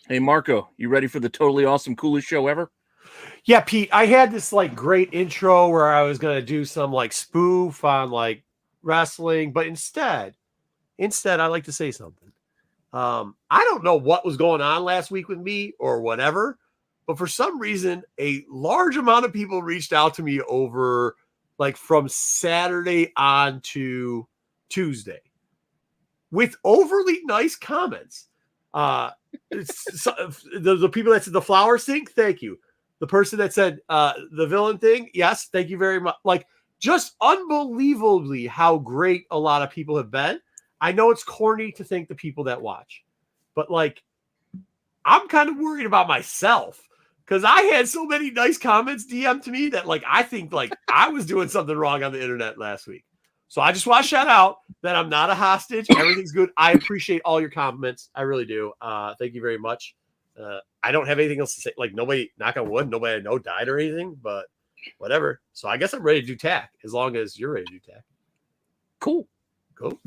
Hey, Marco, you ready for the totally awesome, coolest show ever? Yeah, Pete, I had this like great intro where I was going to do some like spoof on like wrestling, but instead I like to say something. I don't know what was going on last week with me or whatever, but for some reason, a large amount of people reached out to me over like from Saturday on to Tuesday with overly nice comments. The people that said the flower sink, thank you. The person that said the villain thing, yes, thank you very much. Like, just unbelievably how great a lot of people have been. I know it's corny to think the people that watch, but like, I'm kind of worried about myself because I had so many nice comments DM to me that like I think like I was doing something wrong on the internet last week. So I just want to shout out that I'm not a hostage. Everything's good. I appreciate all your compliments. I really do. Thank you very much. I don't have anything else to say. Like nobody, knock on wood, nobody I know died or anything, but whatever. So I guess I'm ready to do tack as long as you're ready to do tack. Cool. Cool.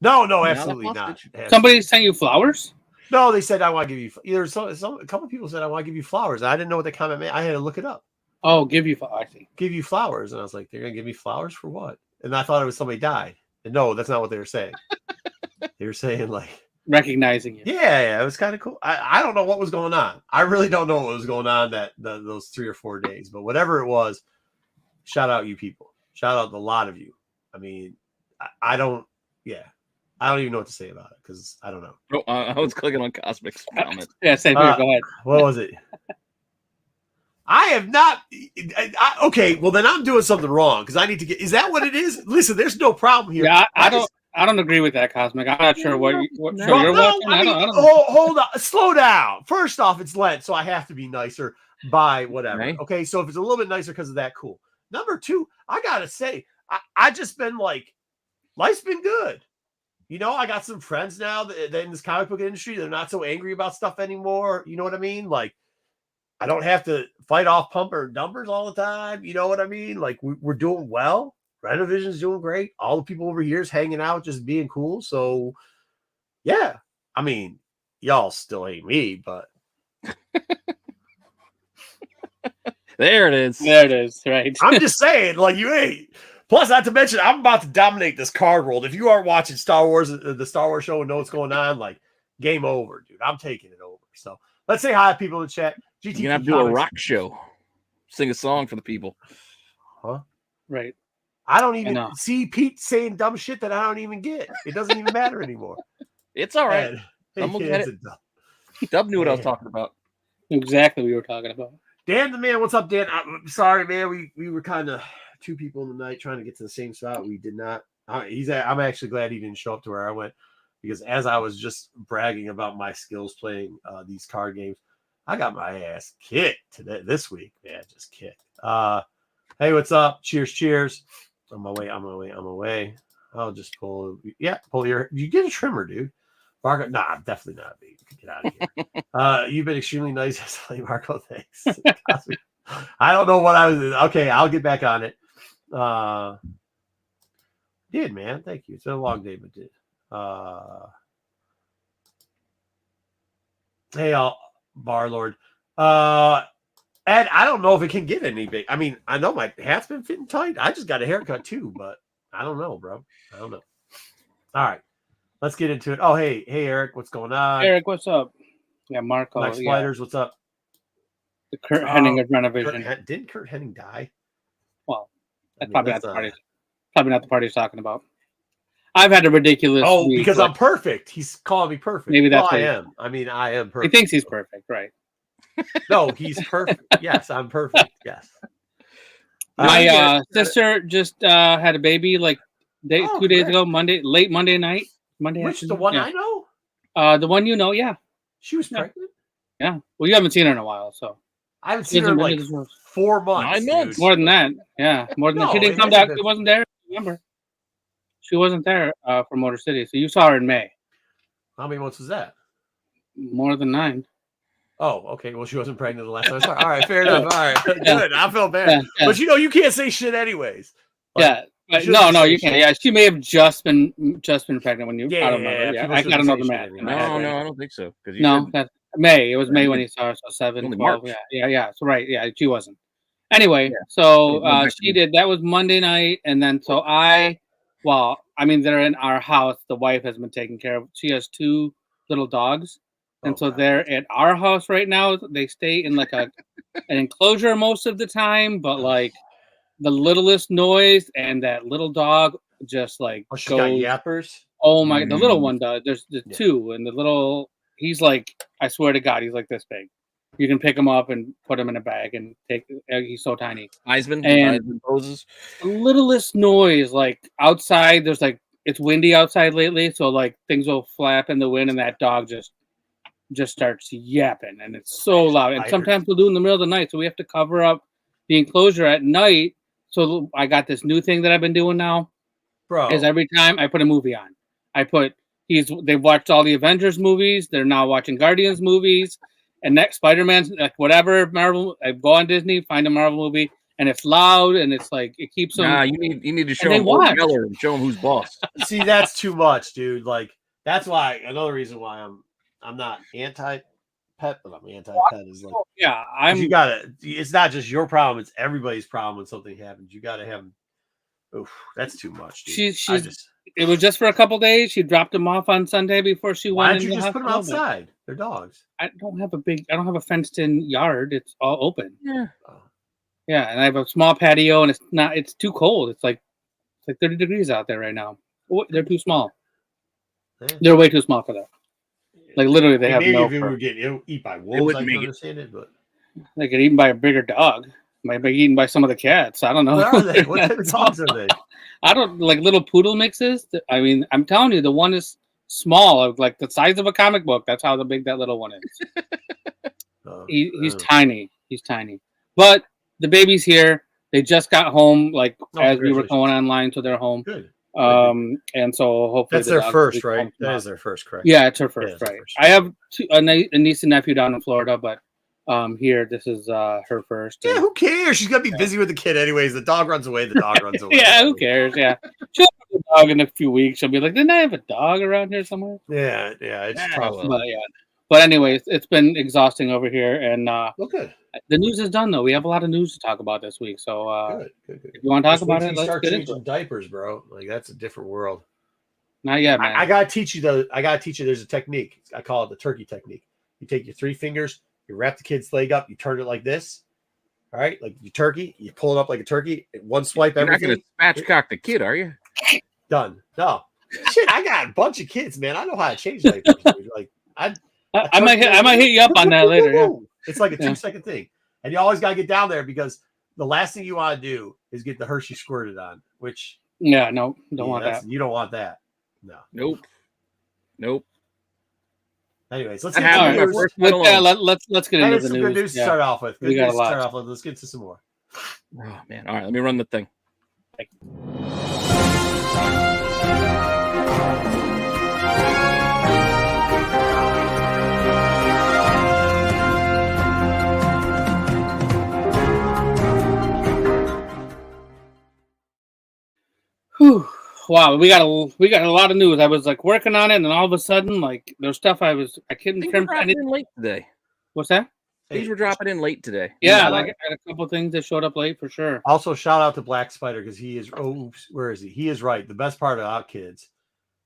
No, absolutely not. Somebody sent you flowers? No, they said I want to give you. A couple of people said I want to give you flowers. I didn't know what the comment meant. I had to look it up. Oh, give you flowers. I see. Give you flowers, and I was like, they're gonna give me flowers for what? And I thought it was somebody died. And no, that's not what they were saying. They were saying like recognizing you. Yeah, it was kind of cool. I don't know what was going on. I really don't know what was going on those 3 or 4 days. But whatever it was, shout out you people. Shout out a lot of you. I mean, I don't even know what to say about it because I don't know. Oh, I was clicking on Cosmic's comment. Yeah, same here. Go ahead. What was it? I have not. Okay, well then I'm doing something wrong because I need to get. Is that what it is? Listen, there's no problem here. Yeah, I don't agree with that, Cosmic. I'm not sure what show you're watching. I don't hold on, slow down. First off, it's Lent, so I have to be nicer by whatever. Okay, so if it's a little bit nicer because of that, cool. Number 2, I gotta say, I just been like, life's been good. You know, I got some friends now that in this comic book industry, they're not so angry about stuff anymore. You know what I mean? Like, I don't have to fight off pumper and dumpers all the time. You know what I mean? Like, we're doing well. Rennavision's doing great. All the people over here is hanging out, just being cool. So, yeah. I mean, y'all still hate me, but. There it is. There it is, right. I'm just saying, like, you ain't. Plus, not to mention, I'm about to dominate this card world. If you aren't watching Star Wars, the Star Wars show and know what's going on, like, game over, dude. I'm taking it over. So, let's say hi to people in the chat. You're going to have to do a rock show. Sing a song for the people. Huh? Right. I don't even see Pete saying dumb shit that I don't even get. It doesn't even matter anymore. It's all right. Someone get it. Dub knew what I was talking about. Exactly what we were talking about. Dan the man, what's up, Dan? I'm sorry, man. We were kind of 2 people in the night trying to get to the same spot. We did not. I'm actually glad he didn't show up to where I went because as I was just bragging about my skills playing these card games, I got my ass kicked this week, man. Just kicked. Hey, what's up? Cheers. On my way. I'll just pull your. You get a trimmer, dude. Marco, nah, definitely not. Baby. Get out of here. You've been extremely nice, Marco. Thanks. I don't know what I was. Okay, I'll get back on it. Did man? Thank you. It's been a long day, but did. Hey, Bar Lord. Ed, I don't know if it can get any big. I mean, I know my hat's been fitting tight. I just got a haircut too, but I don't know, bro. I don't know. All right, let's get into it. Oh, hey, Eric, what's going on? Eric, what's up? Yeah, Marco. Max Spiders, what's up? The Kurt Hennig of Rennavision. Didn't Kurt Hennig die? Well, that's probably not the party. Probably not the party he's talking about. I've had a ridiculous. Oh, week, because I'm perfect. He's calling me perfect. Maybe that's I am. I mean, I am perfect. He thinks he's perfect, right? No, he's perfect. Yes, I'm perfect. Yes. My sister just had a baby like 2 days ago. Late Monday night. Which the one I know? The one you know, yeah. She was pregnant. Yeah. Well, you haven't seen her in a while, so I haven't seen her in like 4 months. 9 months. More than that. Yeah, more than that. She didn't come back. She wasn't there. Remember, she wasn't there for Motor City. So you saw her in May. How many months was that? More than 9. Oh, okay. Well, she wasn't pregnant the last time. All right, fair enough. All right, good. I felt bad, but you can't say shit anyways. Like, but no, you can't. Yeah, she may have just been pregnant when you. I don't remember. Yeah, I don't know the math. No, I don't think so. No, that's May. It was May when he saw her. So 7, 12. Yeah. So right. Yeah, she wasn't. Anyway, so she did. That was Monday night, and then so they're in our house. The wife has been taking care of. She has 2 little dogs. And so they're at our house right now. They stay in like an enclosure most of the time, but like the littlest noise and that little dog just like goes. Got yappers. Oh my! The little one does. There's 2, and the little he's like, I swear to God, he's like this big. You can pick him up and put him in a bag and take. He's so tiny. Heisman poses. The littlest noise, like outside. There's like it's windy outside lately, so like things will flap in the wind, and that dog just starts yapping, and it's so loud. And sometimes we'll do it in the middle of the night, so we have to cover up the enclosure at night. So I got this new thing that I've been doing now, bro. Is every time I put a movie on, they've watched all the Avengers movies. They're now watching Guardians movies, and next Spider-Man's like whatever Marvel. I go on Disney, find a Marvel movie, and it's loud, and it's like it keeps them. Nah, you need to show them Geller and show them who's boss. See, that's too much, dude. Like that's why another reason why I'm not anti-pet, but I'm anti-pet. Is like, you gotta. It's not just your problem; it's everybody's problem when something happens. You gotta have. Oof, that's too much. Dude. It was just for a couple days. She dropped them off on Sunday before she went. Why don't you just put them outside? They're dogs. I don't have a fenced-in yard. It's all open. Yeah. Yeah, and I have a small patio, and it's too cold. It's like 30 degrees out there right now. They're too small. Yeah. They're way too small for that. Like literally, they have no. Maybe if we were getting eaten by wolves, I can understand it, but they get eaten by a bigger dog. Might be eaten by some of the cats. I don't know. What are they? What type of dogs are they? I don't like little poodle mixes. I mean, I'm telling you, the one is small, like the size of a comic book. That's how big that little one is. He's tiny. He's tiny. But the baby's here. They just got home, as we were going online, so they're home. Good. And so hopefully that's their first, right? That is their first, correct? Yeah, it's her first, right? I have a niece and nephew down in Florida, but here this is her first. Yeah, who cares? She's gonna be busy with the kid anyways. The dog runs away. The dog runs away. Yeah, who cares? Yeah, she'll have a dog in a few weeks. She'll be like, "Didn't I have a dog around here somewhere?" Yeah, it's tough. But anyways, it's been exhausting over here, and good. The news is done though. We have a lot of news to talk about this week, so good. If you want to talk about it, let's start get changing diapers, bro. Like that's a different world. Not yet, man. I gotta teach you though. There's a technique. I call it the turkey technique. You take your 3 fingers, you wrap the kid's leg up, you turn it like this. All right, like your turkey, you pull it up like a turkey. One swipe, everything. You're not gonna spatchcock the kid, are you? Done. No. Shit, I got a bunch of kids, man. I know how to change diapers. Like I might hit you up on that later. Yeah. It's like a 2-second thing. And you always got to get down there because the last thing you want to do is get the Hershey squirted on, which don't want that. You don't want that. No. Nope. Anyways, let's get into let's get into the news. Good news to start off with. We got a lot. Let's get to some more. Oh man! All right, let me run the thing. Whew. Wow, we got a lot of news. I was working on it, and then all of a sudden, there's stuff I couldn't remember anything late today. What's that? These were dropping in late today. Yeah, I had a couple things that showed up late for sure. Also, shout out to Black Spider because he is. Where is he? He is right. The best part about kids,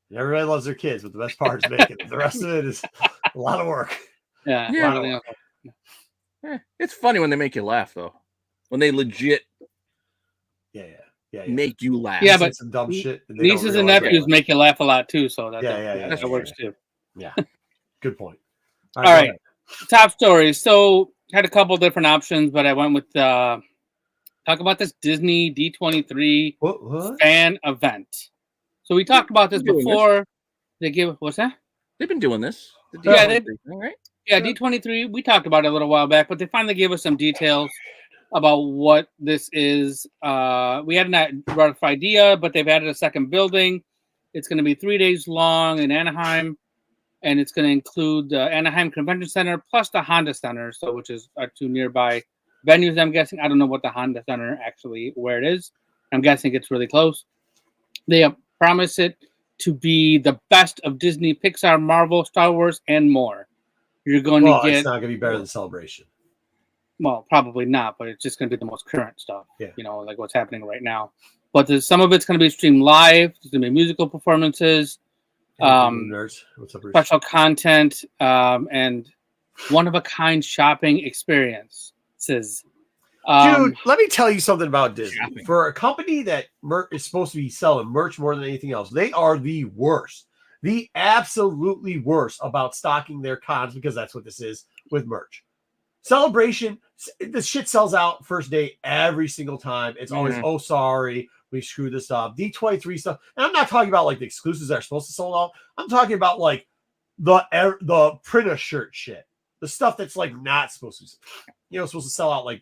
and everybody loves their kids, but the best part is making it. The rest of it is a lot of work. Yeah. It's funny when they make you laugh, though. When they legit. Yeah. Make you laugh. Yeah, but some dumb shit. Nieces and nephews make you laugh a lot too, so that works too. Yeah, good point. All right. Top stories. So had a couple different options, but I went with talk about this Disney D23 fan event. So we talked about this before. They give what's that? They've been doing this. Right? Yeah, D23. We talked about it a little while back, but they finally gave us some details about what this is. We had a rough idea, but they've added a second building. It's going to be 3 days long in Anaheim. and it's going to include the Anaheim Convention Center plus the Honda Center, so which is two nearby venues. I'm guessing. I don't know what the Honda Center actually where it is. I'm guessing it's really close. They have promised it to be the best of Disney, Pixar, Marvel, Star Wars, and more. You're going to get. It's not going to be better than Celebration. Well, probably not, but it's just going to be the most current stuff. Yeah. You know, like what's happening right now. But some of it's going to be streamed live. There's going to be musical performances, special content, and one-of-a-kind shopping experiences. Dude, let me tell you something about Disney. Shopping. For a company that is supposed to be selling merch more than anything else, they are the worst. The absolutely worst about stocking their cons, because that's what this is with merch. Celebration, the shit sells out first day every single time. It's always, oh, sorry, we screwed this up. D23 stuff. And I'm not talking about like the exclusives that are supposed to sell out. I'm talking about like the print shirt shit. The stuff that's like not supposed to, supposed to sell out like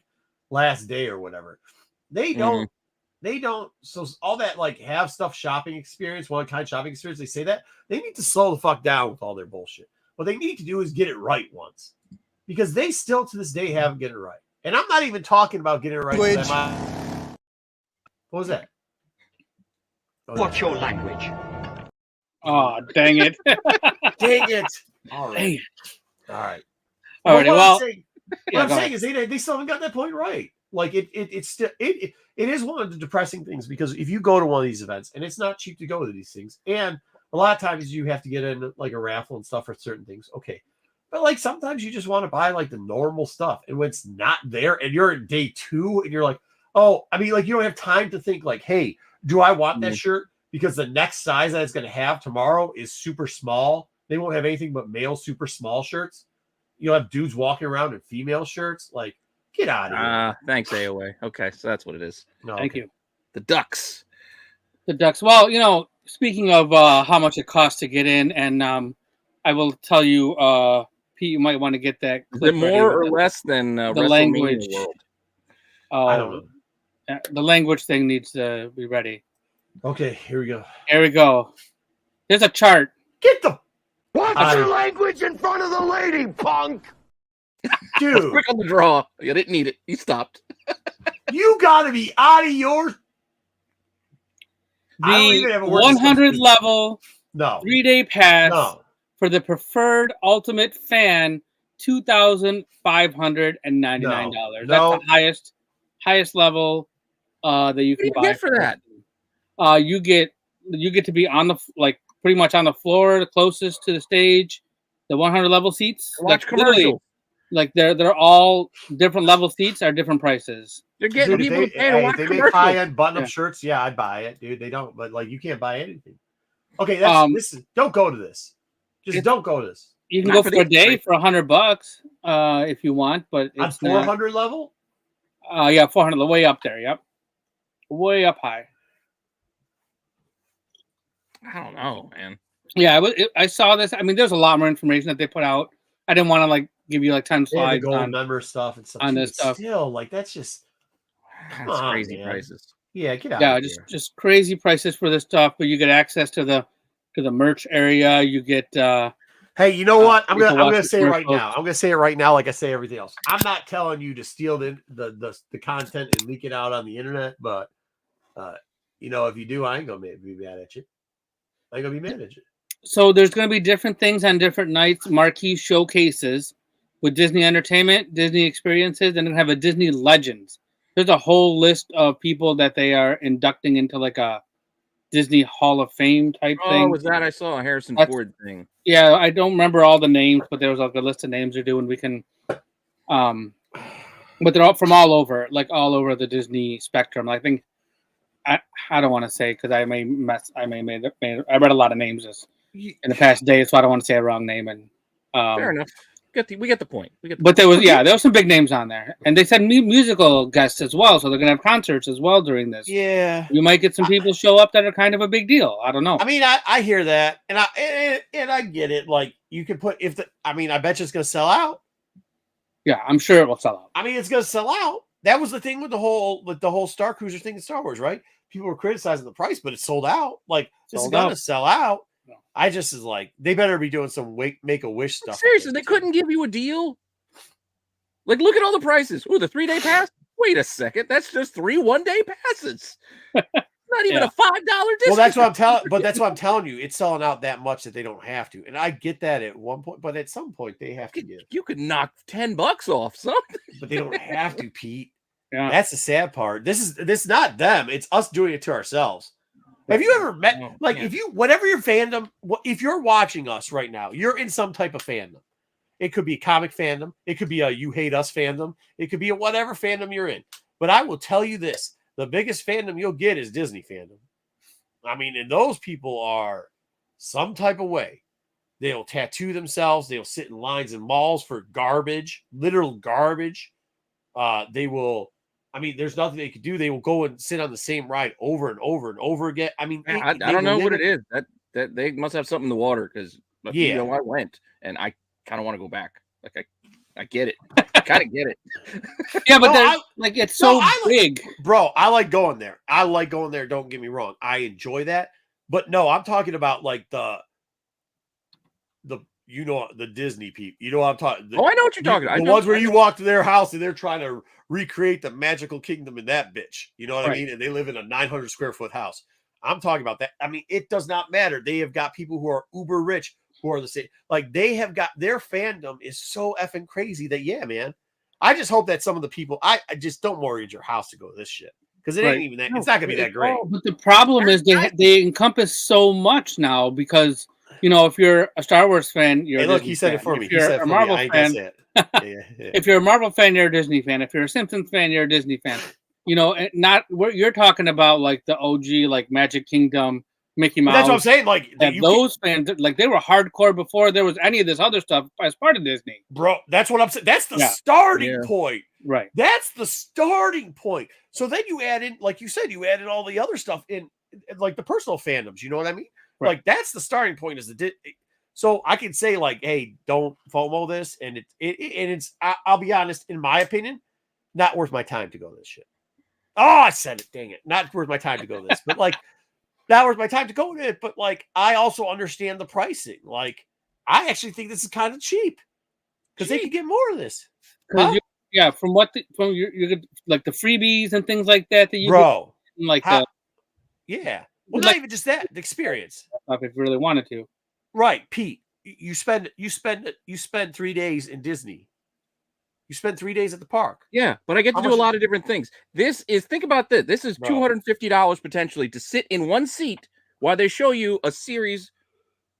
last day or whatever. They don't, so all that like have stuff shopping experience, one-kind shopping experience, they say that, they need to slow the fuck down with all their bullshit. What they need to do is get it right once. Because they still, to this day, haven't get it right. And I'm not even talking about getting it right. What was that? What's your language? Oh, dang it. Dang it. All right. All right. All right. Well, what I'm saying is they still haven't got that point right. Like it's still it is one of the depressing things, because if you go to one of these events, and it's not cheap to go to these things, and a lot of times you have to get in like a raffle and stuff for certain things. Okay. But like sometimes you just want to buy like the normal stuff, and when it's not there and you're at day 2 and you're like, oh, I mean, like you don't have time to think like, hey, do I want that shirt? Because the next size that it's going to have tomorrow is super small. They won't have anything but male super small shirts. You'll have dudes walking around in female shirts. Like, get out of here. Thanks, AOA. Okay, so that's what it is. No, Thank you. The Ducks. Well, speaking of how much it costs to get in, and I will tell you, Pete, you might want to get that. Is it more or less than the language? World? I don't know. The language thing needs to be ready. Okay, here we go. Here we go. There's a chart. Get the What's your language in front of the lady, punk? Dude, quick on the draw. You didn't need it. You stopped. You got to be out of your. The 100 level 3-day pass for the preferred ultimate fan, $2,599. That's the highest level that you can buy. Get for that. You get to be on the pretty much on the floor, the closest to the stage. The 100 level seats. Watch commercials. Like they're all different level seats are different prices. They're getting people to pay to watch they commercials. Make high-end button-up shirts. Yeah, I'd buy it, dude. They don't, but like you can't buy anything. Okay, don't go to this. Don't go to this. You can go for a day for $100 if you want, but it's on 400 level. Yeah, 400, way up there. Yep, way up high. I don't know, man. Yeah, I saw this. I mean, there's a lot more information that they put out. I didn't want to give you 10 slides on member stuff and stuff. On this stuff. Still, that's just crazy prices. Yeah, get out. Yeah, just crazy prices for this stuff. But you get access to the merch area. You get. Hey, you know what? I'm gonna say it right now. I'm gonna say it right now, like I say everything else. I'm not telling you to steal the content and leak it out on the internet, but if you do, I ain't gonna be mad at you. I ain't gonna be mad at you. So there's going to be different things on different nights, marquee showcases with Disney Entertainment, Disney Experiences, and then have a Disney Legends. There's a whole list of people that they are inducting into a Disney Hall of Fame type thing. Oh, was that I saw a Harrison Ford thing? Yeah, I don't remember all the names, but there was a list of names they're doing. We can, but they're all from all over, all over the Disney spectrum. I think I don't want to say because I may I read a lot of names in the past day, so I don't want to say a wrong name. And fair enough. We get the point. But there were some big names on there, and they said musical guests as well. So they're gonna have concerts as well during this. Yeah, you might get some people show up that are kind of a big deal. I don't know. I mean, I hear that, and I get it. Like you could put I bet you it's gonna sell out. Yeah, I'm sure it will sell out. I mean, it's gonna sell out. That was the thing with the whole Star Cruiser thing in Star Wars, right? People were criticizing the price, but it sold out. This is gonna sell out. I just is like, they better be doing some Make-A-Wish stuff. Seriously, they couldn't give you a deal. Like, look at all the prices. Ooh, the 3-day pass. Wait a second, that's just 3 one-day passes. Not even a $5 discount. Well, that's what I'm telling. But that's what I'm telling you. It's selling out that much that they don't have to, and I get that at one point. But at some point, they have to give. You could knock $10 off something, but they don't have to, Pete. Yeah. That's the sad part. This is not them. It's us doing it to ourselves. Have you ever met if you whatever your fandom? If you're watching us right now, you're in some type of fandom. It could be a comic fandom. It could be a You Hate Us fandom. It could be a whatever fandom you're in. But I will tell you this. The biggest fandom you'll get is Disney fandom. I mean, and those people are some type of way. They'll tattoo themselves. They'll sit in lines in malls for garbage, literal garbage. They will, I mean, there's nothing they could do. They will go and sit on the same ride over and over and over again. I mean, I don't know what it is. That they must have something in the water because you know, I went and I kind of want to go back. Like I get it. I kind of get it. Yeah, but it's so big. Bro, I like going there. Don't get me wrong. I enjoy that. But no, I'm talking about like the Disney people. You know what I'm talking about? I know what you're talking about. The ones where you walk to their house and they're trying to recreate the magical kingdom in that bitch. You know what I mean? And they live in a 900 square foot house. I'm talking about that. I mean, it does not matter. They have got people who are uber rich who are the same. Like they have got their fandom is so effing crazy that man. I just hope that some of the people I just don't mortgage your house to go to this shit because it ain't even that. It's not gonna be that great. But the problem is they encompass so much now because if you're a Star Wars fan, you're. Hey, look, he said it for me. If you're a Marvel fan, if you're a Marvel fan, you're a Disney fan. If you're a Simpsons fan, you're a Disney fan. Not what you're talking about, like the OG, like Magic Kingdom, Mickey Mouse. That's what I'm saying. Like those fans, like they were hardcore before there was any of this other stuff as part of Disney. Bro, that's what I'm saying. That's the starting point. Right. That's the starting point. So then you add in, like you said, you added all the other stuff in, like the personal fandoms. You know what I mean? Right. Like that's the starting point. So I can say like, hey, don't FOMO this, and it's. I'll be honest, in my opinion, not worth my time to go to this shit. Oh, I said it. Dang it. Not worth my time to go to this. But like, not worth my time to go to it. But like, I also understand the pricing. Like, I actually think this is kind of cheap because they could get more of this. Huh? From you get like the freebies and things like that you bro, get, like well, not even just that, the experience. If you really wanted to, right, Pete? You spend 3 days in Disney. You spend 3 days at the park. Yeah, but I get to do a lot of different things. Think about this. This is $250 potentially to sit in one seat while they show you a series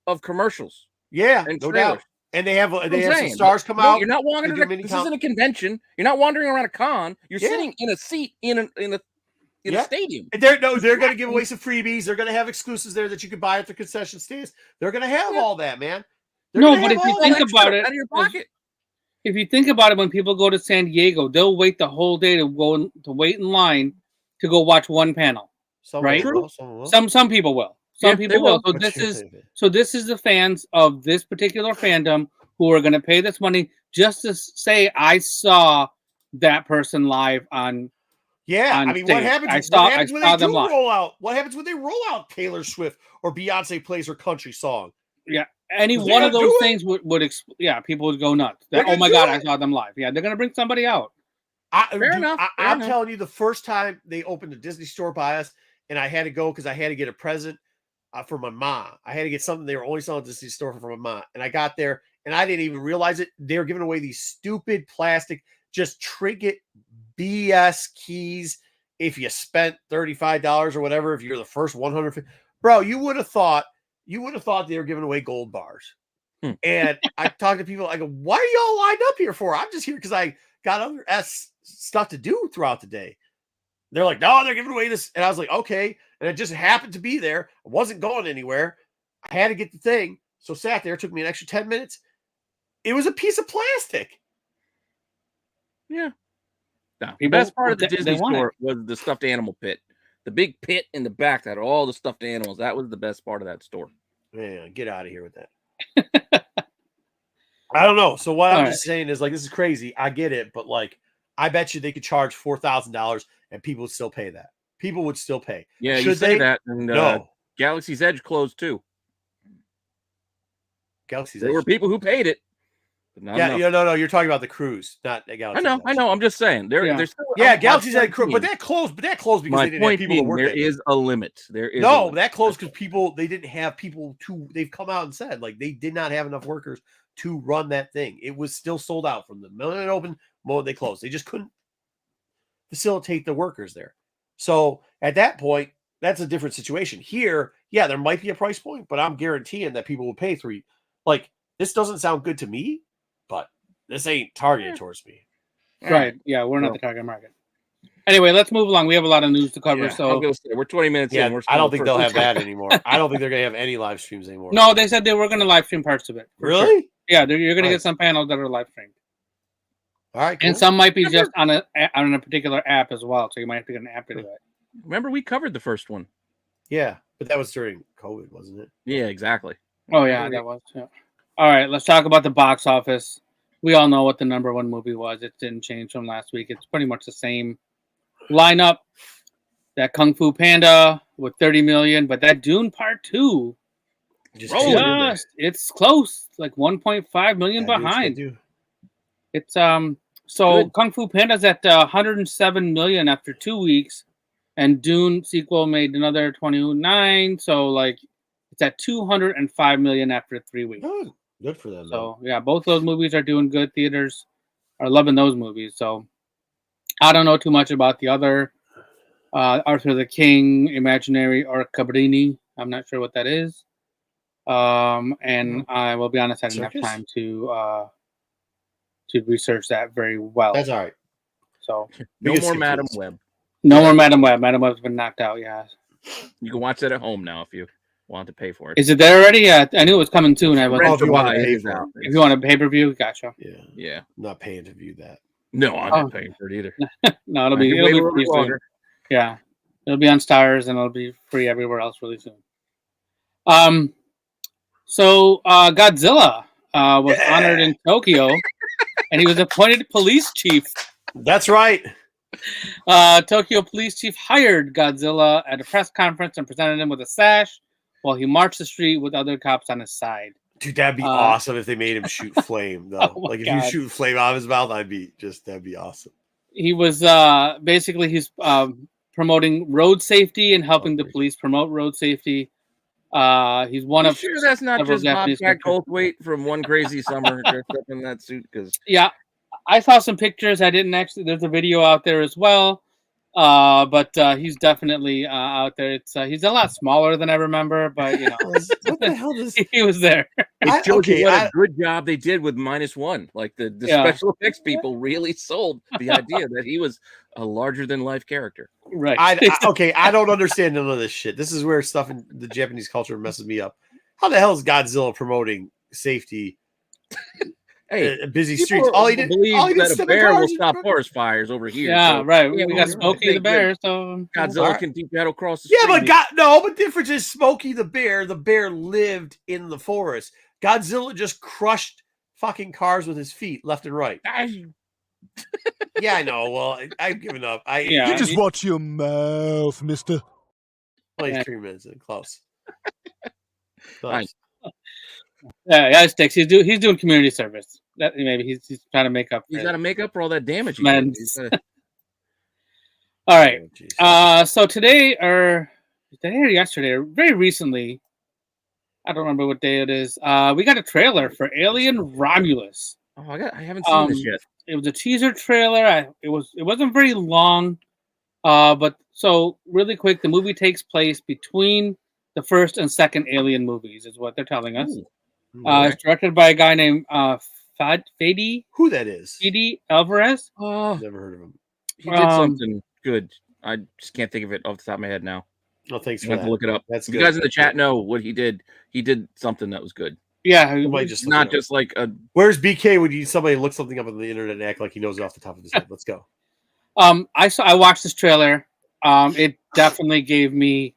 of commercials. Yeah, and no doubt. And they have some stars come out. You're not wandering. This isn't a convention. You're not wandering around a con. You're sitting in a seat in a stadium. And they're going to give away some freebies. They're going to have exclusives there that you can buy at the concession stands. They're going to have all that, man. But if you think about it, out of your pocket. If you think about it, when people go to San Diego, they'll wait the whole day to wait in line to go watch one panel. Right? Some people will. Some people will. So this is the fans of this particular fandom who are going to pay this money just to say I saw that person live on. Yeah, on I mean, stage. what happens when they do roll out? What happens when they roll out Taylor Swift or Beyonce plays her country song? Yeah, any one of those things would people would go nuts. Oh my God, I saw them live. Yeah, they're going to bring somebody out. Fair enough. I'm telling you, the first time they opened a Disney store by us, and I had to go because I had to get a present for my mom. I had to get something. They were only selling at Disney store for my mom, and I got there, and I didn't even realize it. They were giving away these stupid plastic, just trinket BS keys. If you spent $35 or whatever, if you're the first 150, bro, you would have thought they were giving away gold bars. And I talk to people, I go, why are y'all lined up here for? I'm just here because I got other stuff to do throughout the day. They're like, no, they're giving away this. And I was like, okay. And it just happened to be there. I wasn't going anywhere. I had to get the thing. So sat there. It took me an extra 10 minutes. It was a piece of plastic. Yeah. No, the best part of the Disney store was the stuffed animal pit. The big pit in the back that had all the stuffed animals. That was the best part of that store. Man, get out of here with that. I don't know. So what I'm just saying is, like, this is crazy. I get it, but like, I bet you they could charge $4,000 and people would still pay that. People would still pay. Yeah, you say that, and no. Galaxy's Edge closed too. Galaxy's There Edge. were people who paid it. No. You're talking about the cruise, not Galaxy's Edge. I know. I'm just saying. There's still Galaxy's Edge cruise, but that closed because they didn't have people to work. There is a limit. That closed because they didn't have people to. They've come out and said like they did not have enough workers to run that thing. It was still sold out from the moment it opened. Moment they closed, they just couldn't facilitate the workers there. So at that point, that's a different situation. Here, there might be a price point, but I'm guaranteeing that people will pay $3. Like this doesn't sound good to me. But this ain't targeted towards me. Right. Yeah, we're not the target market. Anyway, let's move along. We have a lot of news to cover. So we're 20 minutes in. I don't think they'll have that anymore. I don't think they're going to have any live streams anymore. No, they said they were going to live stream parts of it. Really? Sure. Yeah, you're going to get some panels that are live streamed. All right, cool. And some might be just on a particular app as well. So you might have to get an app to do it. Remember, we covered the first one. Yeah, but that was during COVID, wasn't it? Yeah, exactly. Oh, yeah, that was. Yeah. All right, let's talk about the box office. We all know what the number one movie was. It didn't change from last week. It's pretty much the same lineup. That Kung Fu Panda with 30 million, but that Dune Part 2, it's close, like 1.5 million behind. It's so good. Kung Fu Panda's at 107 million after 2 weeks, and Dune sequel made another 29. So like it's at 205 million after 3 weeks. Oh, good for them. So both those movies are doing good. Theaters are loving those movies. So I don't know too much about the other Arthur the King, Imaginary, or Cabrini. I'm not sure what that is. And I will be honest, I didn't have time to research that very well. That's all right. So no more Madam Web. No more Madam Web. Madam Web's been knocked out. Yeah. You can watch that at home now if you want to pay for it. Is it there already? Yeah, I knew it was coming soon. If you want a pay-per-view, gotcha. Yeah. I'm not paying to view that. No, I'm not paying for it either. No, it'll be pretty soon. Yeah, it'll be on Stars and it'll be free everywhere else really soon. So Godzilla was honored in Tokyo, and he was appointed police chief. That's right. Tokyo police chief hired Godzilla at a press conference and presented him with a sash while he marched the street with other cops on his side. Dude, that'd be awesome if they made him shoot flame, though. Like if you shoot flame out of his mouth, that'd be awesome. He was basically he's promoting road safety and helping the police promote road safety. He's one of sure that's not just Bobcat Goldthwait from One Crazy Summer dressed up in that suit. Because I saw some pictures. I didn't actually. There's a video out there as well. But he's definitely out there. It's he's a lot smaller than I remember, but you know, what the hell does he was there? It shows you what a good job they did with -1. Like the special effects people really sold the idea that he was a larger than life character. Right. I don't understand none of this shit. This is where stuff in the Japanese culture messes me up. How the hell is Godzilla promoting safety? Hey, busy streets. All he did that a bear will stop forest fires over here. Yeah, so, right. We got Smokey the bear, so Godzilla can teach you how to cross the street. Yeah, but difference is Smokey the bear. The bear lived in the forest. Godzilla just crushed fucking cars with his feet, left and right. Yeah, I know. Well, I've given up. You just watch your mouth, mister. He's 3 minutes in. Close. Yeah, sticks. He's doing community service. That maybe he's trying to make up. He's got to make up for all that damage. He did. All right. So today or yesterday, or very recently, I don't remember what day it is. We got a trailer for Alien Romulus. Oh, I haven't seen this yet. It was a teaser trailer. It wasn't very long. But so really quick, the movie takes place between the first and second Alien movies, is what they're telling us. It's directed by a guy named Fede. Who that is? Fede Alvarez. Oh, never heard of him. He did something good. I just can't think of it off the top of my head now. Oh, thanks for that. Look it up. That's good. You guys in the chat know what he did. He did something that was good. Yeah, just not just like a. Where's BK? Would you somebody look something up on the internet and act like he knows it off the top of his head? Let's go. I watched this trailer. It definitely gave me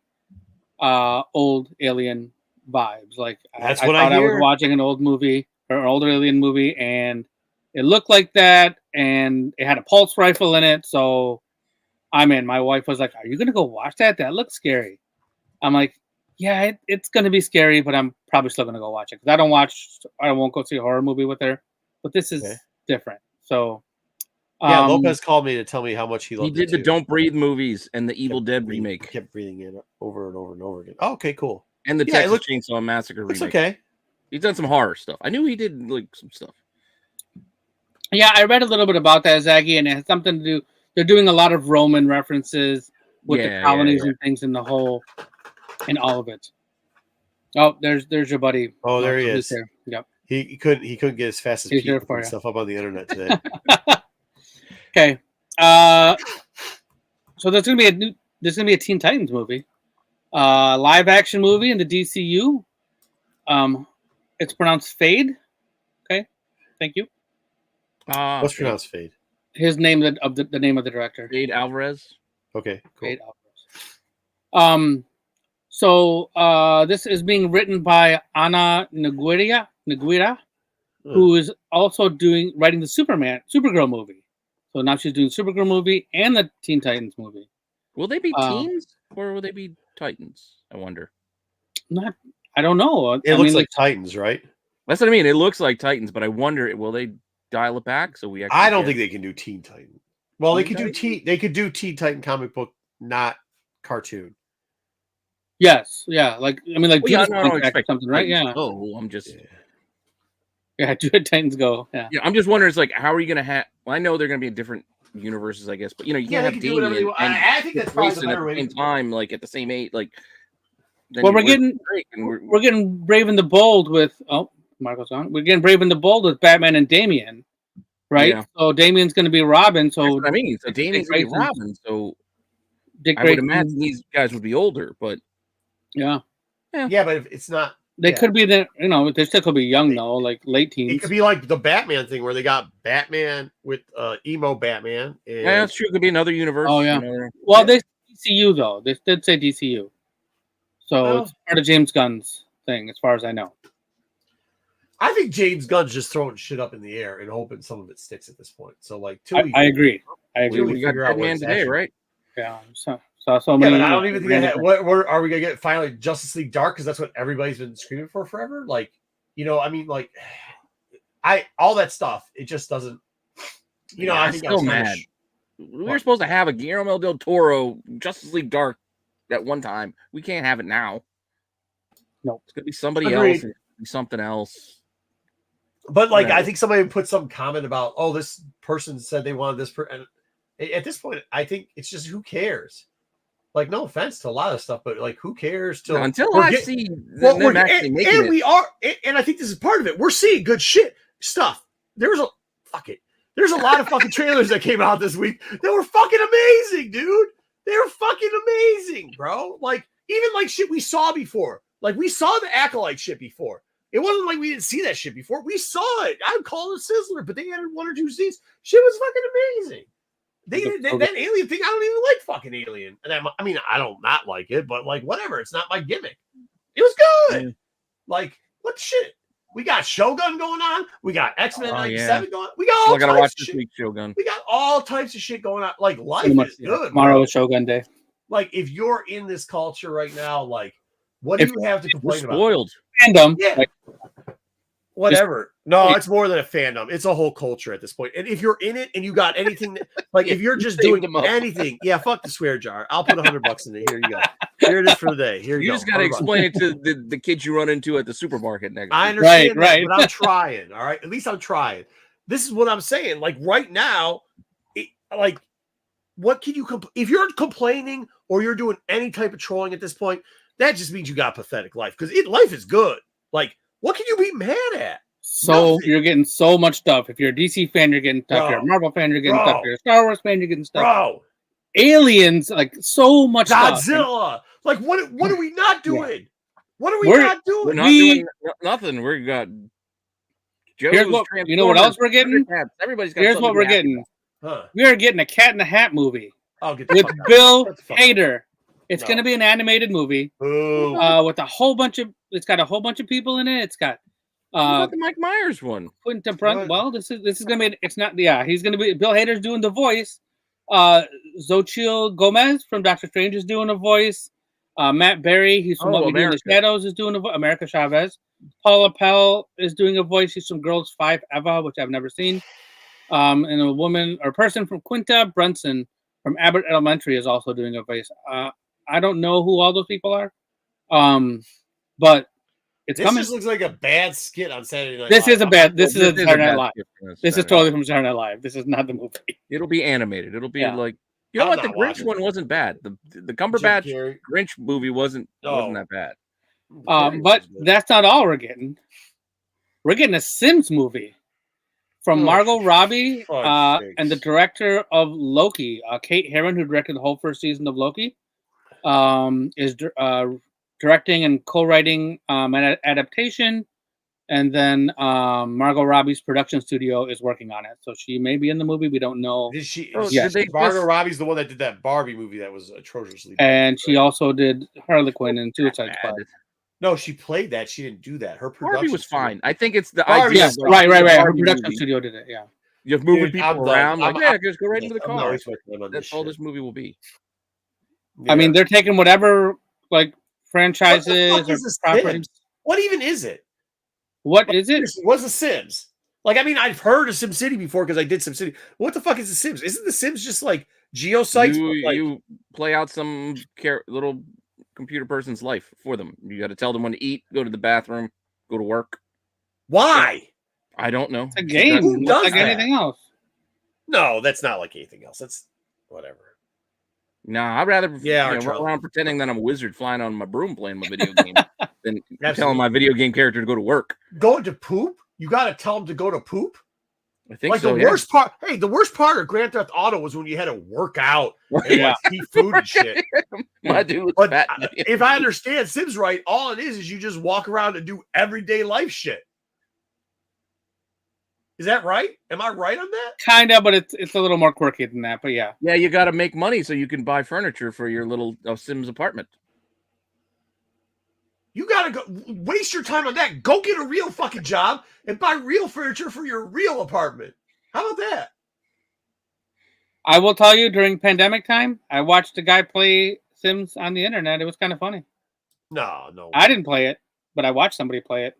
old Alien vibes. Like that's I what thought I hear. I was watching an old movie or an older Alien movie, and it looked like that, and it had a pulse rifle in it. So I'm in. My wife was like, "Are you gonna go watch that? That looks scary." I'm like, Yeah, it's gonna be scary, but I'm probably still gonna go watch it because I won't go see a horror movie with her. But this is different. So yeah, Lopez called me to tell me how much he loved it. He did the Don't Breathe movies and the Evil Dead remake. Kept breathing in over and over and over again. Oh, okay, cool. And the Texas Chainsaw Massacre remake. It's okay. He's done some horror stuff. I knew he did like some stuff. Yeah, I read a little bit about that, Zaggy, and it has something to do. They're doing a lot of Roman references with the colonies and things in the whole, and all of it. Oh, there's your buddy. Oh, there he is. There. Yep. He couldn't get as fast as Pete putting stuff up on the internet today. Okay. So there's gonna be a Teen Titans movie, live action movie in the DCU. It's pronounced Fade. Okay, thank you. What's pronounced Fade? His name of the name of the director. Fade Alvarez. Okay, cool. Fade Alvarez. So this is being written by Ana Nogueira, who is also writing the Supergirl movie. So now she's doing Supergirl movie and the Teen Titans movie. Will they be teens or will they be Titans? I wonder. I don't know. It looks like Titans, right? That's what I mean. It looks like Titans, but I wonder, will they dial it back so we actually I don't think they can do Teen Titan. Well, they could do Teen Titan comic book, not cartoon. Yes, yeah. Like Judas Contract or something, right? Yeah. Oh, I'm just Judas Titans Go. Yeah. I'm just wondering. It's like, how are you going to have? Well, I know they're going to be in different universes, I guess, but you can't have Damian and I think that's probably the better way. At the same time, like at the same age, like. Well, we're getting Brave and the Bold with Marco's on. We're getting Brave and the Bold with Batman and Damian, right? Yeah. So Damian's going to be Robin. So that's what I mean, so Damian's going to be Robin. So I would imagine these guys would be older, but yeah. But if it's not, they could be they still could be young though, like late teens. It could be like the Batman thing where they got Batman with emo Batman. And... Yeah, that's true. It could be another universe. Oh yeah. Well, they DCU though. They did say DCU. So it's part of James Gunn's thing, as far as I know. I think James Gunn's just throwing shit up in the air and hoping some of it sticks at this point. So, like, I agree. We got Batman today, right? Yeah. So many. But I don't even think what are we gonna get finally Justice League Dark? Because that's what everybody's been screaming for forever. Like, all that stuff. It just doesn't. I think I'm still mad. We were supposed to have a Guillermo del Toro Justice League Dark at one time. We can't have it now. No, it's gonna be somebody else. Something else. But I think somebody put some comment about, this person said they wanted this. And at this point, I think it's just who cares. Like, no offense to a lot of stuff, but who cares? Until I see them actually making it. And we are, and I think this is part of it. We're seeing good stuff. There's a lot of fucking trailers that came out this week that were fucking amazing, dude. They were fucking amazing, bro. Even shit we saw before. We saw the Acolyte shit before. It wasn't like we didn't see that shit before. We saw it. I'd call it a sizzler, but they added 1 or 2 scenes. Shit was fucking amazing. That alien thing, I don't even like fucking Alien. And I don't not like it, but whatever. It's not my gimmick. It was good. What the shit? We got Shogun going on. We got X-Men 97 going on. We got all types of shit. Shogun. We got all types of shit going on. Life is good. Tomorrow is Shogun Day. If you're in this culture right now, what do you have to complain about? Spoiled. Fandom. Yeah. Whatever. No, it's more than a fandom. It's a whole culture at this point. And if you're in it and you got anything, if you're just doing anything, fuck the swear jar. I'll put $100 in it. Here you go. Here it is for the day. Here you go. You just got to explain it to the kids you run into at the supermarket next. I understand that, but I'm trying. All right. At least I'm trying. This is what I'm saying. Right now, what can you if you're complaining or you're doing any type of trolling at this point, that just means you got a pathetic life because life is good. What can you be mad at? So nothing. You're getting so much stuff. If you're a DC fan, you're getting stuff. If you're a Marvel fan, you're getting stuff. If you're a Star Wars fan, you're getting stuff. Bro. Aliens, so much Godzilla. stuff. What are we not doing? Yeah. What are we not doing? We're not doing nothing. We got Here's what, you know what else we're getting? Everybody's got Here's what we're getting. We are getting a Cat in the Hat movie with Bill Hader. It's going to be an animated movie with a whole bunch of. It's got a whole bunch of people in it. It's got the Mike Myers one. Well, this is going to be. It's not. Yeah, he's going to be. Bill Hader's doing the voice. Xochitl Gomez from Doctor Strange is doing a voice. Matt Berry, he's from What We Do in the Shadows, is doing America Chavez. Paula Pell is doing a voice. She's from Girls 5 Eva, which I've never seen. And a woman or person from Quinta Brunson from Abbott Elementary is also doing a voice. I don't know who all those people are, but it's coming. This just looks like a bad skit on Saturday Night Live. This is Saturday Night Live. This is totally from Saturday Night Live. This is not the movie. It'll be animated. It'll be like, you know what? The Grinch one wasn't bad. The Cumberbatch Grinch movie wasn't that bad. But that's not all we're getting. We're getting a Sims movie from Margot Robbie and the director of Loki, Kate Herron, who directed the whole first season of Loki, is directing and co-writing an adaptation. And then Margot Robbie's production studio is working on it. So she may be in the movie. We don't know. Did she? Yes. Margot Robbie's the one that did that Barbie movie that was atrociously bad. And she also did Harley Quinn and Suicide Squad. No, she played that. She didn't do that. Her production Barbie was fine. I think it's the Barbie, idea. Yes, right. Her production studio did it. Yeah. You're moving people around. Just go right into the car. That's all this movie will be. Yeah. I mean, they're taking whatever like franchises or properties. What even is it? What is it? What's The Sims? Like, I mean, I've heard of SimCity before because I did SimCity. What the fuck is The Sims? Isn't The Sims just like geosites? You play out some little computer person's life for them. You got to tell them when to eat, go to the bathroom, go to work. Why? I don't know. It's a game. Who does like that? anything else. No, that's not like anything else. That's whatever. Nah, I'd rather run around pretending that I'm a wizard flying on my broom playing my video game than telling my video game character to go to work. Going to poop? You got to tell him to go to poop? I think like the worst part. Hey, the worst part of Grand Theft Auto was when you had to work out and eat food and shit. My dude, but if I understand Sims right, all it is you just walk around and do everyday life shit. Is that right? Am I right on that? Kind of, but it's a little more quirky than that. But yeah, you got to make money so you can buy furniture for your little Sims apartment. You got to go waste your time on that. Go get a real fucking job and buy real furniture for your real apartment. How about that? I will tell you, during pandemic time, I watched a guy play Sims on the internet. It was kind of funny. No. I didn't play it, but I watched somebody play it.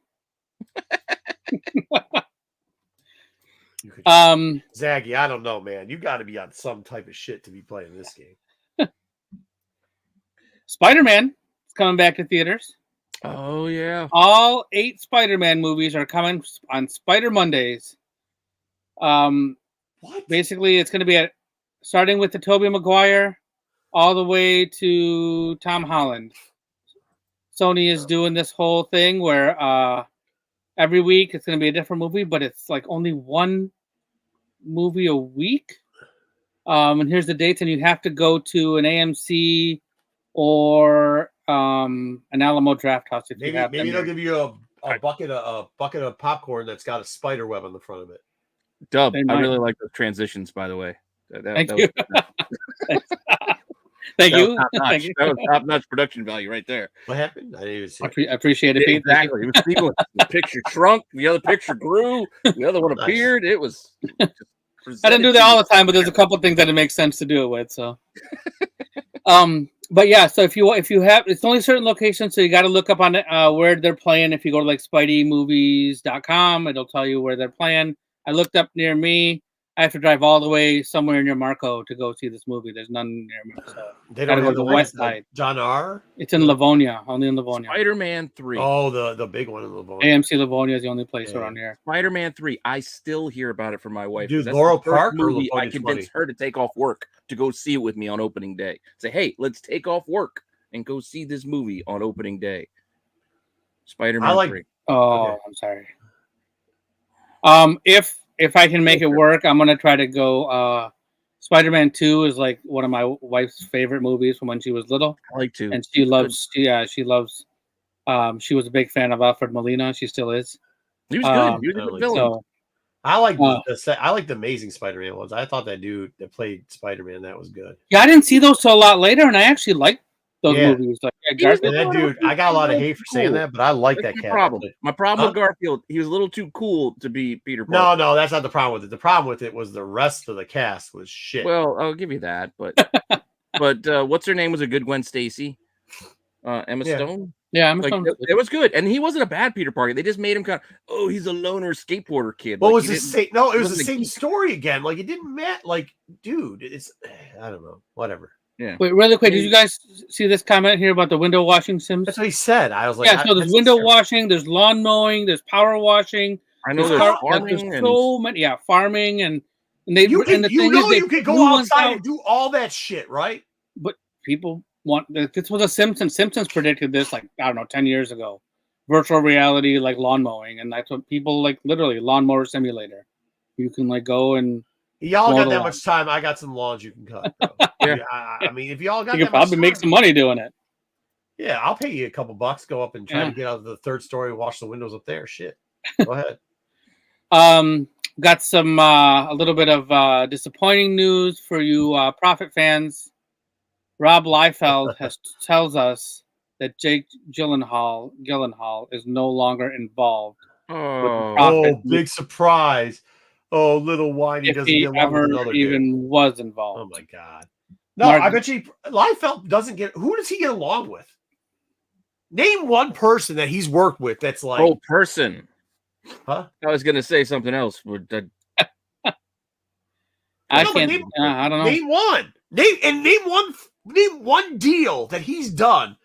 Zaggy, I don't know, man. You got to be on some type of shit to be playing this game. Spider-Man is coming back to theaters. Oh, yeah. All 8 Spider-Man movies are coming on Spider Mondays. What? Basically, it's going to be starting with the Tobey Maguire all the way to Tom Holland. Sony is doing this whole thing where every week it's going to be a different movie, but it's like only one movie a week. And here's the dates, and you have to go to an AMC or an Alamo Draft House if you have. Maybe they'll give you a bucket of popcorn that's got a spider web on the front of it. Dub, I really like the transitions, by I Thank you. Thank you. That was top-notch production value right there. What happened? I didn't even see it. I appreciate it, Pete. Exactly. It was sequence. The picture shrunk, the other picture grew, the other one appeared. It was. I didn't do that all the time, but there's a couple things that it makes sense to do it with. So, but yeah. So if you have, it's only certain locations, so you got to look up on where they're playing. If you go to like SpideyMovies.com, it'll tell you where they're playing. I looked up near me. I have to drive all the way somewhere near Marco to go see this movie. There's none near me. So they don't go to the west side. John R. It's in Livonia, only in Livonia. Spider-Man 3. Oh, the big one in Livonia. AMC Livonia is the only place around here. Spider-Man 3. I still hear about it from my wife. Dude, Laurel Park movie. I convinced her to take off work to go see it with me on opening day. Say, hey, let's take off work and go see this movie on opening day. Spider-Man 3. Oh, okay. I'm sorry. If I can make it work, I'm gonna try to go. Spider-Man 2 is like one of my wife's favorite movies from when she was little. I like 2, and she loves. She loves. She was a big fan of Alfred Molina. She still is. He was good. He was a good villain. So, I like the Amazing Spider-Man ones. I thought that dude that played Spider-Man that was good. Yeah, I didn't see those till a lot later, and I actually liked those movies. Like Garfield. That dude, I got a lot of hate for saying that, but I like that character. My problem with Garfield, he was a little too cool to be Peter Parker. No, that's not the problem with it. The problem with it was the rest of the cast was shit. Well, I'll give you that, but but what's her name was a good Gwen Stacy. Emma Stone. Yeah, Emma Like Stone. it was good, and he wasn't a bad Peter Parker. They just made him kind of, he's a loner skateboarder kid. What like, was the same? No, it was the same geek. story again. Like it didn't matter. Like, dude, it's I don't know. Whatever. Yeah. Wait, really quick. Did you guys see this comment here about the window washing Sims? That's what he said. I was like, yeah. So there's window washing, there's lawn mowing, there's power washing. I know there's farming. There's so many. Yeah, farming and they. You and the thing is, you could go outside and do all that shit, right? But people want this was a Simpsons predicted this like I don't know 10 years ago. Virtual reality like lawn mowing, and that's what people like. Literally, lawnmower simulator. You can like go and. Y'all got that much time. I got some lawns you can cut. Bro. Yeah. I mean, if y'all got, you can probably make some money doing it. Yeah, I'll pay you a couple bucks. Go up and try to get out of the third story, wash the windows up there. Shit. Go ahead. Got some a little bit of disappointing news for you Prophet fans. Rob Liefeld tells us that Jake Gyllenhaal is no longer involved. Oh, big surprise! Oh, little whiny doesn't get along with another even dude. Was involved. Oh my god! No, I bet you Liefeld doesn't get. Who does he get along with? Name one person that he's worked with that's like person. Huh? I was gonna say something else. I don't know. Name one. Name one deal that he's done.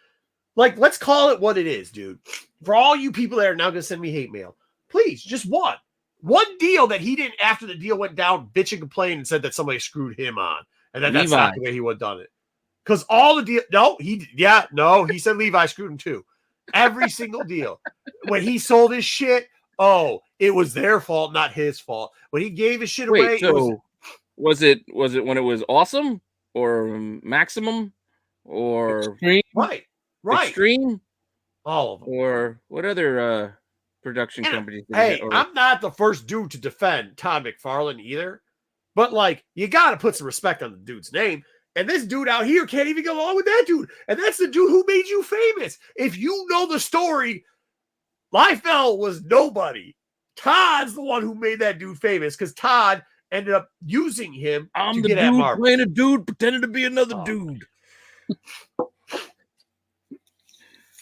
Like, let's call it what it is, dude. For all you people that are now gonna send me hate mail, please, just one. One deal that he didn't after the deal went down, bitch and complained and said that somebody screwed him on. And that's not the way he would have done it. Because all the deal, he said Levi screwed him too. Every single deal. When he sold his shit, it was their fault, not his fault. When he gave his shit away, so was it when it was awesome or maximum or extreme? Right. Extreme? All of them. Or what other production companies? Hey, I'm not the first dude to defend Todd McFarlane either. But like, you gotta put some respect on the dude's name. And this dude out here can't even get along with that dude. And that's the dude who made you famous. If you know the story, Liefeld was nobody. Todd's the one who made that dude famous because Todd ended up using him to get at Marvel. Playing a dude pretending to be another dude.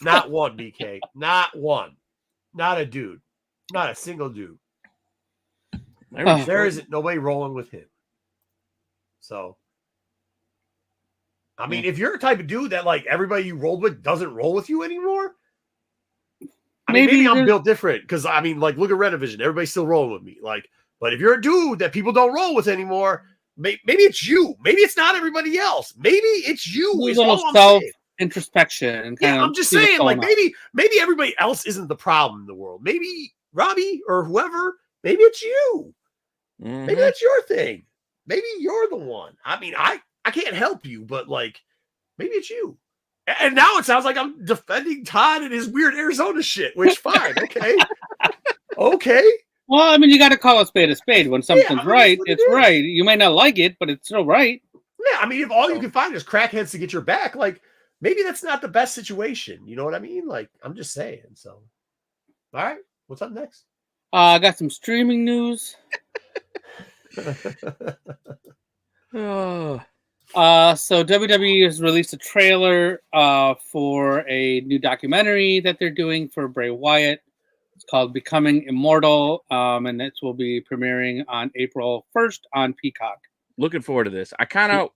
Not one, BK. Not one. Not a dude. Not a single dude. There isn't nobody rolling with him. So, I mean, if you're a type of dude that like everybody you rolled with doesn't roll with you anymore, maybe I'm built different because I mean, like, look at Rennavision. Everybody's still rolling with me. Like, but if you're a dude that people don't roll with anymore, maybe it's you. Maybe it's not everybody else. Maybe it's you. There's a little self-introspection. And I'm just saying, like, maybe everybody else isn't the problem in the world. Maybe Robbie or whoever, maybe it's you. Mm-hmm. Maybe that's your thing. Maybe you're the one. I mean, I can't help you, but like, maybe it's you. And now it sounds like I'm defending Todd and his weird Arizona shit, which fine. Okay. Okay. Well, I mean, you got to call a spade. When something's right, it's right. You may not like it, but it's still right. Yeah. I mean, if all you can find is crackheads to get your back, like maybe that's not the best situation. You know what I mean? Like, I'm just saying. So, all right. What's up next? I got some streaming news. So WWE has released a trailer for a new documentary that they're doing for Bray Wyatt. It's called Becoming Immortal, and it will be premiering on April 1st on Peacock. Looking forward to this. I kind of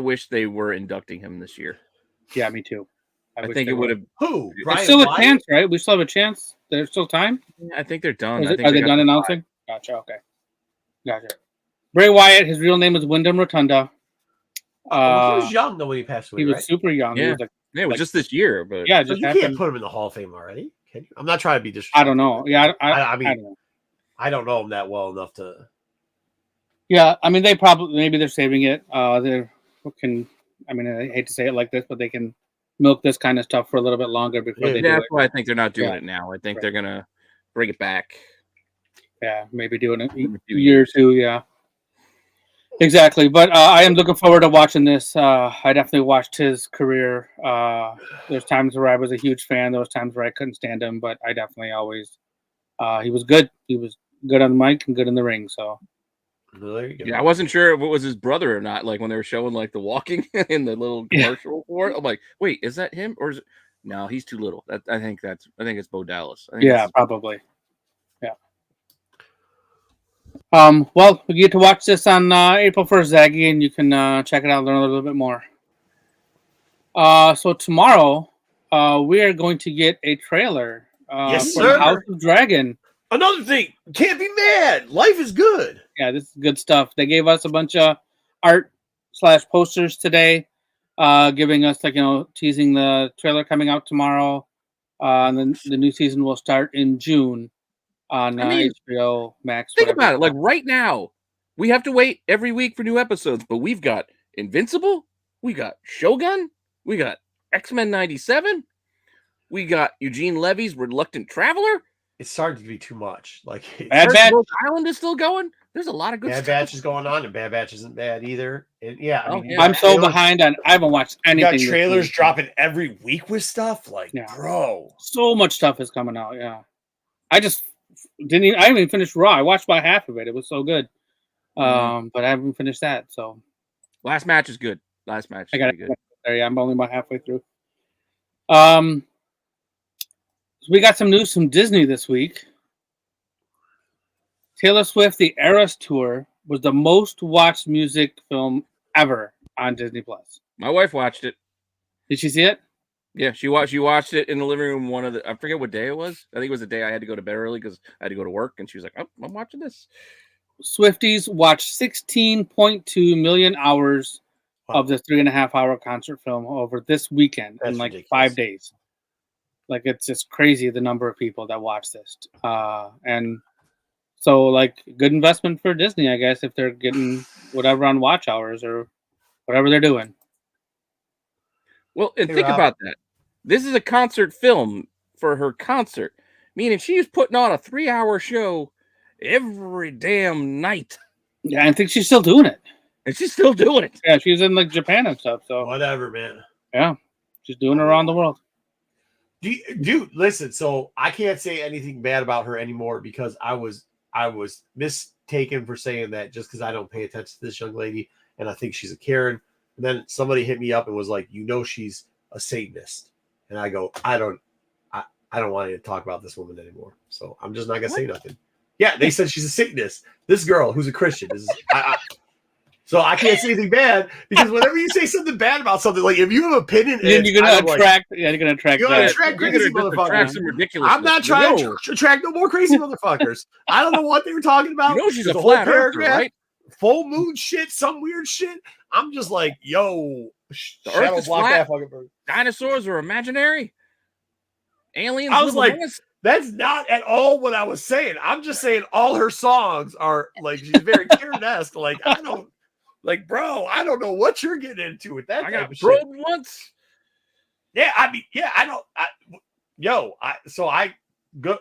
wish they were inducting him this year. Yeah, me too. I think it would have. Who? There's still a chance, right? We still have a chance. There's still time. I think they're done. Are they done announcing? Gotcha. Okay. Gotcha. Bray Wyatt. His real name is Wyndham Rotunda. He was young though when he passed away. He was super young. Yeah, he was it was just this year, but yeah, so you can't put him in the Hall of Fame already. Can you? I'm not trying to be disrespectful. I don't know. Yeah, I mean, I don't know. I don't know him that well enough to. Yeah, I mean, maybe they're saving it. I mean, I hate to say it like this, but they can milk this kind of stuff for a little bit longer before they do it. That's why I think they're not doing it now. I think they're gonna bring it back. Yeah, maybe doing it a year or two. Yeah, exactly. But I am looking forward to watching this. I definitely watched his career. There's times where I was a huge fan. There was times where I couldn't stand him, but I definitely always. He was good. He was good on the mic and good in the ring. So There you go. Yeah, I wasn't sure if it was his brother or not. Like when they were showing like the walking in the little commercial for it, I'm like, wait, is that him or is it? No, he's too little. I think it's Bo Dallas. Yeah, probably. Yeah. Well, we get to watch this on April 1st, Zaggy, and you can check it out and learn a little bit more. So tomorrow, we are going to get a trailer Yes, for sir. House of Dragon. Another thing, can't be mad. Life is good. Yeah, this is good stuff. They gave us a bunch of art/posters today, giving us teasing the trailer coming out tomorrow. And then the new season will start in June on HBO Max. Think about it. Like right now, we have to wait every week for new episodes, but we've got Invincible, we got Shogun, we got X-Men 97, we got Eugene Levy's Reluctant Traveler. It's starting to be too much. Like Bad Batch Island is still going. There's a lot of good Bad stuff. Batch is going on, and Bad Batch isn't bad either. And yeah, I mean, I'm so behind on. I haven't watched anything. You got trailers dropping every week with stuff. Like, bro, so much stuff is coming out. Yeah, I just didn't. I didn't even finish Raw. I watched about half of it. It was so good. But I haven't finished that. So last match is good. Last match. I got it. Yeah, I'm only about halfway through. So we got some news from Disney this week. Taylor Swift: The Eras Tour was the most watched music film ever on Disney Plus. My wife watched it. Did she see it? Yeah, she watched it in the living room. I forget what day it was. I think it was the day I had to go to bed early because I had to go to work, and she was like, "Oh, I'm watching this." Swifties watched 16.2 million hours of the 3.5-hour concert film over this weekend in like ridiculous. 5 days. Like it's just crazy the number of people that watch this, and so like good investment for Disney, I guess, if they're getting whatever on watch hours or whatever they're doing. Well, and think about that. This is a concert film for her concert, meaning she is putting on a 3-hour show every damn night. Yeah, I think she's still doing it. And she's still doing it. Yeah, she's in like Japan and stuff. So whatever, man. Yeah, she's doing it around the world. Dude, listen. So I can't say anything bad about her anymore because I was mistaken for saying that just because I don't pay attention to this young lady and I think she's a Karen. And then somebody hit me up and was like, she's a Satanist. And I go, I don't want to talk about this woman anymore. So I'm just not gonna say nothing. Yeah, they said she's a Satanist. This girl who's a Christian so I can't say anything bad because whenever you say something bad about something, like if you have an opinion, then you're gonna attract. You're gonna attract crazy motherfuckers. Some ridiculous. I'm not trying to attract no more crazy motherfuckers. I don't know what they were talking about. She's a flat earther, right? Full moon shit, some weird shit. I'm just like, yo, the Earth is flat. Dinosaurs are imaginary. Aliens. I was like, that's not at all what I was saying. I'm just saying all her songs are like she's very Karen-esque. Like I don't know what you're getting into with that. I got probed once. Yeah, I mean, yeah,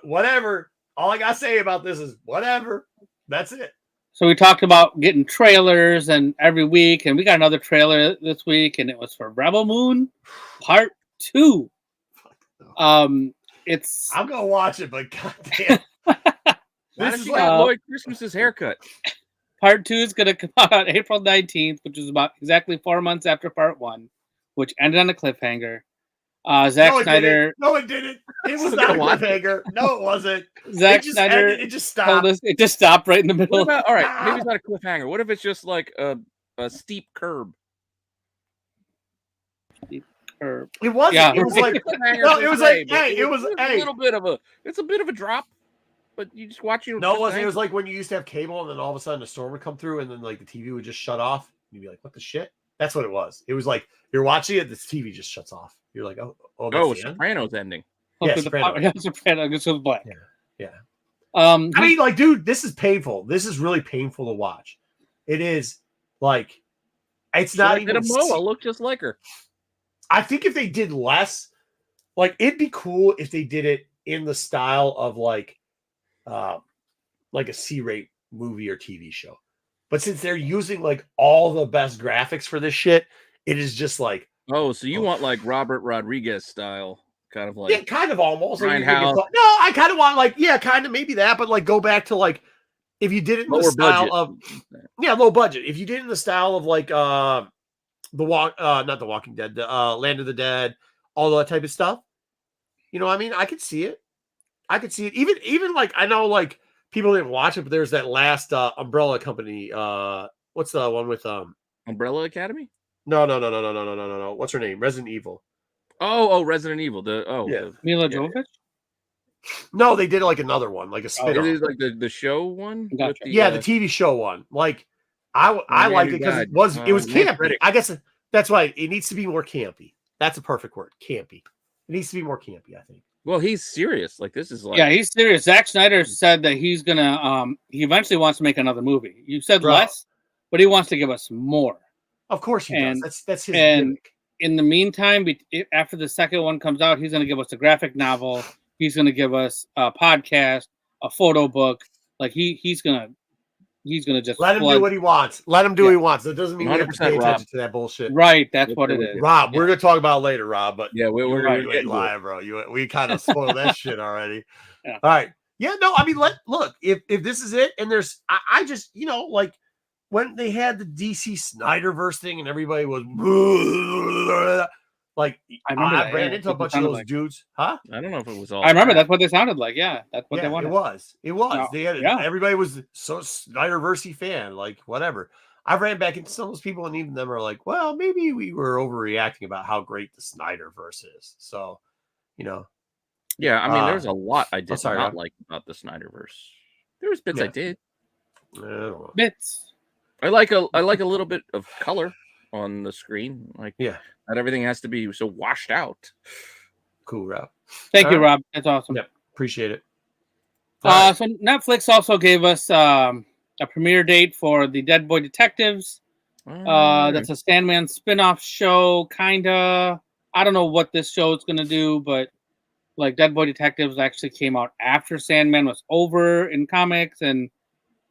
whatever. All I gotta say about this is whatever. That's it. So we talked about getting trailers and every week, and we got another trailer this week, and it was for Rebel Moon Part 2. I'm gonna watch it, but goddamn, this is like Lloyd Christmas's haircut. Part 2 is gonna come out on April 19th, which is about exactly 4 months after Part 1, which ended on a cliffhanger. Zack Snyder. No, it didn't. It was not a cliffhanger. No, it wasn't. Zack Snyder. It just stopped. It just stopped right in the middle. All right, maybe it's not a cliffhanger. What if it's just like a steep curb? Curb. It wasn't. Yeah. It was like no. It was like hey. It was a little bit of a. It's a bit of a drop, but you just watch it. No, it wasn't. It was like when you used to have cable, and then all of a sudden a storm would come through, and then like the TV would just shut off. You'd be like, "What the shit?" That's what it was. It was like you're watching it, the TV just shuts off. You're like, "Oh, Sopranos ending." Yeah, Sopranos. Sopranos goes black. Yeah. I mean, like, dude, this is painful. This is really painful to watch. It is like, it's not even. I look just like her. I think if they did less, like, it'd be cool if they did it in the style of like a C-rate movie or TV show. But since they're using like all the best graphics for this shit, it is just like. Oh, so you want like Robert Rodriguez style, kind of like. Yeah, kind of almost. No, I kind of want like, yeah, kind of maybe that, but like go back to like if you did it in the Lower style budget. of low budget. If you did it in the style of like not the Walking Dead, the Land of the Dead, all that type of stuff. You know what I mean? I could see it. Even like I know like people didn't watch it, but there's that last Umbrella Company. What's the one with Umbrella Academy? No. What's her name? Resident Evil. Oh, Resident Evil. Mila Jovovich? No, they did like another one, like a It spin-off. is like the show one. Gotcha. With The TV show one. Like I liked it because it was campy. Riddick. I guess that's why it needs to be more campy. That's a perfect word, campy. It needs to be more campy, I think. Well, he's serious. Like this is like he's serious. Zack Snyder said that he's gonna he eventually wants to make another movie. You said less, but he wants to give us more. Of course he does. That's his gimmick. In the meantime, after the second one comes out, he's gonna give us a graphic novel. He's gonna give us a podcast, a photo book. Like he's gonna just let him do what he wants. Let him do what he wants. That doesn't mean we have to pay attention to that bullshit. Right, that's what it is. Rob, we're gonna talk about it later, Rob. But we're getting live, bro. We kind of spoiled that shit already. Yeah. All right. Yeah, no, I mean, look, if this is it, and there's I just, like when they had the DC Snyderverse thing and everybody was like, I ran into a bunch of those dudes. Huh? I don't know if it was all. I remember that's what they sounded like. Yeah, that's what they wanted. It was. No, they had everybody was so Snyderversey fan, like whatever. I ran back into some of those people, and even them are like, well, maybe we were overreacting about how great the Snyderverse is. So, Yeah, I mean, there's a lot I did not Rob. like about the Snyderverse. There was bits I did. Bits. I like a little bit of color on the screen. Like, not everything has to be so washed out. Cool, Rob. Thank you, Rob. That's awesome. Yep, appreciate it. So Netflix also gave us a premiere date for the Dead Boy Detectives. That's a Sandman spin-off show, kinda. I don't know what this show is gonna do, but like Dead Boy Detectives actually came out after Sandman was over in comics and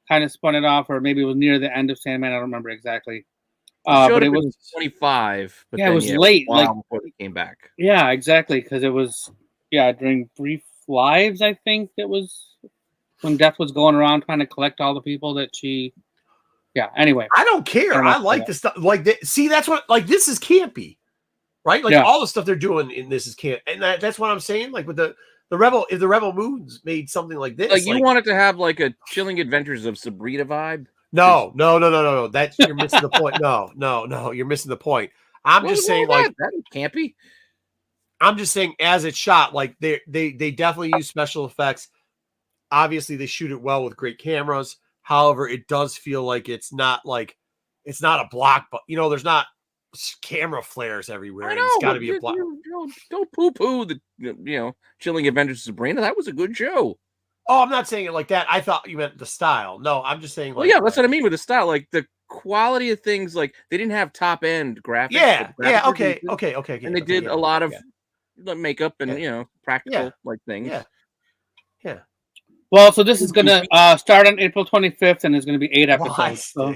kind of spun it off, or maybe it was near the end of Sandman. I don't remember exactly. But it was 25. But it was late, like before they came back. Yeah, exactly, because it was during Brief Lives. I think it was when Death was going around trying to collect all the people that she. Yeah. Anyway, I don't care. I like this stuff. Like, see, that's what this is campy, right? Like all the stuff they're doing in this is camp, and that's what I'm saying. Like with the Rebel, if the Rebel Moons made something like this, like you want it to have like a Chilling Adventures of Sabrina vibe. No. That's you're missing the point. No, you're missing the point. I'm just saying, like that can't be. I'm just saying, as it's shot, like they definitely use special effects. Obviously, they shoot it well with great cameras. However, it does feel like it's not a block, but there's not camera flares everywhere. I know, it's got to be a block. Don't poo-poo the Chilling Adventures of Sabrina. That was a good show. Oh, I'm not saying it like that. I thought you meant the style. No, I'm just saying. Well, yeah, that's what I mean with the style. Like the quality of things, like they didn't have top end graphics. Yeah. Okay. And they did a lot of makeup and practical like things. Yeah. Well, so this is gonna start on April 25th, and there's gonna be 8 episodes. So.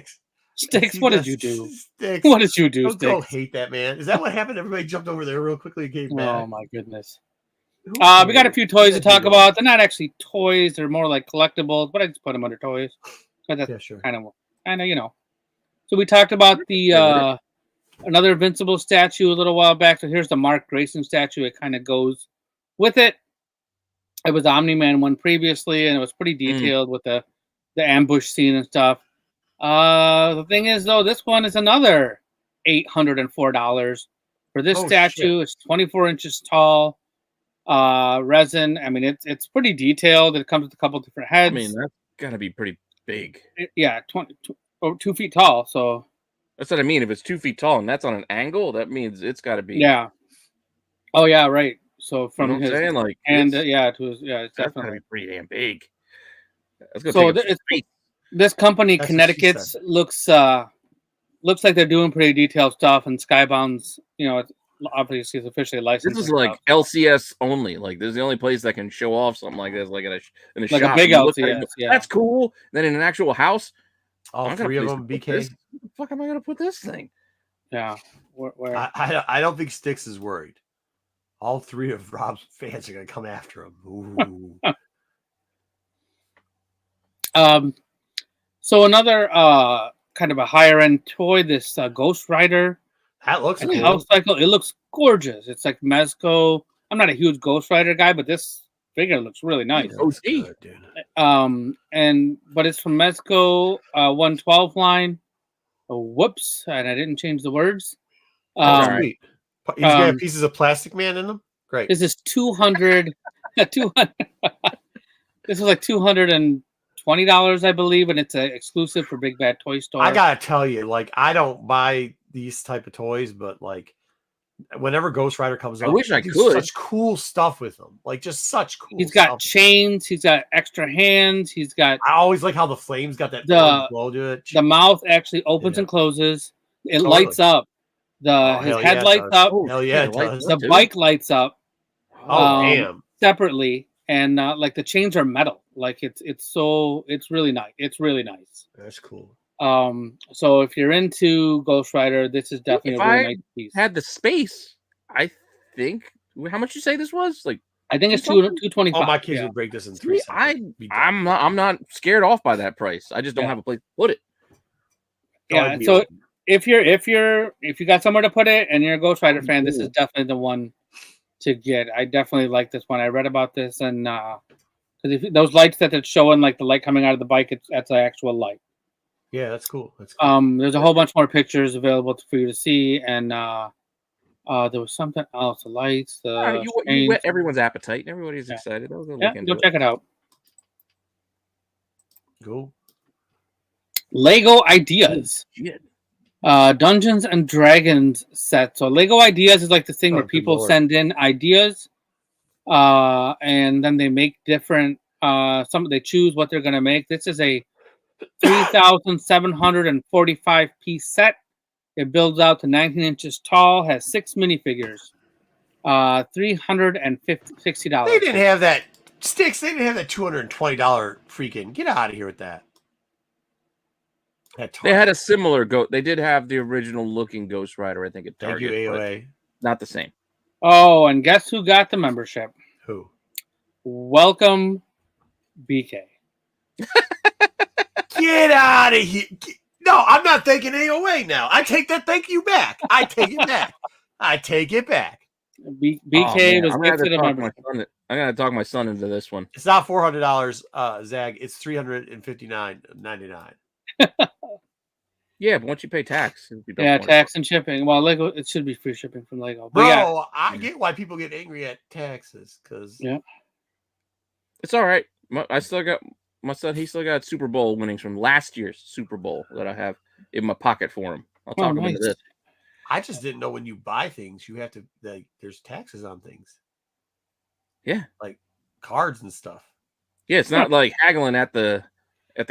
Sticks, what did you do? Sticks. What did you do, Don't Sticks? go hate that, man. Is that what happened? Everybody jumped over there real quickly and came back. Oh my goodness. We got a few toys to talk about. They're not actually toys; they're more like collectibles. But I just put them under toys. But that's kind of. So we talked about the another Invincible statue a little while back. So here's the Mark Grayson statue. It kind of goes with it. It was Omni-Man one previously, and it was pretty detailed with the ambush scene and stuff. The thing is, though, this one is another $804 for this statue. Shit. It's 24 inches tall. Resin. I mean, it's pretty detailed. It comes with a couple different heads. I mean, that's got to be pretty big. 2 feet tall. So that's what I mean. If it's 2 feet tall and that's on an angle, that means it's got to be. Yeah. Oh yeah, right. So from his saying? Like, and to his it's that's definitely gotta be pretty damn big. So this company, Connecticut's, looks like they're doing pretty detailed stuff, and Skybound's, it's obviously officially licensed. This is like LCS only. Like, this is the only place that can show off something like this, like in a like shop. A big LCS. Yeah, that's cool. Then in an actual house, all three of them BK. Where the fuck am I gonna put this thing? Yeah, where? I don't think Styx is worried. All three of Rob's fans are gonna come after him. Ooh. So another kind of a higher end toy, this Ghost Rider That looks and cool. House Cycle. It looks gorgeous. It's like Mezco. I'm not a huge Ghost Rider guy, but this figure looks really nice. It looks OC. good, dude. But it's from Mezco 112 line. Oh, whoops, and I didn't change the words. That's right. sweet. He's got um, pieces of Plastic Man in them. Great. This is 200. 200. This was like $220, I believe, and it's an exclusive for Big Bad Toy Store. I gotta tell you, like, I don't buy these type of toys, but like, whenever Ghost Rider comes up, wish I do could. such cool stuff with them. Like, just such cool. He's got stuff. chains. He's got extra hands. He's got I always like how the flames got that The- glow to it. the mouth actually opens Yeah. and closes. It Totally. lights up. His hell yeah, head it lights does. up. Hell yeah, it lights does. The up, too. bike lights up Oh damn! separately, and like the chains are metal. Like it's really nice. It's really nice. That's cool. So if you're into Ghost Rider, this is definitely If a really I nice piece. Had the space, I think. How much you say this was? Like I think it's something? 225. Oh, my kids yeah. would break this in 3 seconds. Be done. I'm not scared off by that price. I just don't Yeah. have a place to put it. Yeah, I'd be so like, if you got somewhere to put it and you're a Ghost Rider fan, this is definitely the one to get. I definitely like this one. I read about this, and because those lights that it's showing, like the light coming out of the bike, that's an actual light. yeah, that's cool. That's cool. There's a whole bunch more pictures available for you to see, and there was something else. The lights, the All right, you chains. whet everyone's appetite, and everybody's Yeah. excited. I'll go Yeah, look into go it. check it out. Cool. Lego Ideas. Shit. Dungeons and Dragons set. So Lego Ideas is like the thing Oh, where good people Lord. send in ideas, and then they make different. They choose what they're gonna make. This is a 3,745 piece set. It builds out to 19 inches tall. Has 6 minifigures. $360. They didn't have that sticks. They didn't have that $220 freaking. Get out of here with that. They had a similar goat. They did have the original looking Ghost Rider, I think, at Thank you, Target. but AOA. Not the same. Oh, and guess who got the membership? Who? Welcome, BK. Get out of here. No, I'm not thanking AOA now. I take that thank you back. I take it back. I take it back. BK Oh, was I'm gonna have to gifted a talk membership. I'm gonna talk my son into this one. It's not $400, Zag. It's $359.99. Yeah, but once you pay tax, it'll be about Yeah, 400 tax and shipping. Well, Lego, it should be free shipping from Lego. But Bro, yeah, I get why people get angry at taxes because Yeah. It's all right. I still got my son. He still got Super Bowl winnings from last year's Super Bowl that I have in my pocket for him. I'll talk him into nice. this. I just didn't know when you buy things, you have to there's taxes on things. Yeah. Like cards and stuff. Yeah, it's not like haggling at the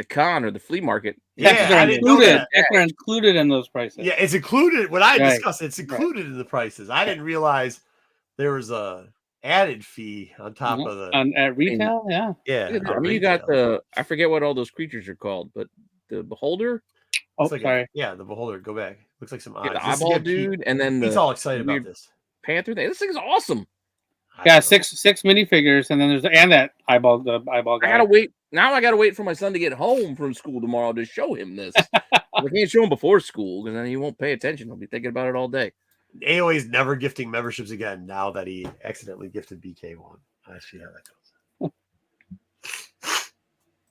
con or the flea market. taxes I are didn't know included. that. Taxes are included in those prices. Yeah, it's included. When I Right. discussed it, it's included in the prices. I didn't realize there was a added fee on top of the At retail, yeah. yeah. I mean, you got I forget what all those creatures are called, but the beholder, Oh, It's like sorry. the beholder. Go back. Looks like some eyes. yeah, the This is eyeball good. dude, and then He's the all excited about weird this. panther thing. This thing's awesome. I Yeah, don't know. six minifigures, and then there's that eyeball guy. I gotta wait. Now I gotta wait for my son to get home from school tomorrow to show him this. I can't show him before school because then he won't pay attention. He'll be thinking about it all day. AOA's never gifting memberships again now that he accidentally gifted BK one. I see how that goes.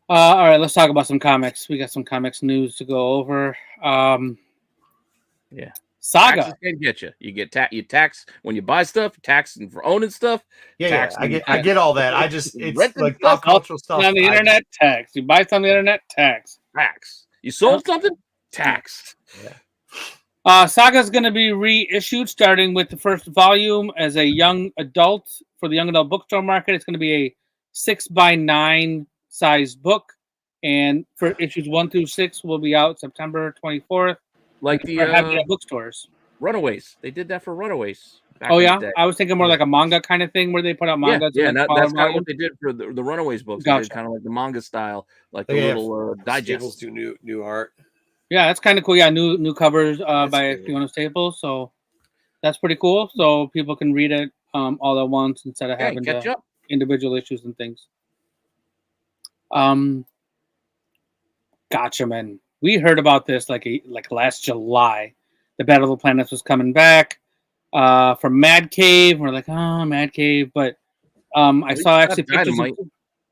All right, let's talk about some comics. We got some comics news to go over. Yeah. Saga. Taxes can get you. You get you tax when you buy stuff, taxing for owning stuff. Yeah, Tax I and- get all that. I just it's Renting like stuff pop cultural stuff. On the internet, tax. You buy something on the internet, tax. Tax. You sold something, tax. Saga's going to be reissued starting with the first volume as a young adult for the young adult bookstore market. It's going to be a 6x9 size book, and for issues 1 through 6 will be out September 24th. Like For having at bookstores. Runaways. They did that for Runaways. back Oh in the yeah, day. I was thinking more like a manga kind of thing where they put out Yeah, manga. yeah, that's kind of volumes. what they did for the Runaways books. They Gotcha. did kind of like the manga style, like the Yeah, little Staples digest. do new art. Yeah, that's kind of cool. Yeah, new covers That's by cool. Fiona Staples, so that's pretty cool. So people can read it all at once instead of Yeah, having catch to up. individual issues and things. Gotchaman. We heard about this like last July. The Battle of the Planets was coming back from Mad Cave. We're like, oh, Mad Cave, but I saw actually pictures.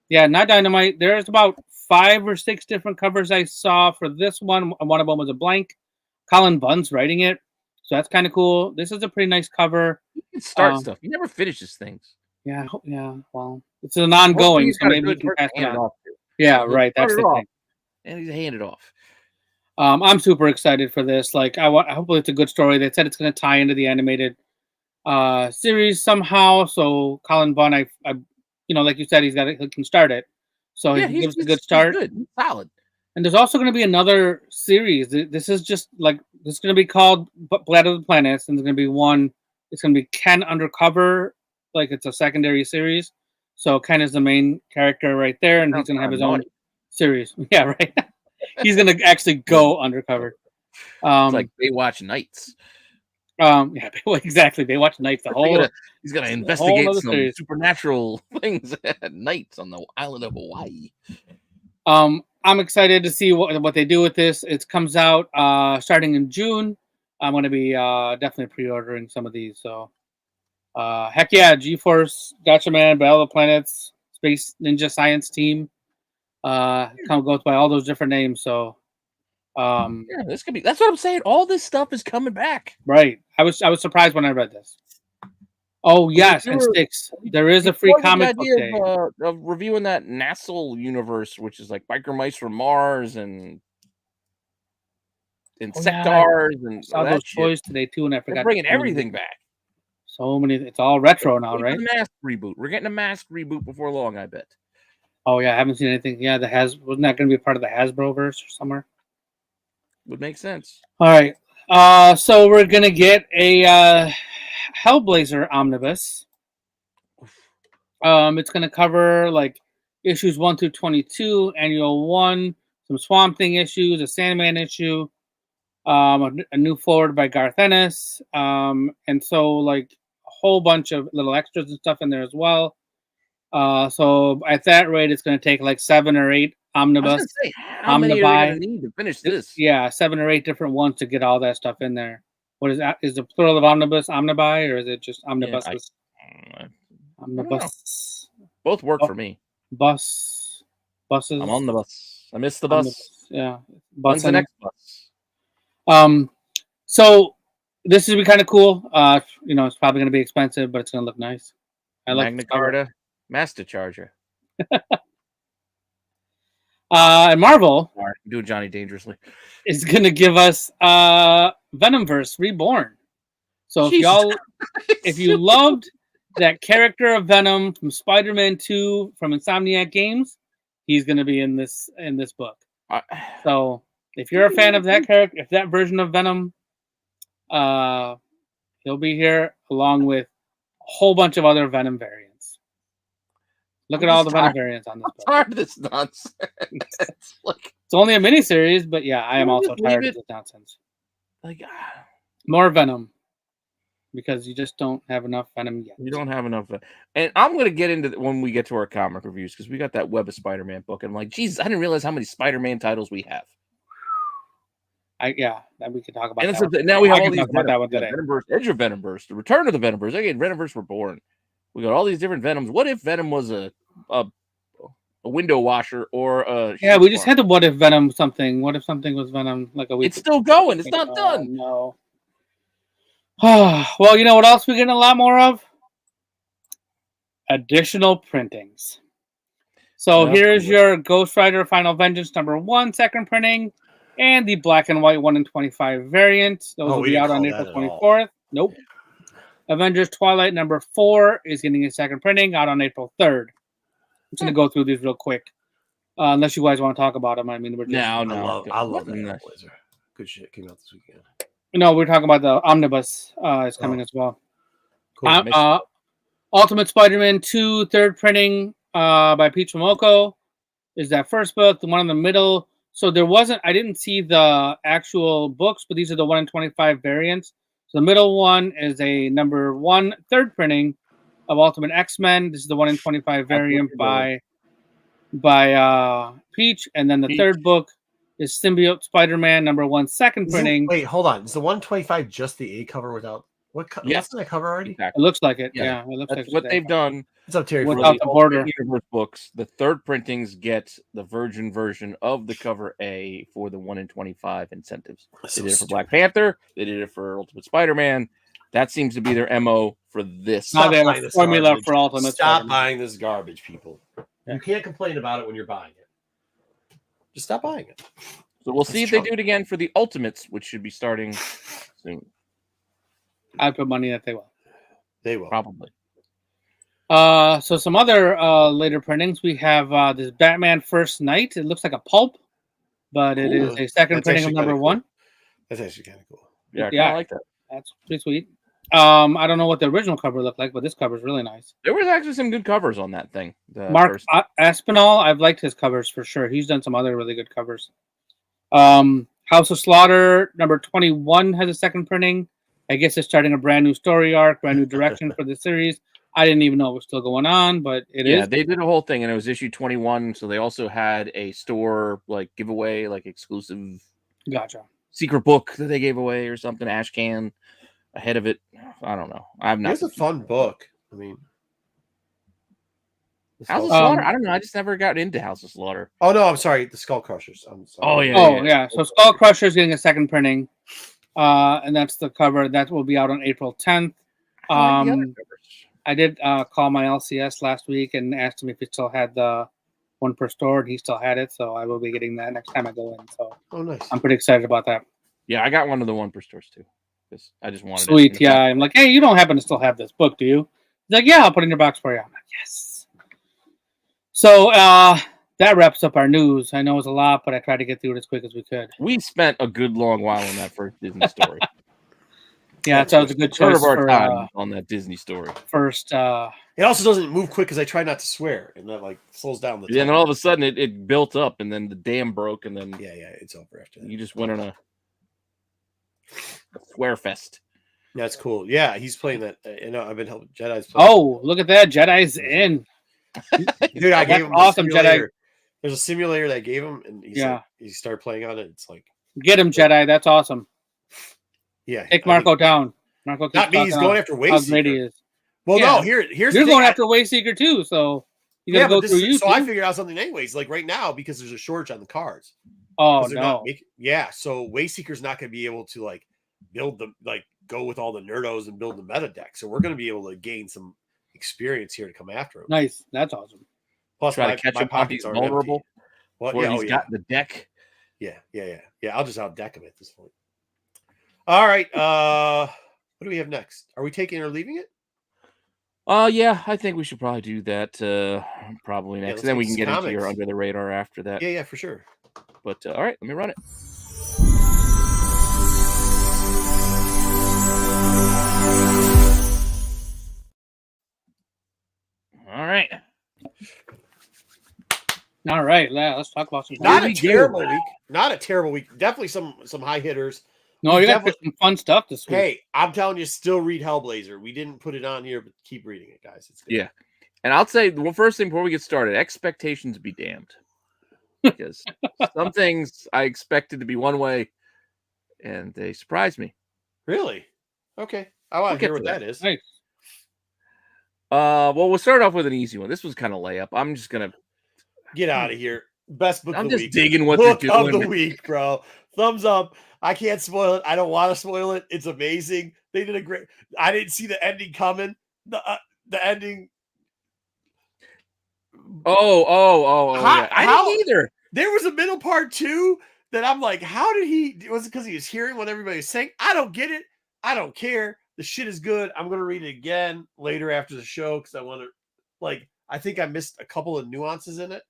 Yeah, not Dynamite. There's about 5 or 6 different covers I saw for this one. One of them was a blank. Colin Bunn's writing it, so that's kind of cool. This is a pretty nice cover. You can start stuff. He never finishes things. Yeah. Well, it's an ongoing, so maybe we can pass it on. Yeah, right. That's the thing. And he's handed off. I'm super excited for this. Like, hopefully it's a good story. They said it's going to tie into the animated series somehow. So Colin Bunn, I like you said, he can start it. So he gives a good start. He's good. He's solid. And there's also going to be another series. This is just like, this is going to be called Battle of the Planets, and there's going to be one. It's going to be Ken Undercover, like it's a secondary series. So Ken is the main character right there, and he's going to have his own series. Yeah, right. He's going to actually go undercover. It's like Baywatch Nights. Yeah, exactly. Baywatch Nights. He's gonna investigate some supernatural things at nights on the island of Hawaii. I'm excited to see what they do with this. It comes out starting in June. I'm going to be definitely pre-ordering some of these. So, heck yeah, G-Force, Gotchaman, Battle of the Planets, Space Ninja Science Team. Kind of goes by all those different names. So, yeah, this could be. That's what I'm saying. All this stuff is coming back. Right. I was surprised when I read this. Oh yes, and Sticks. There is a free comic book day. Of reviewing that NASA universe, which is like Biker Mice from Mars and Insectars and saw those toys today too, and I forgot. They're bringing everything back. So many. It's all retro now, right? Mask reboot. We're getting a Mask reboot before long, I bet. Oh yeah, I haven't seen anything. Yeah, wasn't that going to be a part of the Hasbro verse or somewhere? Would make sense. All right. So we're gonna get a Hellblazer omnibus. It's gonna cover like issues 1 through 22, annual 1, some Swamp Thing issues, a Sandman issue, a new forward by Garth Ennis, and so like a whole bunch of little extras and stuff in there as well. So at that rate, it's gonna take like 7 or 8 omnibus. I was gonna say, how many are they gonna need to finish this? Yeah, 7 or 8 different ones to get all that stuff in there. What is that? Is the plural of omnibus omnibuy, or is it just omnibus? Yeah, omnibus. Both work for me. Buses. I'm on the bus. I missed the bus. Omnibus. Yeah. When's the next bus? So this is kind of cool. It's probably gonna be expensive, but it's gonna look nice. I like Magna Carta, Master Charger. And Marvel do Johnny Dangerously is gonna give us Venomverse Reborn. So if you loved that character of Venom from Spider-Man 2 from Insomniac Games, he's gonna be in this book. So if you're a fan of that character, if that version of Venom, he'll be here along with a whole bunch of other Venom variants. Look at all the Venom variants on this book. I'm tired of this nonsense. It's only a miniseries, but yeah, I am also tired of this nonsense. More Venom. Because you just don't have enough Venom yet. You don't have enough. And I'm going to get into when we get to our comic reviews, because we got that Web of Spider-Man book. And I'm like, Jesus, I didn't realize how many Spider-Man titles we have. That we can talk about and that. Now we have all these that one today. Venomverse, Edge of Venomverse, the Return of the Venomverse. Again, Venomverse Reborn. We got all these different Venoms. What if Venom was a window washer or a... Yeah, we just had the What If Venom something. What if something was Venom like a week? It's still going. It's not done. No. Well, you know what else we're getting a lot more of? Additional printings. So here's your Ghost Rider Final Vengeance #1 second printing, and the black and white 1 in 25 variant. Those will be out on April 24th. Nope. Avengers Twilight #4 is getting a second printing out on April 3rd. I'm just going to go through these real quick. Unless you guys want to talk about them. I mean, we're just... No. I love that Blazer. Good shit came out this weekend. No, we're talking about the omnibus is coming as well. Cool. Ultimate Spider-Man 2 third printing by Pete Momoko is that first book. The one in the middle. So I didn't see the actual books, but these are the 1 in 25 variants. So the middle one is a #1 third printing of Ultimate X-Men. This is the 1 in 25 variant by Peach. And then the third book is Symbiote Spider-Man #1 second printing. Wait, hold on. Is the 125 just the A cover without what? Yes. What's that cover already? It looks like it. Yeah. Yeah, it looks That's like what they've done. What's up, Terry? Without the border. Ultimate Universe books, the third printings get the Virgin version of the cover A for the 1 in 25 incentives. They did it for Black Panther. They did it for Ultimate Spider-Man. That seems to be their MO for this. Now they have buying a this formula garbage. for Ultimate Stop Spider-Man. buying this garbage, people. You can't complain about it when you're buying it. Just stop buying it. So we'll see if they do it again for the Ultimates, which should be starting soon. I put money that they will. They will. Probably. So some other later printings. We have this Batman First Night. It looks like a pulp, but it is a second printing of #1. That's actually kind of cool. Yeah, I kind of like that. That's pretty sweet. I don't know what the original cover looked like, but this cover is really nice. There was actually some good covers on that thing. Mark Aspinall, I've liked his covers for sure. He's done some other really good covers. House of Slaughter #21 has a second printing. I guess it's starting a brand new story arc, brand new direction for the series. I didn't even know it was still going on, but it is. Yeah, they did a whole thing, and it was issue 21. So they also had a store giveaway, exclusive Gotcha. secret book that they gave away or something. Ashcan ahead of it. I don't know. I've not. It's a fun book. I mean, House of Slaughter. I don't know. I just never got into House of Slaughter. Oh no, I'm sorry. The Skull Crushers. I'm sorry. Oh yeah. Oh yeah. So Skull Crusher is getting a second printing, and that's the cover that will be out on April 10th. I did call my LCS last week and asked him if he still had the one per store, and he still had it. So I will be getting that next time I go in. So nice. I'm pretty excited about that. Yeah, I got one of the one per stores too. Because I just wanted Sweet, yeah. I'm like, hey, you don't happen to still have this book, do you? He's like, yeah, I'll put it in your box for you. I'm like, yes. So that wraps up our news. I know it's a lot, but I tried to get through it as quick as we could. We spent a good long while on that first Disney story. Yeah, so it was a good choice of our for, time on that Disney story. First, it also doesn't move quick because I try not to swear, and that slows down the. Yeah, and all of a sudden it built up, and then the dam broke, and then yeah, it's over after that. You just went on a swear fest. That's cool. Yeah, he's playing that. I've been helping Jedi's. Oh, look at that! Jedi's in. Dude, I gave him awesome Jedi. There's a simulator that I gave him, and he started playing on it. It's like get him, Jedi. That's awesome. Yeah, take Marco down. Marco, not me. He's going after Wayseeker. How great he is. Well, no, here's you're going after Wayseeker too, so you gotta go through you. So I figured out something anyways. Like right now, because there's a shortage on the cards. Oh no! So Wayseeker's not going to be able to build the go with all the nerdos and build the meta deck. So we're going to be able to gain some experience here to come after him. Nice, that's awesome. Plus, try to catch him when he's vulnerable. Well, he's got the deck. Yeah. I'll just out deck him at this point. All right. What do we have next? Are we taking or leaving it? Yeah, I think we should probably do that. Probably next. And then we can get into your under the radar after that. Yeah, for sure. But all right, let me run it. All right. All right, let's talk about some. Not a terrible week. Not a terrible week. Definitely some high hitters. No, you got some fun stuff this week. Hey, I'm telling you, still read Hellblazer. We didn't put it on here, but keep reading it, guys. It's good. Yeah. And I'll say, first thing before we get started, expectations be damned. Because some things I expected to be one way, and they surprised me. Really? Okay. I want to hear what that is. Nice. Well, we'll start off with an easy one. This was kind of layup. I'm just going to get out of here. Best book of the week. I'm just digging what book they're doing. Of the week, bro. Thumbs up. I can't spoil it. I don't want to spoil it. It's amazing. They did a great. I didn't see the ending coming. The ending. Yeah. I didn't either. There was a middle part too that I'm like, how did he? Was it because he was hearing what everybody was saying? I don't get it. I don't care. The shit is good. I'm gonna read it again later after the show because I want to. I think I missed a couple of nuances in it.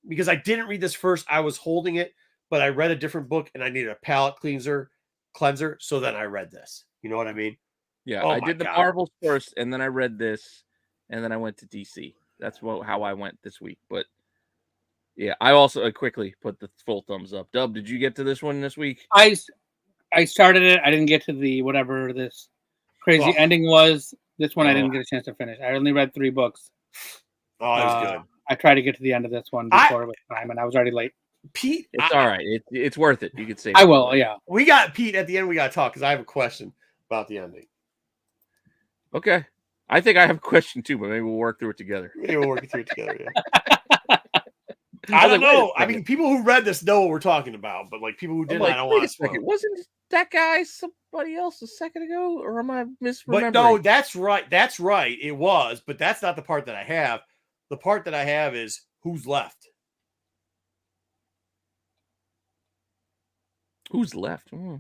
Because I didn't read this first. I was holding it, but I read a different book and I needed a palate cleanser. So then I read this. You know what I mean? Yeah, I did the Marvels first, and then I read this, and then I went to DC. That's how I went this week. But yeah, I also quickly put the full thumbs up. Dub, did you get to this one this week? I started it. I didn't get to the whatever this crazy ending was. This one I didn't get a chance to finish. I only read 3 books. Oh, that was good. I tried to get to the end of this one before it was time, and I was already late. Pete, It's all right. It's worth it. You could say I will. Yeah. we got Pete at the end. We got to talk because I have a question about the ending. Okay. I think I have a question too, but maybe we'll work through it together. Maybe we'll work through it together. Yeah. I don't know. I mean, people who read this know what we're talking about, but like people who didn't, I don't want to spoil it. Wasn't that guy somebody else a second ago, or am I misremembering? But no, that's right. That's right. It was, but that's not the part that I have. The part that I have is who's left. Who's left? Hmm.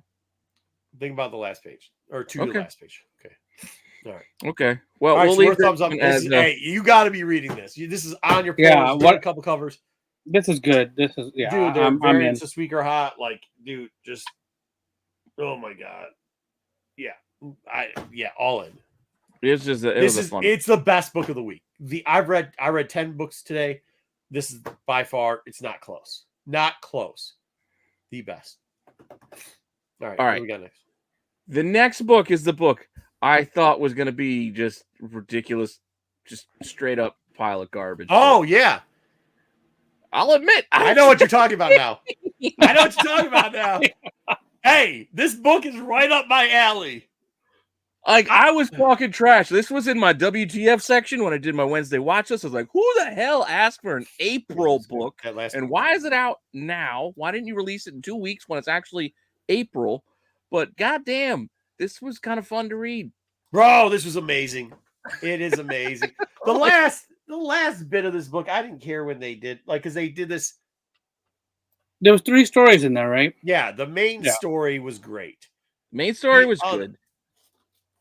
Think about the last page or to the last page. Okay. All right. Okay. Well, all right, we'll so leave we're thumbs up. Hey, you got to be reading this. This is on your phone. Yeah. What a couple covers. This is good. This is Dude, the variants this week are hot. Like, dude, just oh my god. Yeah. All in. It's just it's the best book of the week. I read 10 books today. This is by far, it's not close. Not close. The best. All right. What we got next? The next book is the book I thought was going to be just ridiculous, just straight up pile of garbage. Oh, yeah. I'll admit. I know what you're talking about now. I know what you're talking about now. Hey, this book is right up my alley. Like, I was talking trash. This was in my WTF section when I did my Wednesday watch list. I was like, who the hell asked for an April book? And why is it out now? Why didn't you release it in 2 weeks when it's actually April? But goddamn, this was kind of fun to read. Bro, this was amazing. It is amazing. The last bit of this book, I didn't care when they did, like, because they did this. There was 3 stories in there, right? Yeah, the main story was great. Main story was good.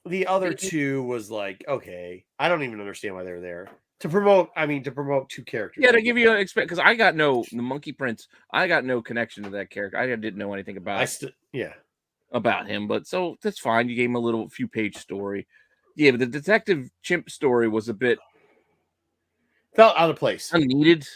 The other 2 was like, okay, I don't even understand why they were there. To promote 2 characters. Yeah, to give you an because I got the Monkey Prince. I got no connection to that character. I didn't know anything about about him, but so that's fine. You gave him a few page story. Yeah, but the Detective Chimp story was a bit felt out of place, unneeded.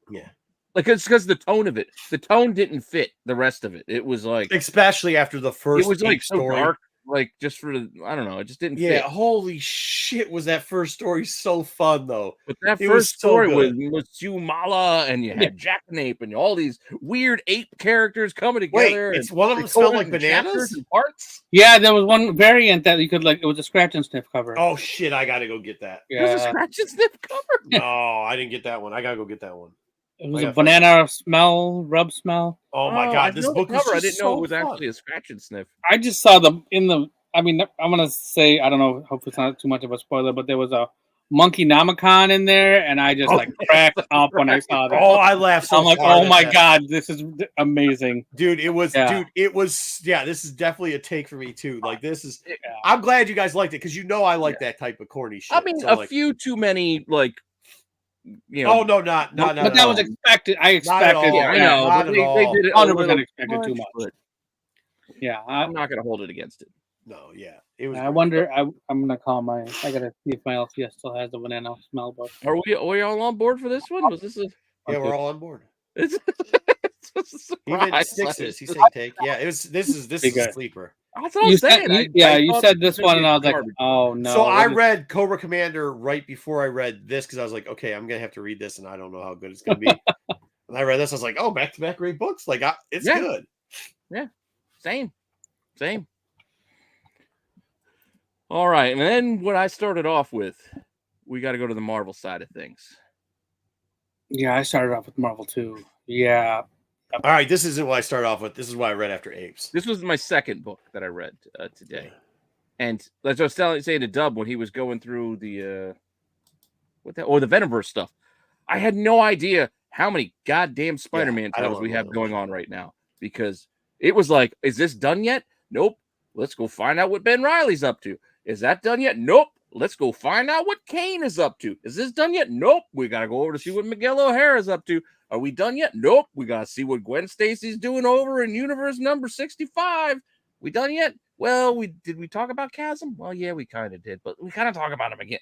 Yeah, like it's because the tone of it. The tone didn't fit the rest of it. It was like, especially after the first. It was like story. So dark. Like just for I don't know, it just didn't fit. Yeah, holy shit, was that first story so fun though? But that first story was Mala, and you had Jackknape and all these weird ape characters coming together. Wait, it's one of them smelled like bananas and parts. Yeah, there was one variant that you could like. It was a scratch and sniff cover. Oh shit, I gotta go get that. Yeah. It was a scratch and sniff cover. No, I didn't get that one. I gotta go get that one. It was a banana rub smell. Oh my god, this book cover. I didn't know it was actually a scratch and sniff. I just saw them in the. I mean, I'm gonna say I don't know. Hope it's not too much of a spoiler, but there was a Monkey Namicon in there, and I just cracked up when I saw that. Oh, I laughed so hard. I'm like, oh my god, this is amazing, dude. It was, dude. It was, yeah. This is definitely a take for me too. Like, this is. I'm glad you guys liked it because I like that type of corny shit. I mean, a few too many like. Oh no, not. But that was expected. I expected. Yeah, I know. But they did it. 100% expected too much. Yeah, I'm not gonna hold it against it. No, yeah, it was. I wonder. I'm gonna call my. I gotta see if my LCS still has the banana smell book. Are we all on board for this one? Was this a? Yeah, we're all on board. It's a surprise. Even Sixers, he's saying take. Yeah, it was. This is a sleeper. That's what I'm saying. You said this one, and I was like, oh no. So I read Cobra Commander right before I read this because I was like, okay, I'm gonna have to read this, and I don't know how good it's gonna be. And I read this, I was like, oh, back-to-back great books. Like, it's good. Yeah, same. All right, and then what I started off with, we got to go to the Marvel side of things. Yeah, I started off with Marvel too. Yeah. All right, this isn't what I started off with. This is what I read after Apes. This was my second book that I read today. And as I was saying to Dub when he was going through the the Venomverse stuff, I had no idea how many goddamn Spider-Man titles we have going on right now. Because it was like, is this done yet? Nope. Let's go find out what Ben Reilly's up to. Is that done yet? Nope. Let's go find out what Kane is up to. Is this done yet? Nope. We got to go over to see what Miguel O'Hara's up to. Are we done yet? Nope. We got to see what Gwen Stacy's doing over in universe number 65. We done yet? Well, did we talk about Chasm? Well, yeah, we kind of did, but we kind of talk about him again.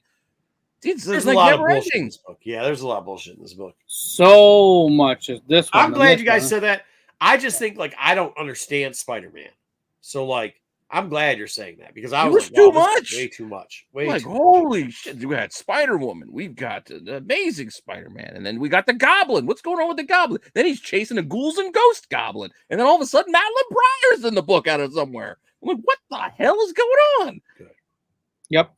There's like a lot never of bullshit ending. in this book. Yeah, there's a lot of bullshit in this book. So much is this one. I'm glad you guys said that. I just think, like, I don't understand Spider-Man. So, like, I'm glad you're saying that because I It was was like, too wow, this much. is way too much. Way Like, too holy shit. We had Spider-Woman. We've got the amazing Spider-Man. And then we got the Goblin. What's going on with the Goblin? Then he's chasing a ghouls and ghost Goblin. And then all of a sudden, Madeline Pryor's in the book out of somewhere. I'm like, what the hell is going on? Yep.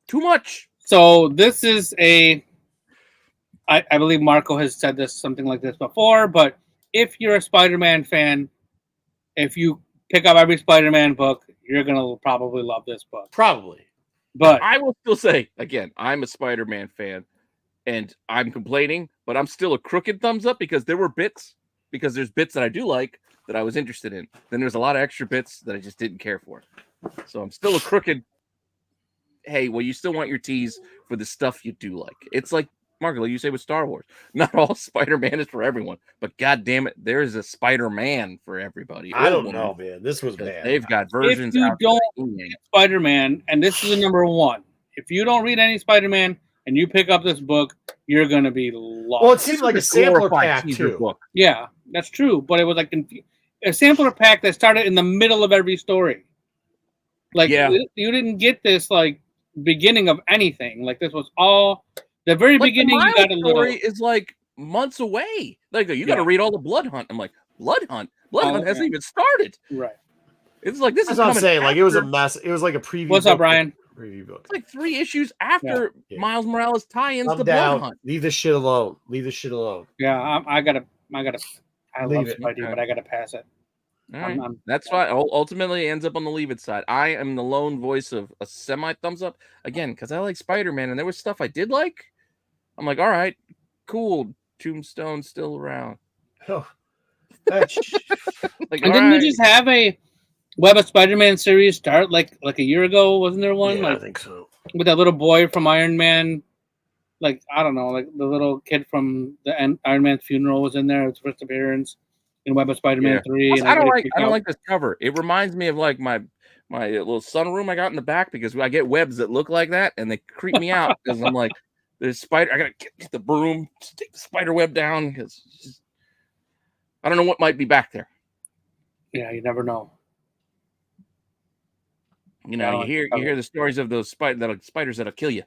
Too much. So this is I believe Marco has said this something like this before, but if you're a Spider-Man fan, if you pick up every Spider-Man book, you're gonna probably love this book. Probably. But I will still say, again, I'm a Spider-Man fan and I'm complaining, but I'm still a crooked thumbs up because there's bits that I do like that I was interested in. Then there's a lot of extra bits that I just didn't care for. So I'm still a crooked. Hey, well, you still want your tease for the stuff you do like. It's like, Marco, like you say with Star Wars. Not all Spider-Man is for everyone, but God damn it, there is a Spider-Man for everybody. I Or don't woman, know, man. This was 'cause bad. they've got versions if you out don't there. read Spider-Man, and this is the number one, if you don't read any Spider-Man and you pick up this book, you're gonna be lost. Well, it seemed like a sampler glorified pack teaser too. book. Yeah, that's true, but it was like a sampler pack that started in the middle of every story. Like, Yeah. you didn't get this like beginning of anything. Like, this was all the very Like beginning. the You got a Miles little. story is like months away. Like you got to Yeah. read all the Blood Hunt. I'm like, Blood Hunt hasn't yeah. even started. Right. It's like this That's is what I'm coming saying. Like it was a after- mess. It was like a preview. What's up, book. Ryan? Preview book. It's like 3 issues after Yeah. Miles Morales tie-ins Thumb to down. Blood Hunt. Leave this shit alone. Leave this shit alone. Yeah, I gotta. I love Leave it. Spidey, Okay. but I gotta pass it. All right. I'm- That's fine. Ultimately, it ends up on the leave it side. I am the lone voice of a semi thumbs up again because I like Spider-Man, and there was stuff I did like. I'm like, all right, cool. Tombstone's still around. Oh. Like, And all didn't right. they just have a Web of Spider-Man series start like a year ago? Wasn't there one I like think so. with that little boy from Iron Man? Like, I don't know, like the little kid from the Iron Man's funeral was in there. Its first appearance in Web of Spider-Man Yeah. 3. Also, And I don't everybody freaked out. like this cover. It reminds me of like my little sunroom I got in the back because I get webs that look like that and they creep me out because I'm like, there's spider. I gotta get the broom, take the spider web down because I don't know what might be back there. Yeah, you never know. You know, you hear the stories of those spiders that'll kill you.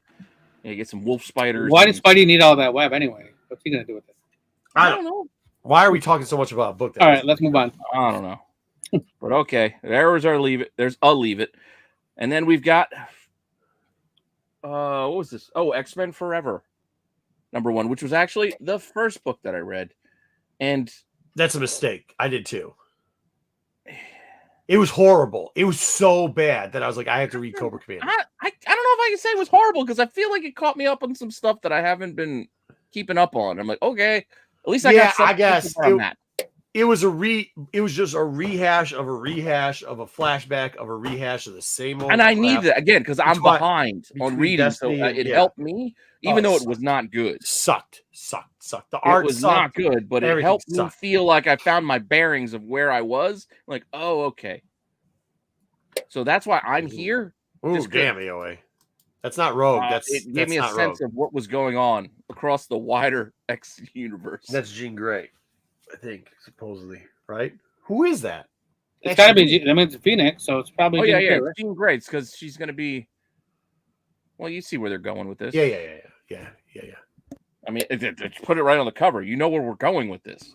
You get some wolf spiders. Why does Spidey need all that web anyway? What's he gonna do with it? I don't know. Why are we talking so much about a book? All right, let's move on. I don't know. But okay, there was our leave it. There's I'll leave it. And then we've got what was this? Oh, X-Men Forever, #1, which was actually the first book that I read. And that's a mistake. I did too. It was horrible. It was so bad that I was like, I have to read Cobra Commander. I don't know if I can say it was horrible because I feel like it caught me up on some stuff that I haven't been keeping up on. I'm like, okay, at least I got something I guess on that. It was just a rehash of a rehash of a flashback of a rehash of the same old. And I need that again because I'm behind on reading, Destiny so it helped me, even though it was not good. Sucked. The art was sucked. not good, but it Everything helped sucked. me feel like I found my bearings of where I was. Like, oh, okay. So that's why I'm here. Ooh, Just damn, AOA. That's not Rogue. It gave me a not sense Rogue. of what was going on across the wider X universe. That's Jean Grey, I think, supposedly, right? Who is that? It's got to be. I mean, it's Phoenix, so it's probably. Oh yeah, Jean Grey, right? it's Jean Grey because she's going to be. Well, you see where they're going with this. Yeah. I mean, put it right on the cover. You know where we're going with this.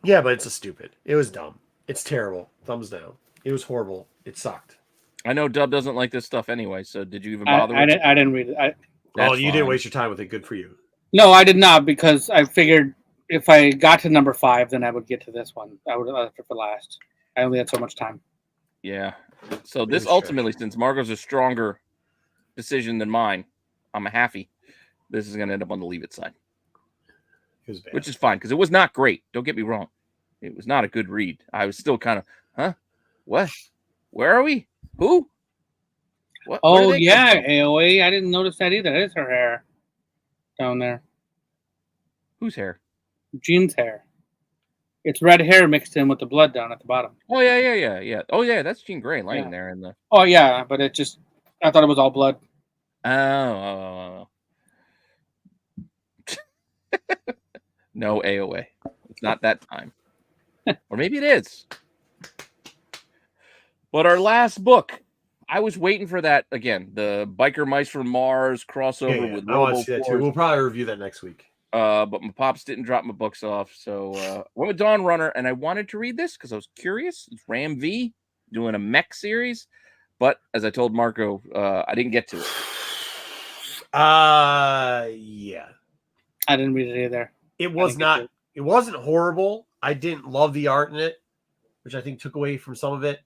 Yeah, but it's stupid. It was dumb. It's terrible. Thumbs down. It was horrible. It sucked. I know Dub doesn't like this stuff anyway, so did you even bother? I didn't read it. You didn't waste your time with it. Good for you. No, I did not because I figured if I got to #5, then I would get to this one. I would have left it for last. I only had so much time. Yeah. So this ultimately, since Margot's a stronger decision than mine, I'm a halfie. This is going to end up on the leave it side, which is fine because it was not great. Don't get me wrong. It was not a good read. I was still kind of, huh? What? Where are we? Who? What? Oh, yeah, AOA. I didn't notice that either. That is her hair down there. Whose hair? Jean's hair. It's red hair mixed in with the blood down at the bottom. Oh, yeah. Oh, yeah, that's Jean Grey laying there in the. Oh, yeah, but it just, I thought it was all blood. Oh. No, AOA. It's not that time. Or maybe it is. But our last book, I was waiting for that again. The Biker Mice from Mars crossover with I want to Robo see that too. Force. We'll probably review that next week. But my pops didn't drop my books off, so went with Dawn Runner, and I wanted to read this because I was curious. It's Ram V doing a mech series, but as I told Marco, I didn't get to it. Yeah, I didn't read it either. it was not. It wasn't horrible. I didn't love the art in it, which I think took away from some of it.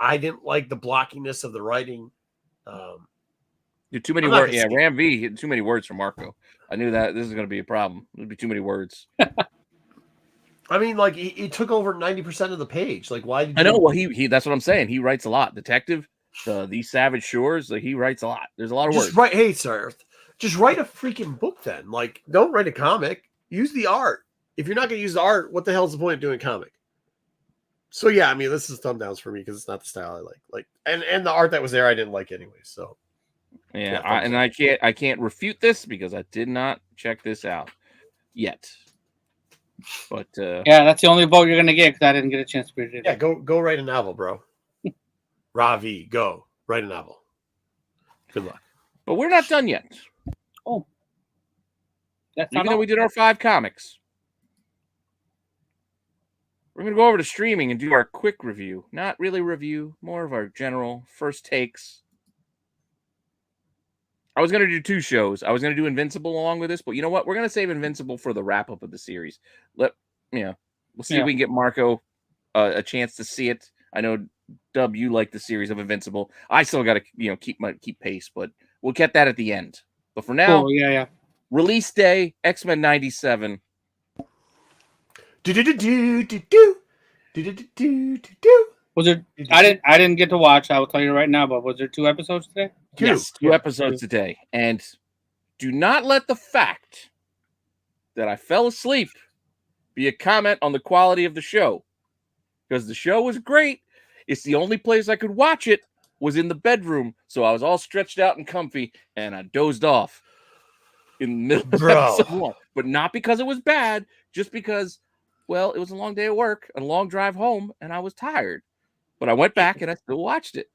I didn't like the blockiness of the writing. Too many words. Yeah, Ram V hit too many words for Marco. I knew that this is going to be a problem. There'd be too many words. I mean, like it took over 90% of the page. Like, why did I know? Well, he that's what I'm saying. He writes a lot. Detective, These Savage Shores. Like, he writes a lot. There's a lot of words. Right? Hey, sir, just write a freaking book then. Like, don't write a comic. Use the art. If you're not going to use the art, what the hell's the point of doing a comic? So yeah, I mean, this is thumb downs for me because it's not the style I like. Like, and the art that was there, I didn't like anyway. So. Yeah, I can't refute this because I did not check this out yet. But yeah, that's the only vote you're gonna get because I didn't get a chance to read it. Yeah, go write a novel, bro. Ravi, go write a novel. Good luck. But we're not done yet. Oh, that's even though we did our 5 comics, we're gonna go over to streaming and do our quick review. Not really review, more of our general first takes. I was going to do 2 shows. I was going to do Invincible along with this, but you know what? We're going to save Invincible for the wrap-up of the series. We'll see if we can get Marco a chance to see it. I know, Dub, you like the series of Invincible. I still got to keep pace, but we'll get that at the end. But for now, release day, X-Men 97. Was there? I didn't get to watch. I will tell you right now. But was there 2 episodes today? Yes, 2 episodes today. And do not let the fact that I fell asleep be a comment on the quality of the show, because the show was great. It's the only place I could watch it was in the bedroom, so I was all stretched out and comfy, and I dozed off in the middle of episode 1. But not because it was bad, just because, well, it was a long day at work, a long drive home, and I was tired. But I went back and I still watched it.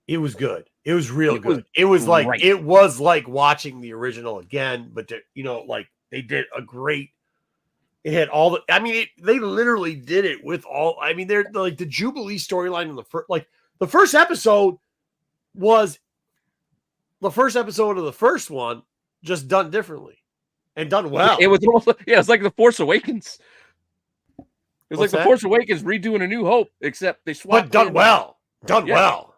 It was good. It was real good. It was like watching the original again, but they did a great. It had all the. I mean, they literally did it with all. I mean, they're like the Jubilee storyline in the first episode was the first episode of the first one, just done differently and done well. It was almost it's like the Force Awakens. It was the Force Awakens redoing A New Hope, except they swapped. But done well. Done well.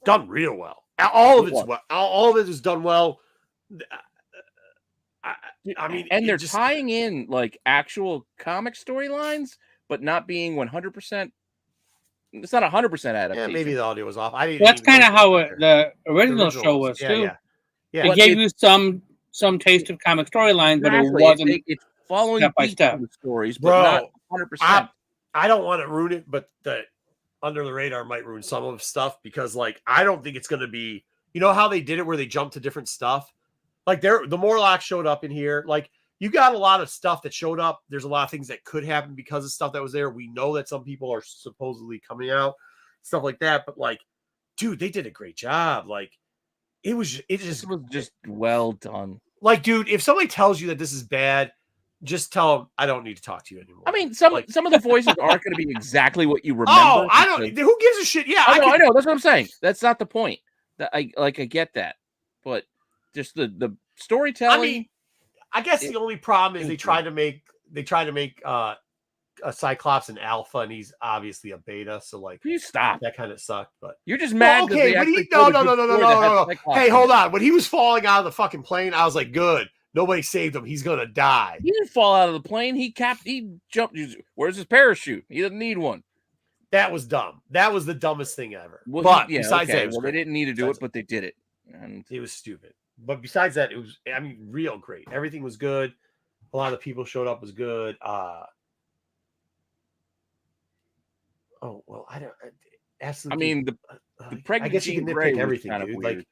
Done real well. All of it's well. All of it is done well. I mean, and they're tying in like actual comic storylines, but not being 100%. It's not 100% adaptation. Yeah, maybe the audio was off. I didn't. That's kind of how the original show was too. Yeah. It gave you some taste of comic storylines, but it wasn't. It's following step by step stories, but not 100%. I don't want to ruin it, but the under the radar might ruin some of stuff because, like, I don't think it's going to be. You know how they did it where they jumped to different stuff. Like the Morlocks showed up in here. Like you got a lot of stuff that showed up. There's a lot of things that could happen because of stuff that was there. We know that some people are supposedly coming out, stuff like that. But like, dude, they did a great job. Like it was just well done. Like, dude, if somebody tells you that this is bad, just tell them I don't need to talk to you anymore. I mean, some of the voices aren't going to be exactly what you remember. Oh, I don't. Who gives a shit? Yeah, I know. That's what I'm saying. That's not the point. I get that, but just the storytelling. I mean, I guess the only problem is they try to make a Cyclops an alpha, and he's obviously a beta. So like, you stop. That kind of sucked. But you're just mad. Okay, but no. Hey, hold on. When he was falling out of the fucking plane, I was like, good. Nobody saved him. He's gonna die. He didn't fall out of the plane. He jumped. Where's his parachute? He doesn't need one. That was dumb. That was the dumbest thing ever. Well, but besides that, they didn't need to do it, but they did it, and it was stupid. But besides that, it was. I mean, real great. Everything was good. A lot of the people showed up was good. Oh well, I don't. Absolutely. I mean, the pregnant. I guess you can nitpick everything, kind of dude. weird. Like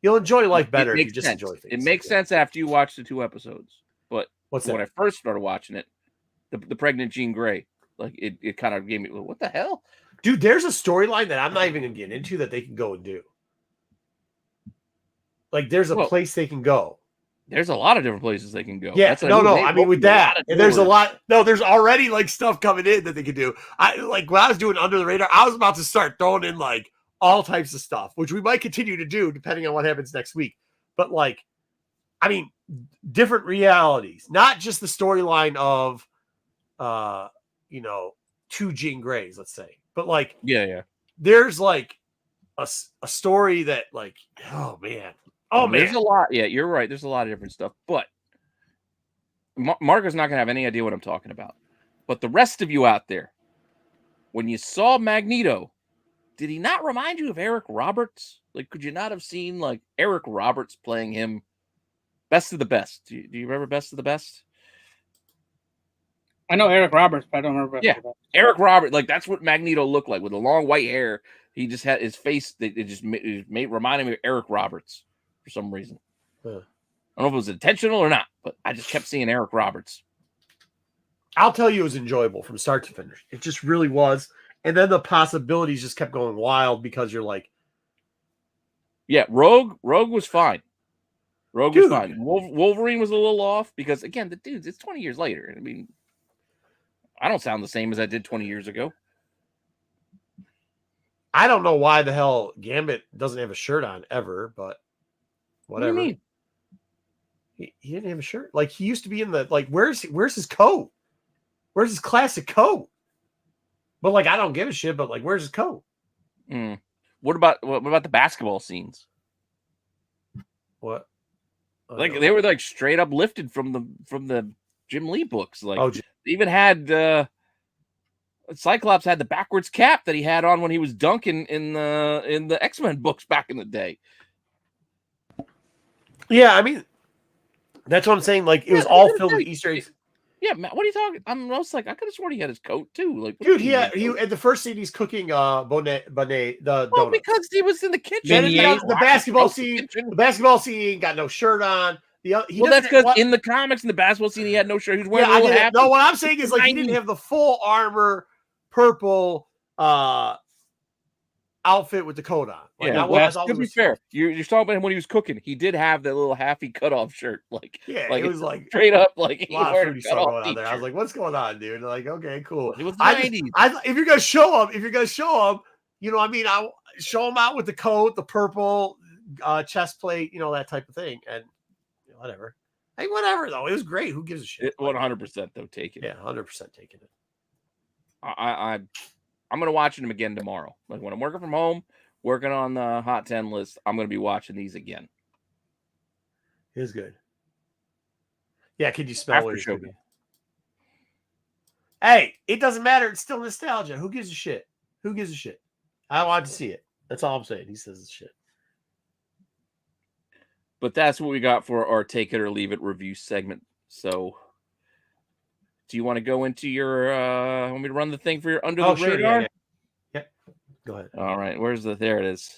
you'll enjoy life better if you just enjoy things. It makes sense after you watch the 2 episodes. But when I first started watching it, the pregnant Jean Grey, like it kind of gave me what the hell? Dude, there's a storyline that I'm not even gonna get into that they can go and do. Like, there's a place they can go. There's a lot of different places they can go. Yeah, I mean, with that, there's a lot. No, there's already like stuff coming in that they could do. Like when I was doing Under the Radar, I was about to start throwing in like all types of stuff, which we might continue to do depending on what happens next week. But like, I mean, different realities, not just the storyline of, two Jean Greys, let's say, but like, there's like a story that like, oh man. There's a lot. Yeah, you're right. There's a lot of different stuff, but Marco's not going to have any idea what I'm talking about. But the rest of you out there, when you saw Magneto, did he not remind you of Eric Roberts? Like, could you not have seen like Eric Roberts playing him? Best of the Best. Do you remember Best of the Best? I know Eric Roberts, but I don't remember. Eric Roberts. Like, that's what Magneto looked like with the long white hair. He just had his face. It just reminded me of Eric Roberts for some reason. I don't know if it was intentional or not, but I just kept seeing Eric Roberts. I'll tell you, it was enjoyable from start to finish. It just really was. And then the possibilities just kept going wild because you're like, yeah, Rogue was fine. Rogue was fine. Wolverine was a little off because, again, it's 20 years later. I mean, I don't sound the same as I did 20 years ago. I don't know why the hell Gambit doesn't have a shirt on ever, but whatever. What do you mean? He didn't have a shirt. Like, he used to be in the, like, where's his coat? Where's his classic coat? But like, I don't give a shit, but like, where's his coat? What about the basketball scenes? What? Like, they were like straight up lifted from the Jim Lee books. Like, they even had Cyclops had the backwards cap that he had on when he was dunking in the X-Men books back in the day. Yeah, I mean, that's what I'm saying. Like, it was all filled with Easter eggs. Yeah, Matt, what are you talking? I was like, I could have sworn he had his coat too. Like, dude, he at the first scene he's cooking bonnet the donut because he was in the kitchen. The basketball scene. The basketball scene got no shirt on. That's because in the comics in the basketball scene he had no shirt. He was wearing a little hat. No, what I'm saying is like he didn't have the full armor, purple outfit with the coat on. Like, to be fair, you're talking about him when he was cooking. He did have that little halfy cutoff shirt, like it was like straight up, like a lot of fruity stuff going on there. I was like, "What's going on, dude?" Like, okay, cool. It was the 90s. If you're gonna show him, you know, what I mean, I'll show him out with the coat, the purple chest plate, you know, that type of thing, and whatever. Hey, whatever though, it was great. Who gives a shit? 100% though, take it. Yeah, 100% taking it. I'm gonna watch them again tomorrow. Like when I'm working from home, working on the Hot 10 list, I'm gonna be watching these again. It was good. Yeah, could you smell what you're cooking? Hey, it doesn't matter. It's still nostalgia. Who gives a shit? Who gives a shit? I want to see it. That's all I'm saying. He says it's shit. But that's what we got for our Take It or Leave It review segment. So, do you want to go into your? Want me to run the thing for your Under the Radar? Yeah. Go ahead. All right. There it is.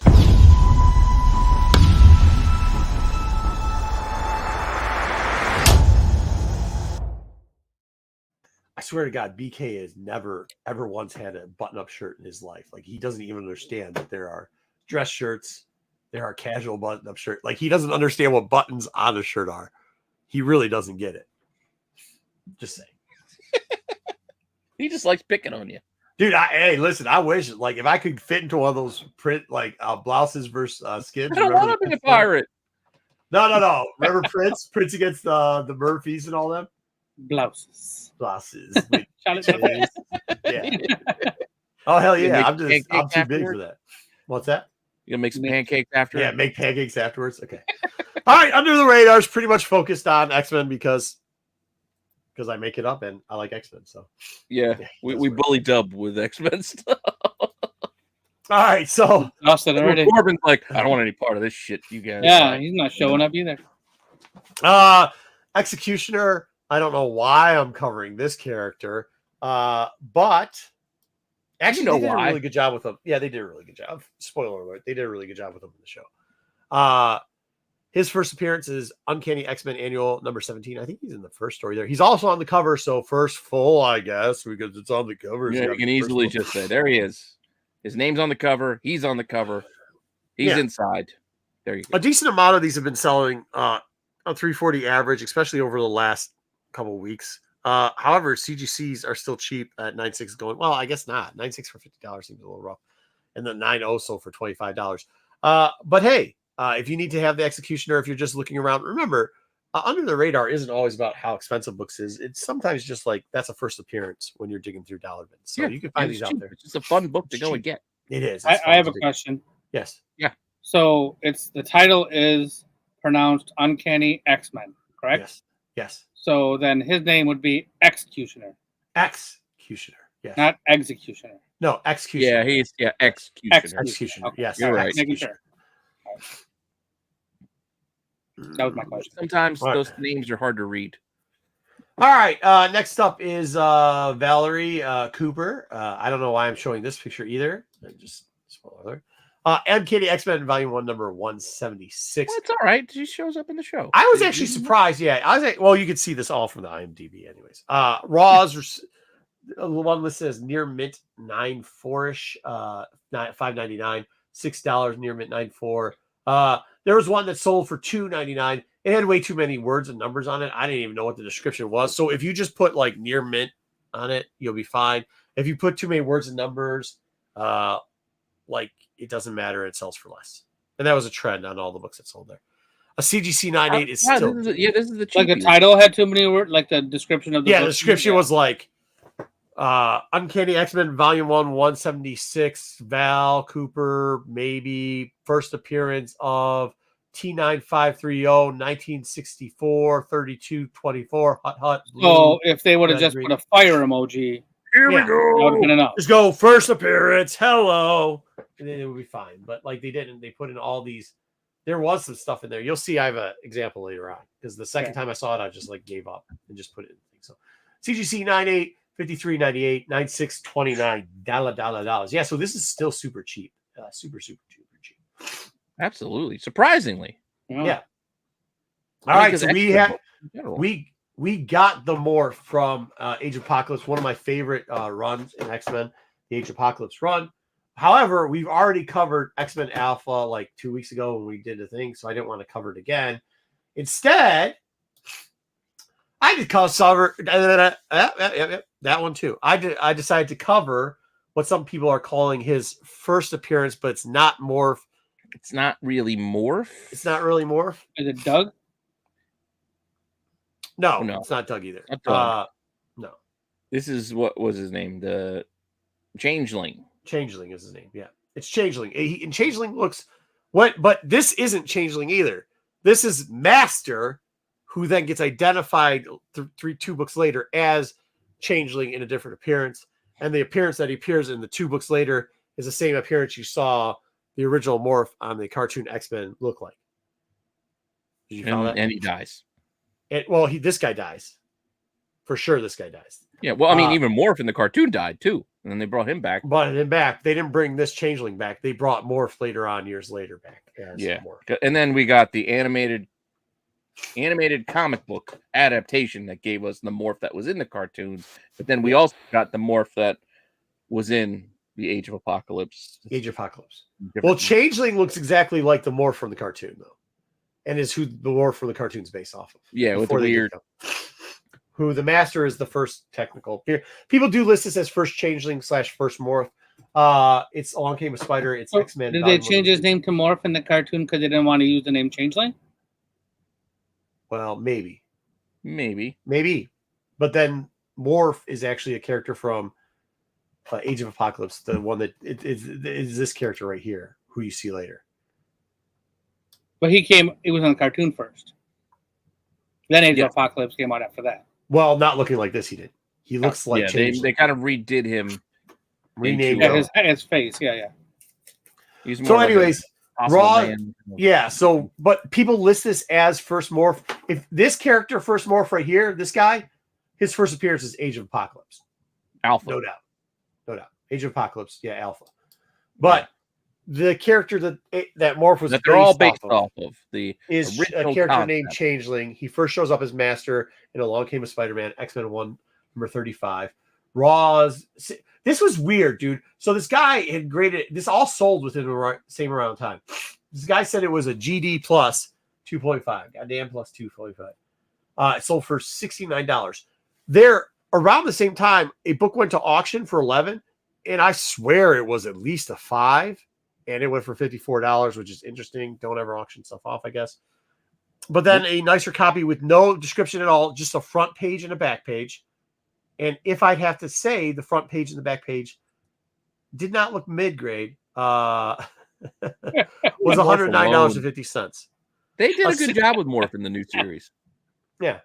I swear to God, BK has never, ever once had a button-up shirt in his life. Like, he doesn't even understand that there are dress shirts, there are casual button-up shirts. Like, he doesn't understand what buttons on a shirt are. He really doesn't get it. Just saying. He just likes picking on you. Dude, hey, listen, I wish, like, if I could fit into one of those print, like, blouses versus skins. I don't want to be a pirate. No. Remember Prince? Prince against the Murphys and all them? Blouses. Yeah. Oh, hell yeah. I'm too big for that. What's that? You gonna make some pancakes after? Yeah, make pancakes afterwards. Okay. All right, Under the Radar is pretty much focused on X-Men because I make it up and I like X-Men. So yeah, we bully Dub with X-Men stuff. All right, so Austin already. Corbin's like, I don't want any part of this shit, you guys. Yeah, he's not showing up either. Executioner. I don't know why I'm covering this character, but actually, they did a really good job with him. Yeah, they did a really good job. Spoiler alert: they did a really good job with him in the show. His first appearance is Uncanny X-Men Annual number 17. I think he's in the first story there. He's also on the cover, so first full, I guess, because it's on the cover. Yeah, you can easily just say, there he is. His name's on the cover. He's on the cover. He's inside. There you go. A decent amount of these have been selling a 340 average, especially over the last couple of weeks. However, CGCs are still cheap at 9.6 going. Well, I guess not. 9.6 for $50 seems a little rough. And then 9.0 sold for $25. But hey, if you need to have the executioner, if you're just looking around, remember, Under the Radar isn't always about how expensive books is. It's sometimes just like that's a first appearance when you're digging through dollar bins. So you can find these out there. It's just a fun book to go and get. It is. I have a question. Yes. Yeah. So the title is pronounced Uncanny X-Men, correct? Yes. So then his name would be Executioner. Executioner. Yes. Not Executioner. No, Executioner. Yeah, Executioner. Executioner. Okay. Yes. You're right. Making sure. That was my question. Sometimes those names are hard to read. All right. Next up is Valerie Cooper. I don't know why I'm showing this picture either. Just spoiler alert. MKD X-Men Volume 1, number 176. Well, it's all right. She shows up in the show. I was actually surprised. Yeah, I was like, well, you can see this all from the IMDb, anyways. Raw's the one listed as near mint 9.4ish, $5.99, $6 near mint 9.4. There was one that sold for $2.99. It had way too many words and numbers on it. I didn't even know what the description was. So if you just put like near mint on it, you'll be fine. If you put too many words and numbers, like it doesn't matter. It sells for less. And that was a trend on all the books that sold there. A CGC 9.8 is still. This is the Like the cheapie. title had too many words, like the description of the book. The description was like Uncanny X-Men Volume 1, 176, Val Cooper, maybe first appearance of T9530, 1964, 3224, Hut. So if they would have red, just green. put a fire emoji, Here we that would have go. been enough. Just go first appearance, hello, and then it would be fine. But like they didn't, they put in all these. There was some stuff in there. You'll see I have an example later on because the second time I saw it, I just like gave up and just put it in. So CGC 9.8, 53.98, 9.6, $29. Yeah, so this is still super cheap. Super cheap. Absolutely. Surprisingly. Yeah. All right, so we got the morph from Age of Apocalypse, one of my favorite runs in X-Men, the Age of Apocalypse run. However, we've already covered X-Men Alpha like 2 weeks ago when we did the thing, so I didn't want to cover it again. Instead, I did cover that one too. I decided to cover what some people are calling his first appearance, but it's not morph. It's not really morph. It's not really morph. Is it Doug? No, No. it's not Doug either. Not Doug. No. This is what was his name? The Changeling. Changeling is his name. Yeah, it's Changeling. And Changeling looks what, but this isn't Changeling either. This is Master, who then gets identified 2 books later as Changeling in a different appearance. And the appearance that he appears in the 2 books later is the same appearance you saw the original morph on the cartoon X-Men look like. Did you follow that? And he dies. This guy dies. For sure, this guy dies. Yeah, well, I mean, even Morph in the cartoon died too. And then they brought him back. But him back. They didn't bring this Changeling back. They brought Morph later on, years later, back. Morph. And then we got the animated comic book adaptation that gave us the Morph that was in the cartoons. But then we also got the Morph that was in the Age of Apocalypse. Age of Apocalypse. Well, Changeling looks exactly like the Morph from the cartoon, though. And is who the Morph from the cartoon's based off of. Yeah, with the weird. Who the Master is the first technical. People do list this as first Changeling / first Morph. It's Along Came a Spider. It's X-Men. Did they change his name to Morph in the cartoon because they didn't want to use the name Changeling? Well, maybe. Maybe. But then Morph is actually a character from Age of Apocalypse, the one that is this character right here, who you see later. But it was on the cartoon first. Then Age of Apocalypse came out after that. Well, not looking like this, he did. He looks like they kind of redid him. Renamed his face. Yeah. He's more so, like anyways, Raw. Yeah. So, but people list this as first morph. If this character first morph right here, this guy, his first appearance is Age of Apocalypse. Alpha. No doubt. Age of Apocalypse. Yeah, Alpha. But the character that morph was they're all based off of the is a character named Changeling. He first shows up as Master in Along Came a Spider-Man, X-Men 1, number 35. Raws. This was weird, dude. So this guy had graded this all sold within the same amount of time. This guy said it was a GD plus 2.5. Goddamn plus 2.5. It sold for $69. There around the same time, a book went to auction for $11, and I swear it was at least a $5, and it went for $54, which is interesting. Don't ever auction stuff off, I guess. But then a nicer copy with no description at all, just a front page and a back page. And if I'd have to say, the front page and the back page did not look mid-grade. Was $109.50. They did a good job with Morph in the new series. Yeah.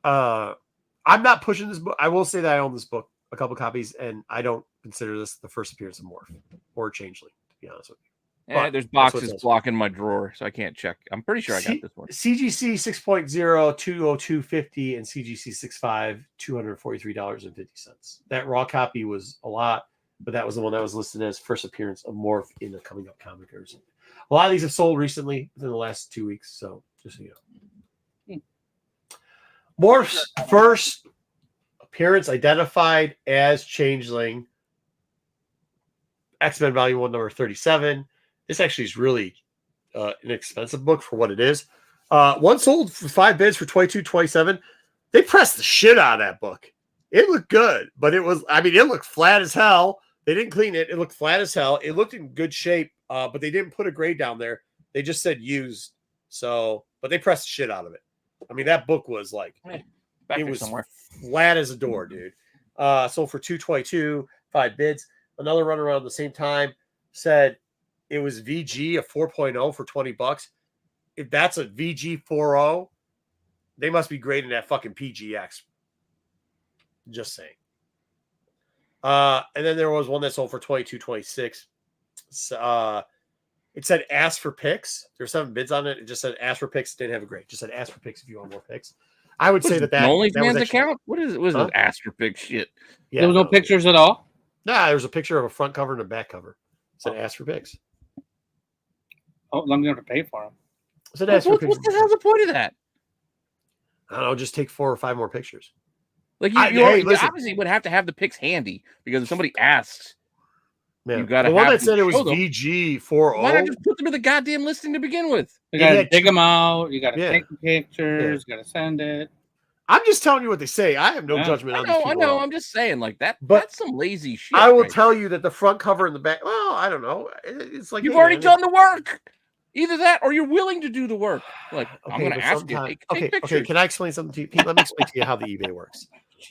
I'm not pushing this book. I will say that I own this book, a couple copies, and I don't consider this the first appearance of Morph or Changeling, to be honest with you. Yeah, there's boxes blocking my drawer, so I can't check. I'm pretty sure I got this one. CGC 6.0, 202.50, and CGC 6.5, $243.50. That raw copy was a lot, but that was the one that was listed as first appearance of Morph in a coming up comic or something. A lot of these have sold recently within the last 2 weeks, so just so you know. Morph's first appearance identified as Changeling, X-Men Volume 1, number 37. This actually is really an expensive book for what it is. One sold for 5 bids for $22.27. They pressed the shit out of that book. It looked good, but it looked flat as hell. They didn't clean it. It looked flat as hell. It looked in good shape, but they didn't put a grade down there. They just said used. So, but they pressed the shit out of it. I mean, that book was like, it was somewhere flat as a door, dude. Sold for $222, 5 bids. Another run around the same time said it was VG, a 4.0 for $20. If that's a VG 4.0, they must be grading that fucking PGX. Just saying. And then there was one that sold for $22.26. It said ask for picks. There's 7 bids on it. It just said ask for picks. Didn't have a grade. Just said ask for picks if you want more picks. I would say that OnlyFans account. What is it? Was it ask for pick shit? Yeah, there was no pictures at all. Nah, there's a picture of a front cover and a back cover. It said ask for picks. Oh, I'm gonna have to pay for them. It said ask for picks. What the hell's the point of that? I don't know. Just take 4 or 5 more pictures. Like you obviously would have to have the picks handy because if somebody asks, man, you got to. The one that said it was VG 4.0. Why not just put them in the goddamn listing to begin with? You got to dig them out. You got to take the pictures. You got to send it. I'm just telling you what they say. I have no judgment on these people. I know. I'm just saying, like that. But that's some lazy shit. I will tell you that the front cover and the back. Well, I don't know. It's like you've already done the work. Either that, or you're willing to do the work. Like I'm going to ask you. Take pictures. Okay. Can I explain something to you, Pete? Let me explain to you how the eBay works.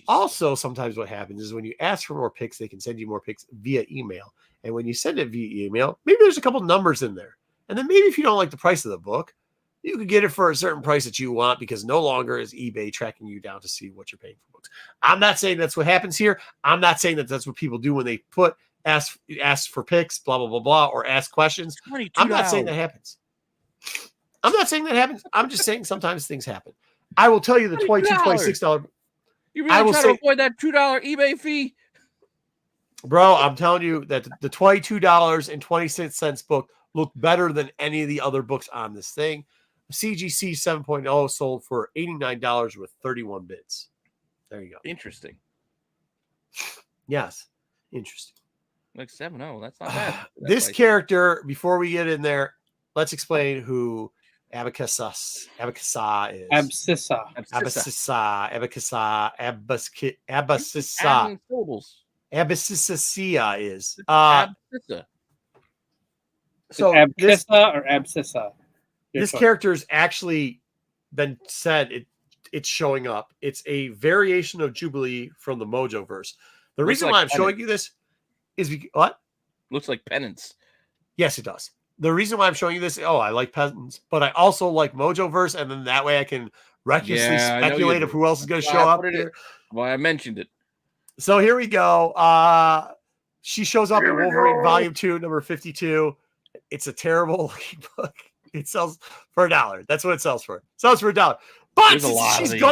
Also, sometimes what happens is when you ask for more pics, they can send you more pics via email. And when you send it via email, maybe there's a couple numbers in there. And then maybe if you don't like the price of the book, you could get it for a certain price that you want because no longer is eBay tracking you down to see what you're paying for books. I'm not saying that's what happens here. I'm not saying that that's what people do when they put ask for pics, blah, blah, blah, blah, or ask questions. I'm not saying that happens. I'm not saying that happens. I'm just saying sometimes things happen. I will tell you the $22, $26. You really try to avoid that $2 eBay fee? Bro, I'm telling you that the $22.26 book looked better than any of the other books on this thing. CGC 7.0 sold for $89 with 31 bids. There you go. Interesting. Yes. Interesting. Like 7.0. That's not bad. This character, before we get in there, let's explain who Abacissa is. Abacissa is. So Abcissa or Absissa? This character has actually been said it's showing up. It's a variation of Jubilee from the Mojo verse. The reason why I'm showing you this is because what? Looks like penance. Yes, it does. The reason why I'm showing you this, I like peasants, but I also like Mojo verse, and then that way I can recklessly speculate of who else is going to show up here. Well, I mentioned it. So here we go. She shows up in Wolverine Volume 2, number 52. It's a terrible book. It sells for $1. That's what it sells for. It sells for $1. But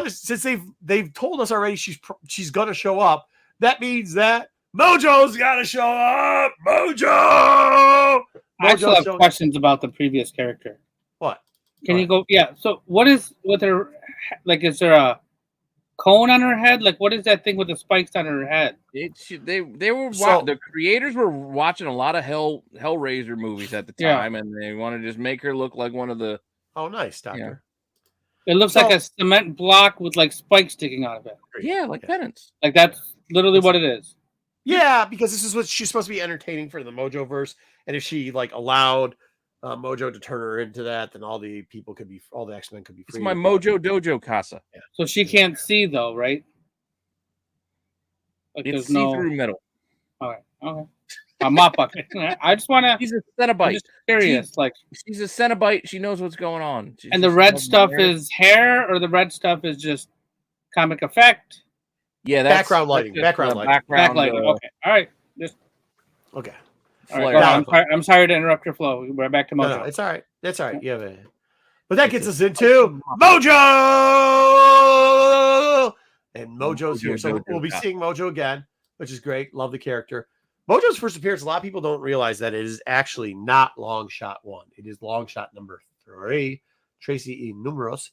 since they've told us already she's gonna show up, that means that Mojo's gotta show up. Mojo! I still have questions about the previous character. What? Can you go? Yeah. So what is with her? Like, is there a cone on her head? Like, what is that thing with the spikes on her head? They were So- the creators were watching a lot of Hellraiser movies at the Yeah. time, and they wanted to just make her look like one of the. Oh, nice, Doctor. It looks like a cement block with like spikes sticking out of it. Yeah, like penance. Like that's literally what it is. Yeah, because this is what she's supposed to be entertaining for the Mojo verse, and if she like allowed Mojo to turn her into that, then all the X-Men could be It's free. my Mojo Dojo Casa. So she can't see though, right? Like It's there's no. see-through metal. Okay. I'm not bucket. I just want to. She's a I'm Cenobite. just curious, like. She's a Cenobite. She knows what's going on. And the red stuff is hair, or the red stuff is just comic effect. Yeah, that's background lighting. just, Background lighting. Backlighting. Okay. All right. Just. Okay. All right. Flare. Go ahead. I'm sorry to interrupt your flow. We're back to Mojo. No, it's all right. That's all right. Yeah, man. But that gets us into Mojo, and Mojo's here, so we'll be seeing Mojo again, which is great. Love the character. Mojo's first appearance. A lot of people don't realize that it is actually not long shot 1. It is long shot number 3. Tracy E. Numeros.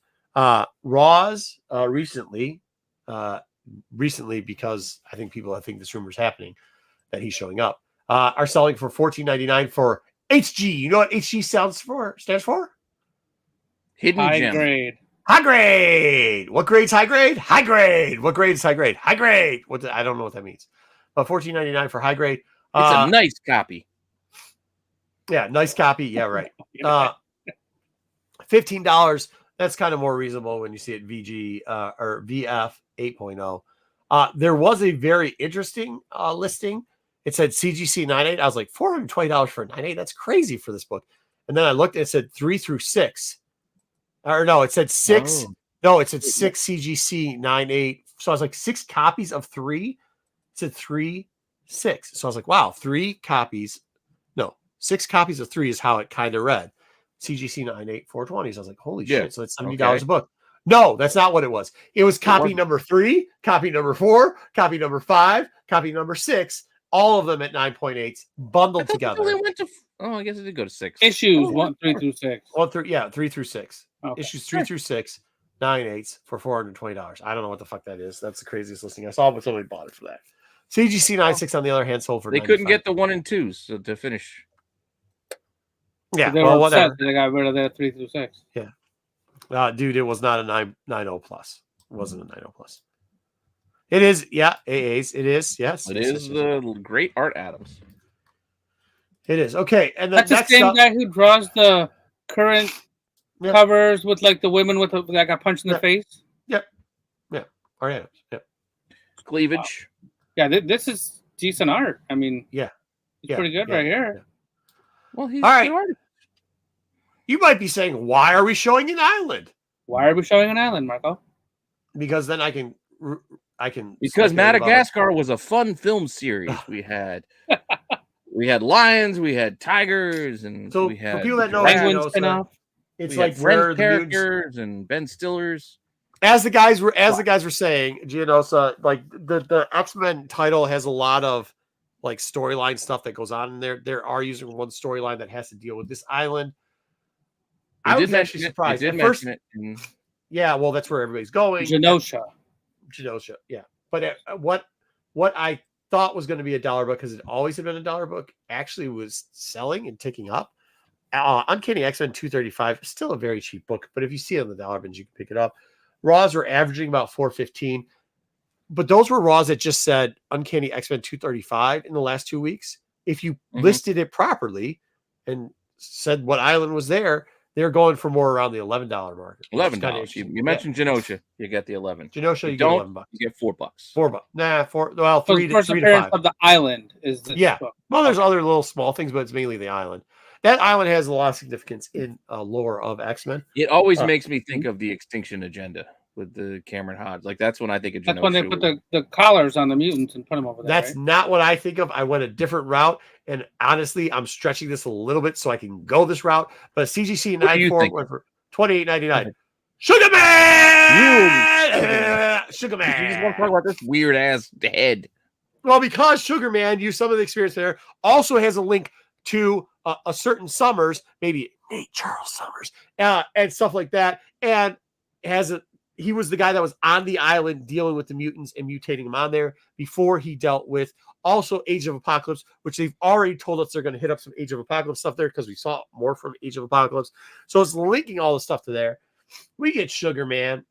Roz recently, because I think this rumor is happening that he's showing up, are selling for $14.99 for HG. You know what HG stands for? hidden High gem. grade. High grade. What grade's high grade? High grade. What grade is high grade? High grade. I don't know what that means. But $14.99 for high grade. It's a nice copy. Yeah, nice copy. Yeah, right. $15. That's kind of more reasonable when you see it VG or VF 8.0. There was a very interesting listing. It said CGC 9.8. I was like, $420 for a 9.8. That's crazy for this book. And then I looked, it said 3 through 6. Or no, it said 6. Oh. No, it said 6 CGC 9.8. So I was like, 6 copies of 3. It said 3, 6. So I was like, wow, 3 copies. No, 6 copies of 3 is how it kind of read. CGC 9.8, 420. So I was like, holy shit. So it's $70 a book. No, that's not what it was. It was copy number 3, copy number 4, copy number 5, copy number 6. All of them at 9.8 bundled together. I guess it did go to 6. Issues 1, 3 through 6. 3 through 6. Okay. Issues 3 through 6, 9/8 for $420. I don't know what the fuck that is. That's the craziest listing I saw, but somebody bought it for that. CGC 9.6 on the other hand sold for They couldn't get the 1 and 2s so to finish. Yeah, They well, were upset whatever. that they got rid of that 3 through 6. Dude, it was not a 9.0 plus. It wasn't a 9.0 plus. It is, yeah, AAs. It is, yes. It is the great Art Adams. It is. Okay, and the That's the next same up, guy who draws the current Yep. covers with like the women with that got punched in the Yep. face. Art Adams. Yep. Cleavage. Yeah, this is decent art. I mean, Yeah. it's pretty good right here. yeah. Well, he's All right. a good artist. You might be saying, why are we showing an island? Why are we showing an island, Marco? Because then I can Because speculate about it. Madagascar was a fun film series. We had lions, we had tigers, and So, we for had people that know, Penguin you know, spinoff. It's we had like where Friends the mutants, characters and Ben Stiller's. as the guys were saying, Gianosa, like the X-Men title has a lot of like storyline stuff that goes on in there. There are using one storyline that has to deal with this island. I was actually surprised. At first, yeah, well, that's where everybody's going. Genosha. Yeah. But what I thought was going to be $1 book, because it always had been $1 book, actually was selling and ticking up. Uncanny X-Men 235 is still a very cheap book, but if you see it on the dollar bins, you can pick it up. Raws were averaging about $4.15, but those were Raws that just said Uncanny X-Men 235 in the last 2 weeks. If you listed it properly and said what island was there, they're going for more around the $11 mark. $11. You mentioned Genosha, you get the 11. Genosha, you get don't, $11. you get $4. $4. Nah, 4. Well, So 3 the to first 3 to appearance 5. of the island is this Yeah. book. Well, there's other little small things, but it's mainly the island. That island has a lot of significance in lore of X-Men. It always makes me think of the Extinction Agenda with the Cameron Hodge. Like that's when I think of Genosha. That's when they put the collars on the mutants and put them over there. That's not what I think of. I went a different route, and honestly, I'm stretching this a little bit so I can go this route. But CGC What do you 94 think? went for $28.99. Sugar Man! Sugar You just want to Man! talk about this weird ass head. Well, because Sugar Man used some of the experience there, also has a link to a certain Summers, maybe Nate Charles Summers, and stuff like that, and he was the guy that was on the island dealing with the mutants and mutating them on there before he dealt with also Age of Apocalypse, which they've already told us they're going to hit up some Age of Apocalypse stuff there because we saw more from Age of Apocalypse. So it's linking all the stuff to there. We get Sugar Man.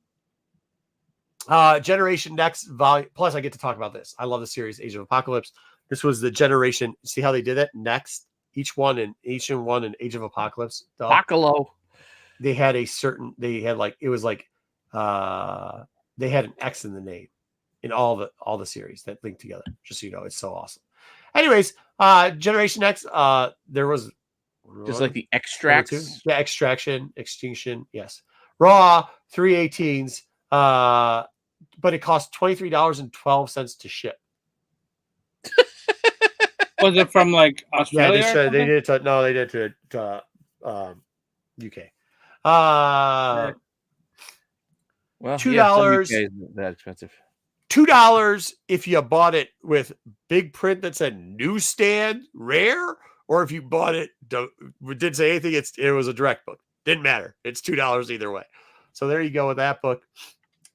Generation Next volume. Plus, I get to talk about this. I love the series Age of Apocalypse. This was the generation. See how they did it? Next, each one in Age of Apocalypse. Apocalo. They had a certain. They had like it was like. They had an X in the name in all the series that linked together. Just so you know, it's so awesome. Anyways, Generation X. There was just like the extracts. Yeah, Extraction, Extinction. Yes, Raw 318s. But it cost $23.12 to ship. Was it from like Australia? Yeah, they did it. They did it to UK. Well, $2 isn't that expensive. $2 if you bought it with big print that said newsstand rare, or if you bought it didn't say anything. It was a direct book. Didn't matter. It's $2 either way. So there you go with that book.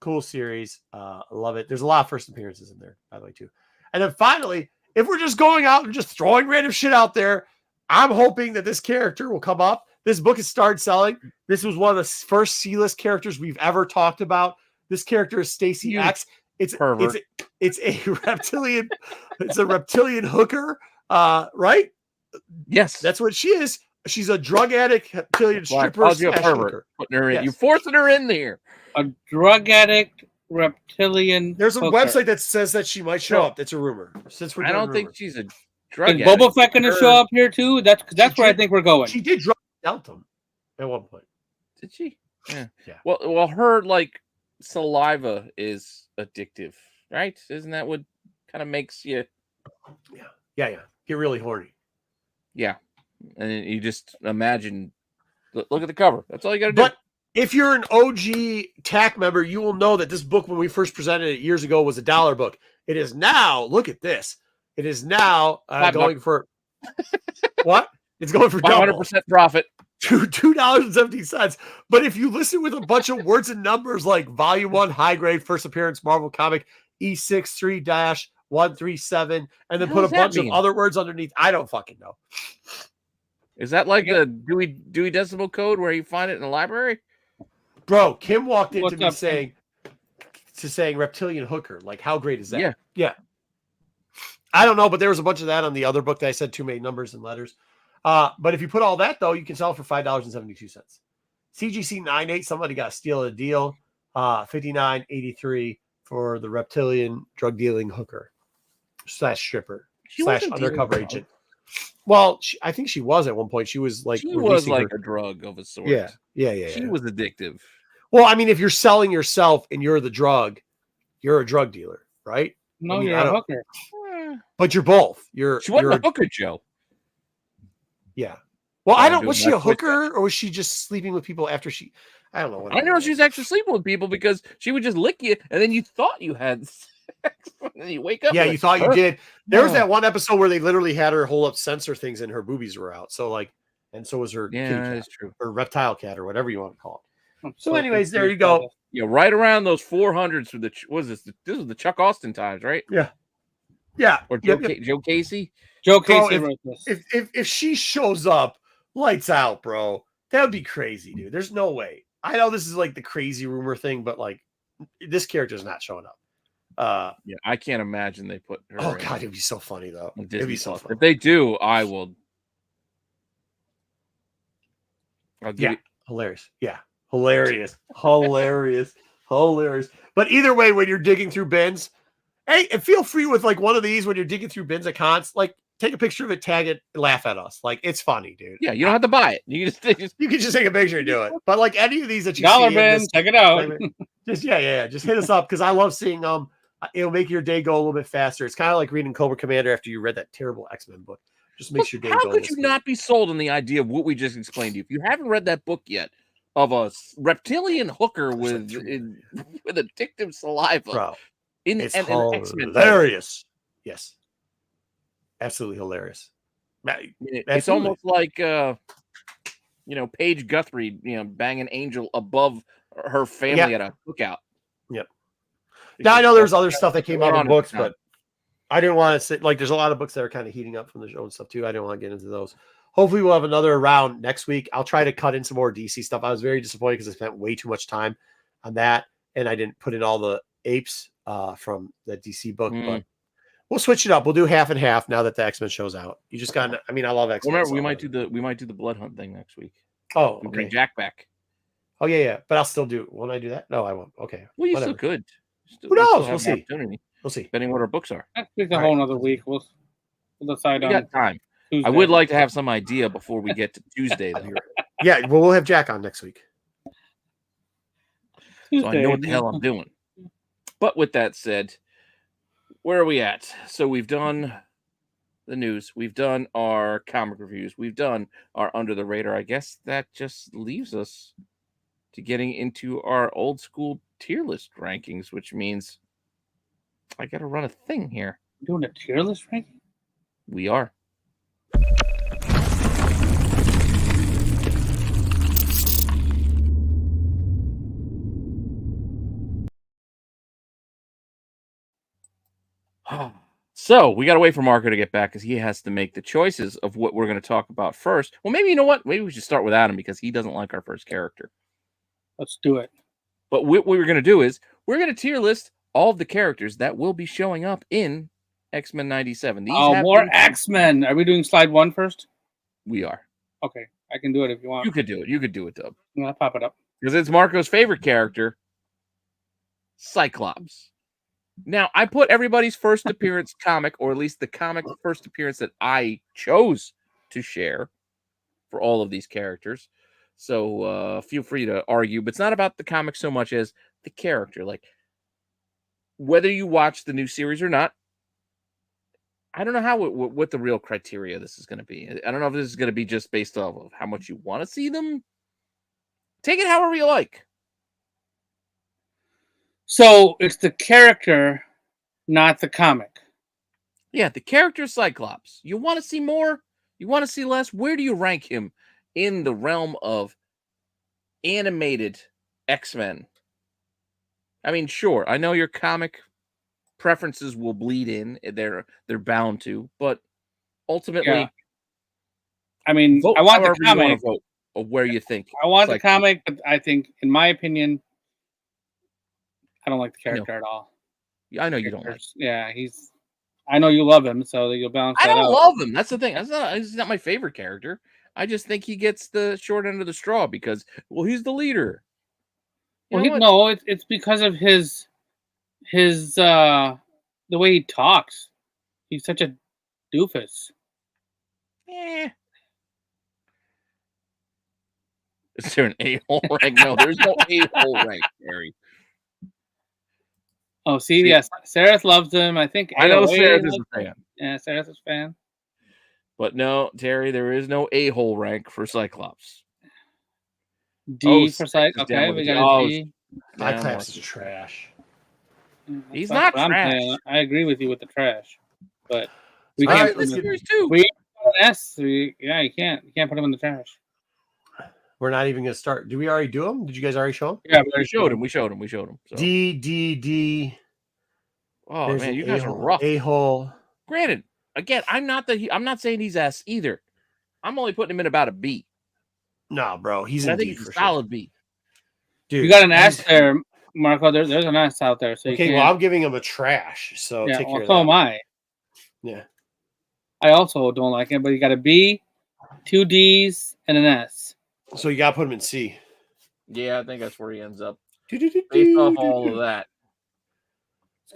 Cool series. I love it. There's a lot of first appearances in there, by the way, too. And then finally, if we're just going out and just throwing random shit out there, I'm hoping that this character will come up. This book has started selling. This was one of the first C-list characters we've ever talked about. This character is Stacy X. It's a reptilian. It's a reptilian hooker, right? Yes, that's what she is. She's a drug addict, reptilian stripper. You a pervert. Putting her in. Yes. You're forcing her in there. A drug addict, reptilian. There's a website that says that she might show up. That's a rumor. Since we're I don't think she's a drug addict. Is Boba Fett going to show up here too? That's where I think we're going. She did drug Deltum at one point. Did she? Yeah. Well, her like saliva is addictive, right? Isn't that what kind of makes you? Yeah. Get really horny. Yeah, and you just imagine. Look at the cover. That's all you got to do. But if you're an OG TAC member, you will know that this book, when we first presented it years ago, was $1 book. It is now. Look at this. It is now going for what? It's going for 500% profit. $2.70. But if you listen with a bunch of words and numbers like Volume 1, High Grade, First Appearance, Marvel Comic, E63-137, and then put a bunch of other words underneath, I don't fucking know. Is that like a Dewey Decimal Code where you find it in the library? Bro, Kim walked into me saying reptilian hooker. Like, how great is that? Yeah. I don't know, but there was a bunch of that on the other book that I said too many numbers and letters. But if you put all that, though, you can sell it for $5.72. CGC 98, somebody got to steal a deal. $59.83 for the reptilian drug dealing hooker / stripper / undercover agent. Well, I think she was at one point. She was like a drug of a sort. Yeah. She was addictive. Well, I mean, if you're selling yourself and you're the drug, you're a drug dealer, right? No, you're a hooker. But you're both. She wasn't a hooker, Joe. Yeah. Well, I don't. Was she a hooker or was she just sleeping with people after she? I don't know. I know she was actually sleeping with people because she would just lick you, and then you thought you had sex, and then you wake up. Yeah, you thought you did. There was that one episode where they literally had her hold up sensor things, and her boobies were out. So and so was her kitty cat, that's true, or reptile cat, or whatever you want to call it. So, anyways, there you go. Yeah, right around those 400s for the this was the Chuck Austin times, right? Yeah. Or Joe Casey. Joe Casey bro, wrote this. If she shows up, lights out, bro. That would be crazy, dude. There's no way. I know this is like the crazy rumor thing, but like this character's not showing up. Yeah, I can't imagine they put her. Oh god, it'd be so funny though. It'd be so funny. If they do, I will. Hilarious. Yeah, hilarious. But either way, when you're digging through bins, hey, and feel free with like one of these when you're digging through bins at cons, like take a picture of it, tag it, laugh at us. Like it's funny, dude. Yeah, you don't have to buy it. You can just take a picture and do it. But like any of these that you $1 see, bin, check it out. Just just hit us up because I love seeing them. It'll make your day go a little bit faster. It's kind of like reading Cobra Commander after you read that terrible X-Men book. Just makes your day go. How could you not be sold on the idea of what we just explained to you? If you haven't read that book yet, of a reptilian hooker with addictive saliva, bro, it's hilarious. Yes, absolutely hilarious. It's almost like Paige Guthrie, banging Angel above her family at a cookout. Yep. Now I know there's other stuff that came out in books, It's not- but I didn't want to say like there's a lot of books that are kind of heating up from the show and stuff too. I didn't want to get into those. Hopefully we'll have another round next week. I'll try to cut in some more DC stuff. I was very disappointed because I spent way too much time on that and I didn't put in all the apes from the DC book, but we'll switch it up. We'll do half and half now that the X-Men show's out. You just got I mean, I love X-Men. Remember, we might do the blood hunt thing next week. Oh, We okay. bring Jack back. Oh yeah. But I'll still do. Won't I do that? No, I won't. Okay. Well, you Whatever. still could. Who knows? We'll see. We'll see. Depending on what our books are. Next week's a All whole right. other week. We'll decide We on got time. Tuesday. I would like to have some idea before we get to Tuesday, though. Yeah. Well, we'll have Jack on next week. So I know what the hell I'm doing. But with that said, where are we at? So we've done the news. We've done our comic reviews. We've done our under the radar. I guess that just leaves us to getting into our old school tier list rankings, which means I got to run a thing here. Doing a tier list ranking? We are. So we got to wait for Marco to get back because he has to make the choices of what we're going to talk about first. Well, maybe you know what? Maybe we should start with Adam because he doesn't like our first character. Let's do it. But what we're going to do is we're going to tier list all of the characters that will be showing up in X-Men 97. These have more been- X-Men. Are we doing slide 1 first? We are. Okay, I can do it if you want. You could do it. You could do it, Dub. I'll pop it up. Because it's Marco's favorite character, Cyclops. Now, I put everybody's first appearance comic, or at least the comic first appearance that I chose to share for all of these characters. So feel free to argue, but it's not about the comic so much as the character. Like, whether you watch the new series or not, I don't know what the real criteria this is going to be. I don't know if this is going to be just based off of how much you want to see them. Take it however you like. So it's the character, not the comic. Yeah, the character Cyclops. You want to see more? You want to see less? Where do you rank him in the realm of animated X-Men? I mean, sure, I know your comic preferences will bleed in. They're bound to, but ultimately, Yeah. I mean, vote I want the however you want comic. to vote of where you think. I want the Cyclops. comic, but I think, in my opinion, I don't like the character at all. I know you don't like. Yeah, I know you love him, so you'll balance I that don't out. love him. That's the thing. He's not my favorite character. I just think he gets the short end of the straw because, well, he's the leader. You know what? No, it's because of his the way he talks. He's such a doofus. Eh. Is there an a-hole rank? No, there's no a-hole rank, Harry. Oh, see, yes, Sarah loves him. I think I know AOA Sarah is loves a fan. him. Yeah, Sarah's a fan. But no, Terry, there is no a-hole rank for Cyclops. D Oh, for Psych. Sarah's down Okay, with we the- got oh, a D. My Yeah, class is trash. He's That's not what I'm trash. saying. I agree with you with the trash, but we All can't. right, put let's him in get. Series 2. we put an S. Yeah, you can't put him in the trash. We're not even gonna start. Do we already do them? Did you guys already show them? Yeah, We showed him. So. D. Oh There's man, an you guys are a-hole. rough. A-hole. Granted, again, I'm not saying he's S either. I'm only putting him in about a B. No, bro, he's But in I think D he's for a sure. solid B. Dude, you got an S he's- there, Marco. There's an S out there. So you Okay, can't. well, I'm giving him a trash. So Yeah, take well, care of so that. am I. Yeah. I also don't like it, but you got a B, 2 D's, and an S. So you gotta put him in C. Yeah, I think that's where he ends up. Let's Based off all of that.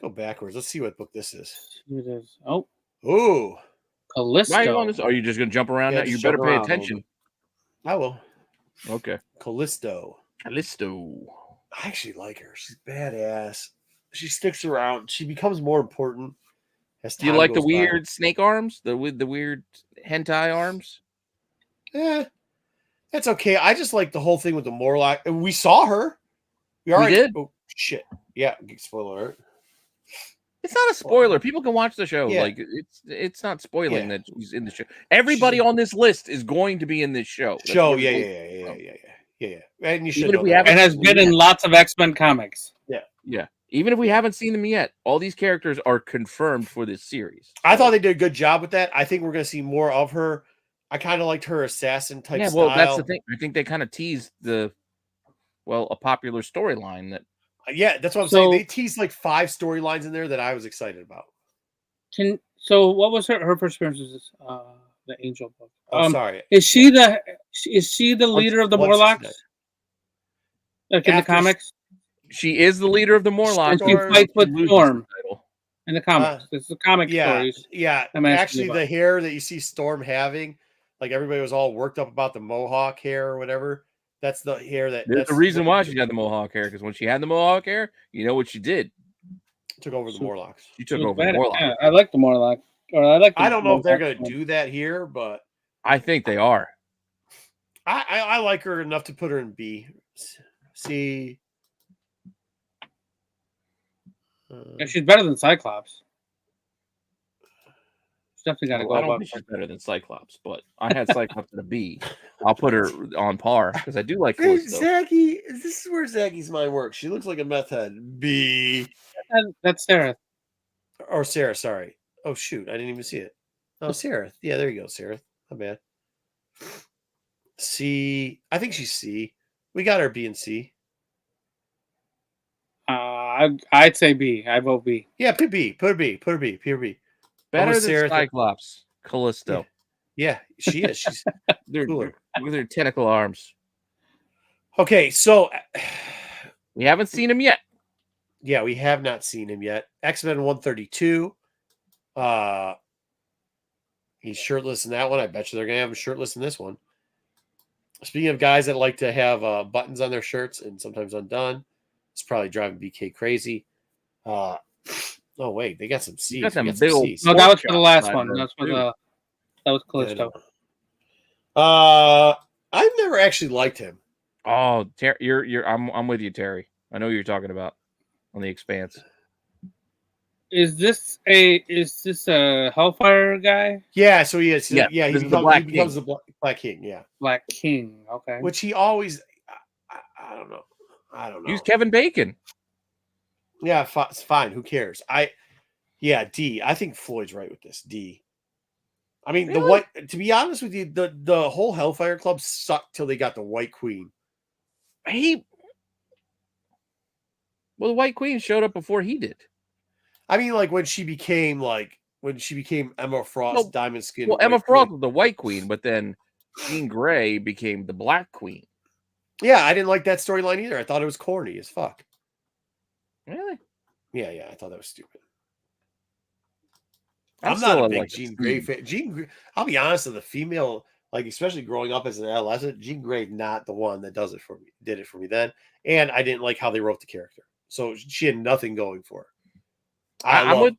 go backwards. Let's see what book this is. It is. Oh, Ooh, Callisto. Why are you on this? Are you just gonna jump around Yeah, that? You just better jump pay around a little attention. I will. Okay. Callisto. Callisto. I actually like her. She's badass. She sticks around. She becomes more important as Do you time like the goes by. weird snake arms? The weird hentai arms? That's okay. I just like the whole thing with the Morlock. And we saw her. We already did? Oh shit. Yeah, spoiler alert. It's not a spoiler. People can watch the show. Yeah. Like it's not spoiling Yeah. that she's in the show. Everybody on this list is going to be in this show. That's Show, where the- yeah. And you should Even if know we that. haven't- And has been in lots of X-Men comics. Yeah. Even if we haven't seen them yet, all these characters are confirmed for this series. I thought they did a good job with that. I think we're going to see more of her. I kind of liked her assassin type Yeah, style. well, that's the thing. I think they kind of teased a popular storyline that. Yeah, that's what I'm saying. They teased like 5 storylines in there that I was excited about. So what was her first appearance? Was the Angel book? Oh, sorry. Is she the leader of the Morlocks? Like in the comics? She is the leader of the Morlocks. And she fights with Storm in the comics. It's the comic stories. Yeah. Actually, the hair that you see Storm having, like everybody was all worked up about the Mohawk hair or whatever. That's the hair There's the reason why she had the Mohawk hair, because when she had the Mohawk hair, you know what she did? Took over the Morlocks. She took over the Morlocks. Yeah, I like the Morlock. I don't know if they're going to do that here, but I think they are. I like her enough to put her in B. C. She's better than Cyclops. She's definitely got to go. I don't think she's better than Cyclops, but I had Cyclops at a B. I'll put her on par because I do like Callisto. Zachy, this is where Zachy's mind works. She looks like a meth head. B. That's Sarah. Or Sarah, sorry. Oh, shoot. I didn't even see it. Oh, Sarah. Yeah, there you go, Sarah. Not bad. C. I think she's C. We got her B and C. I'd say B. I vote B. Yeah, put B. Put B. Put B. Put B. Better than Sarah Cyclops. Callisto. Yeah, she is. She's cooler. With her tentacle arms. Okay, so we haven't seen him yet. Yeah, we have not seen him yet. X-Men 132. He's shirtless in that one. I bet you they're going to have him shirtless in this one. Speaking of guys that like to have buttons on their shirts and sometimes undone, it's probably driving BK crazy. Oh, wait. They got some C's. Got some big C's. No, that was for the last one. That was Callisto. I've never actually liked him. Oh, I'm with you, Terry. I know who you're talking about on the Expanse. Is this a Hellfire guy? Yeah, so he is. Yeah, he becomes the Black King. Yeah, Black King. Okay. Which he always. I don't know. He's Kevin Bacon. Yeah, it's fine. Who cares? D. I think Floyd's right with this. D. I mean, really? To be honest with you, the whole Hellfire Club sucked till they got the White Queen. The White Queen showed up before he did. I mean, like when she became Emma Frost, Diamond Skin. Well, Emma Frost was the White Queen, but then Jean Grey became the Black Queen. Yeah, I didn't like that storyline either. I thought it was corny as fuck. Really? Yeah, I thought that was stupid. I'm not a big Jean Grey fan. I'll be honest, as a female, like especially growing up as an adolescent, Jean Grey not the one that did it for me then, and I didn't like how they wrote the character. So she had nothing going for her. I'm with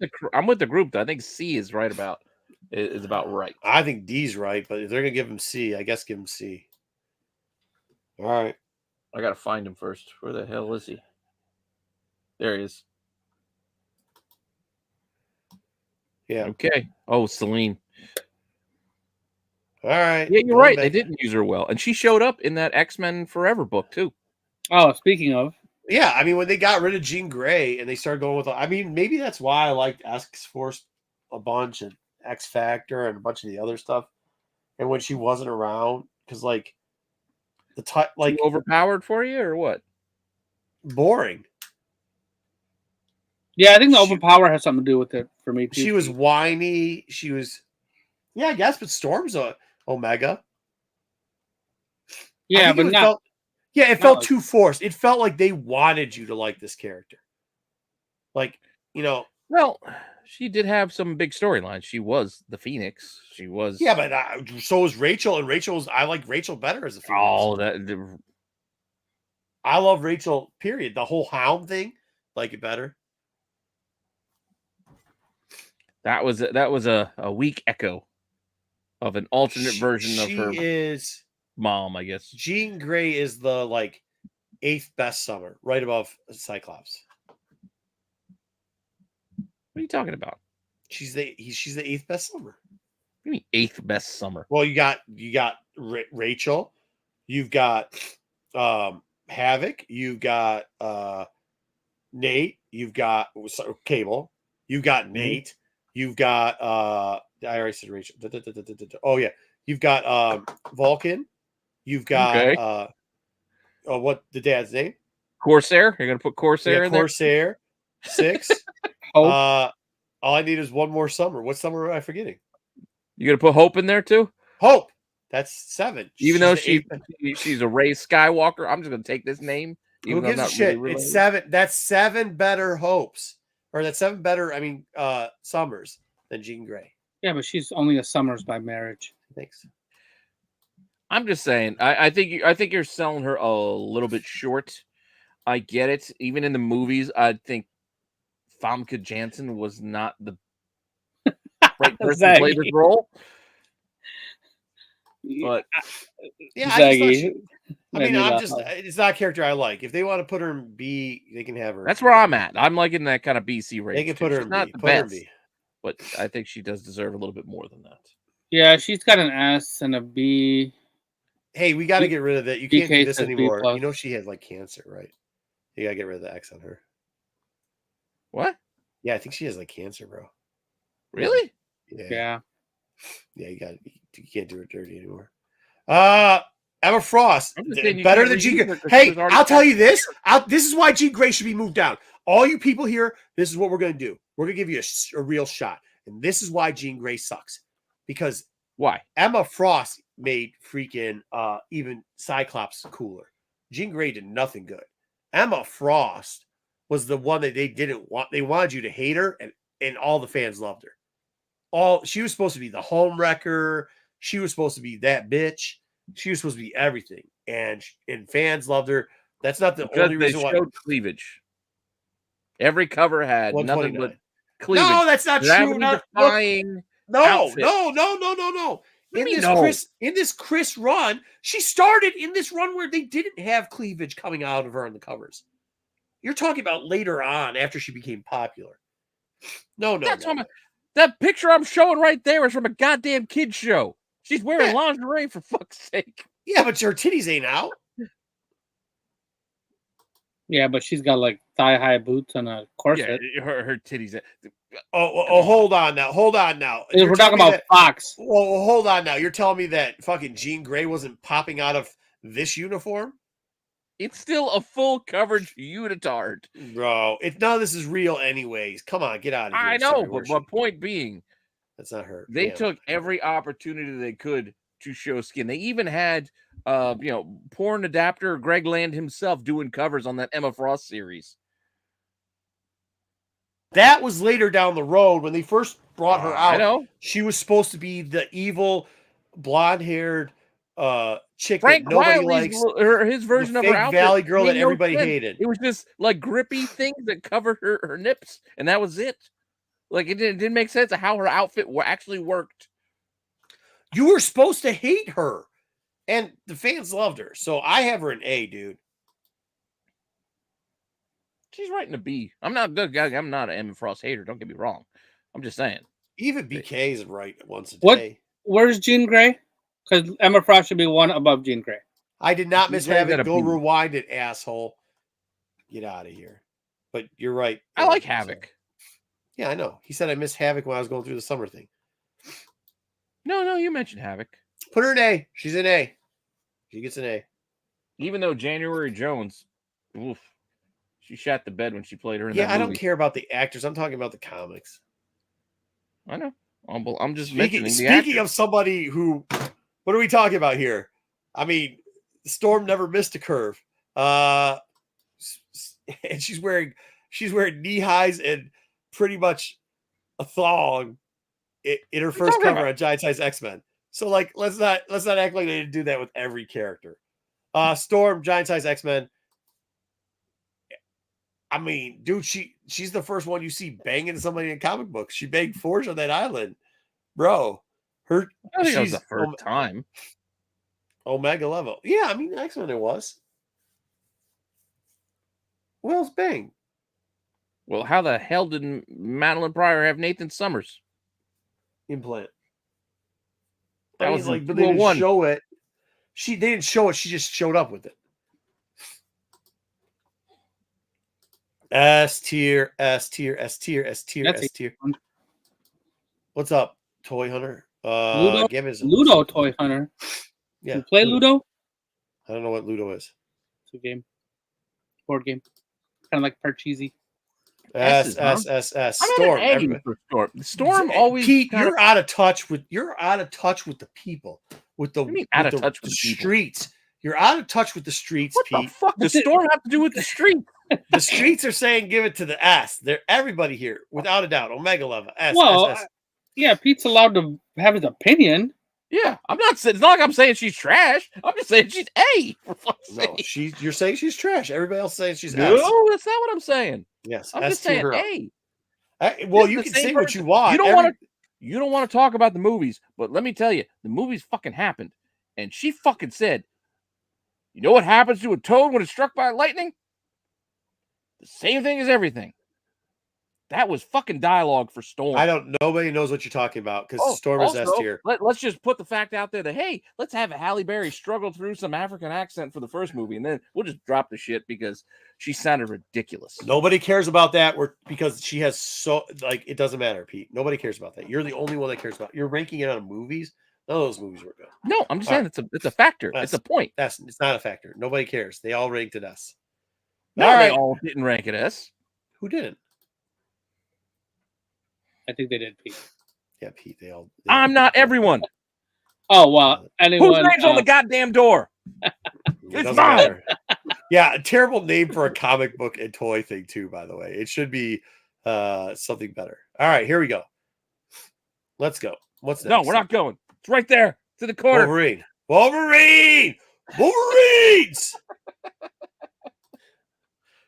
the group. Though. I think C is about right. I think D's right, but if they're gonna give him C, I guess give him C. All right. I gotta find him first. Where the hell is he? There he is. Yeah. Okay. Oh, Celine. All right. Yeah, you're right. They didn't use her well, and she showed up in that X-Men Forever book too. Oh, speaking of. Yeah, I mean, when they got rid of Jean Grey and they started going with, maybe that's why I liked X-Force a bunch and X Factor and a bunch of the other stuff. And when she wasn't around, because too overpowered for you or what? Boring. Yeah, I think the overpower has something to do with it for me too. She was whiny. She was, I guess, but Storm's a Omega. Yeah, but not. It felt too forced. It felt like they wanted you to like this character. Well, she did have some big storylines. She was the Phoenix. She was. Yeah, but so was Rachel, and I like Rachel better as a Phoenix. Oh, I love Rachel. Period. The whole Hound thing, like it better. That was a weak echo of an alternate version of her mom, I guess. Jean Grey is the 8th best summer, right above Cyclops. What are you talking about? She's the 8th best summer. What do you mean 8th best summer? Well, you got Rachel, you've got Havoc, you've got Nate. You've got Cable. You've got Nate. You've got I already said Rachel. Oh yeah. You've got Vulcan. You've got what the dad's name? Corsair. You're gonna put Corsair in there. Corsair. 6. Hope. All I need is one more Summer. What Summer am I forgetting? You gonna put Hope in there too? Hope. That's 7. Even though she's a Rey Skywalker, I'm just gonna take this name. Who gives a shit? Really it's 7. That's 7 better Hopes, or that's 7 better. I mean, Summers than Jean Grey. Yeah, but she's only a Summers by marriage. Thanks. I'm just saying. I think you're selling her a little bit short. I get it. Even in the movies, I think Famke Janssen was not the right person to play this role. But yeah, it's not a character I like. If they want to put her in B, they can have her. That's where I'm at. I'm liking that kind of BC range. They can put her in not B. the best, but I think she does deserve a little bit more than that. Yeah, she's got an S and a B. Hey, we got to get rid of that. You can't do this anymore. You know she had like cancer, right? You got to get rid of the X on her. What? Yeah, I think she has like cancer, bro. Really? Yeah. Yeah, you can't do her dirty anymore. Emma Frost, better than Jean Grey. Hey, I'll tell you this. This is why Jean Grey should be moved down. All you people here, this is what we're going to do. We're going to give you a real shot. And this is why Jean Grey sucks. Because why? Emma Frost made freaking even Cyclops cooler. Jean Grey did nothing good. Emma Frost was the one that they didn't want. They wanted you to hate her, and all the fans loved her. She was supposed to be the home wrecker. She was supposed to be that bitch. She was supposed to be everything, and fans loved her. That's not the only reason why. Showed cleavage. Every cover had nothing but cleavage. No, that's not true. No. In this Chris run, she started in this run where they didn't have cleavage coming out of her on the covers. You're talking about later on after she became popular. No. That picture I'm showing right there is from a goddamn kid's show. She's wearing lingerie for fuck's sake. Yeah, but her titties ain't out. Yeah, but she's got like thigh-high boots and a corset. Yeah, her titties. Hold on now. We're talking about Fox. Well, hold on now. You're telling me that fucking Jean Grey wasn't popping out of this uniform? It's still a full coverage unitard. Bro, none of this is real anyways. Come on, get out of here. I know, but my point being, that's not her. They took every opportunity they could to show skin. They even had porn adapter Greg Land himself doing covers on that Emma Frost series. That was later down the road when they first brought her out. I know. She was supposed to be the evil blonde-haired chick Frank that nobody Wiley's likes. His version of her fake outfit Valley girl that made everybody sense. hated. It was just like grippy things that covered her nips, and that was it. Like it didn't make sense of how her outfit actually worked. You were supposed to hate her, and the fans loved her. So I have her an A, dude. She's writing a B. I'm not good. I'm not an Emma Frost hater. Don't get me wrong. I'm just saying. Even BK is right once a day. Where's Jean Grey? Because Emma Frost should be one above Jean Grey. I did not miss Havoc. Go rewind it, asshole. Get out of here. But you're right. I like Havoc. Yeah, I know. He said I missed Havoc when I was going through the summer thing. No, you mentioned Havoc. Put her an A. She's an A. She gets an A. Even though January Jones, oof, she shat the bed when she played her in that movie. I don't care about the actors. I'm talking about the comics. I know. I'm just mentioning the Speaking of somebody who, what are we talking about here? I mean, Storm never missed a curve. And she's wearing knee highs and pretty much a thong in her first cover on Giant Size X-Men. So like, let's not act like they didn't do that with every character. Storm, Giant Size X-Men. I mean, dude, she's the first one you see banging somebody in comic books. She banged Forge on that island, bro. I think that was the first time. Omega level, yeah. I mean, X-Men it was. Who else banged? Well, how the hell did Madeline Pryor have Nathan Summers? Implant. That was like, but they didn't show it. They didn't show it. She just showed up with it. S tier, S tier, S tier, S tier, That's S tier. What's up, Toy Hunter? Ludo, Give us Ludo Toy Hunter. Yeah, You play Ludo? I don't know what Ludo is. It's a game, board game, kind of like Parcheesi. S. I'm Storm. at an A for Storm. Storm always. Pete, kinda, you're out of touch with the people, with the What do you mean out of touch with the the people? streets. You're out of touch with the streets, What Pete. the fuck does Storm have to do with the street? The streets are saying give it to the S. They're everybody here, without a doubt. Omega Lava. S. Well, S. yeah, Pete's allowed to have his opinion. Yeah, I'm not saying. It's not like I'm saying she's trash. I'm just saying she's A. For fuck's No, sake. you're saying she's trash. Everybody else saying she's No, S. that's not what I'm saying. Yes, I'm S just saying tier. A. Well, This is you the can same say what person. you want. You don't want to talk about the movies, but let me tell you, the movies fucking happened, and she fucking said, "You know what happens to a toad when it's struck by lightning? The same thing as everything." That was fucking dialogue for Storm. Nobody knows what you're talking about because Storm is S tier. Let's just put the fact out there that, hey, let's have Halle Berry struggle through some African accent for the first movie, and then we'll just drop the shit because she sounded ridiculous. Nobody cares about that because she has it doesn't matter, Pete. Nobody cares about that. You're the only one that cares about it. You're ranking it on movies. None of those movies were good. No, I'm just saying it's a factor. It's a point. It's not a factor. Nobody cares. They all ranked it S. No, they all didn't rank it S. Who didn't? I think they did, Pete. Yeah, Pete. I'm not everyone. Oh well, anyone. Whose name's on the goddamn door? It's mine. Yeah, a terrible name for a comic book and toy thing too. By the way, it should be something better. All right, here we go. Let's go. What's next? No, we're not going. It's right there to the corner. Wolverines.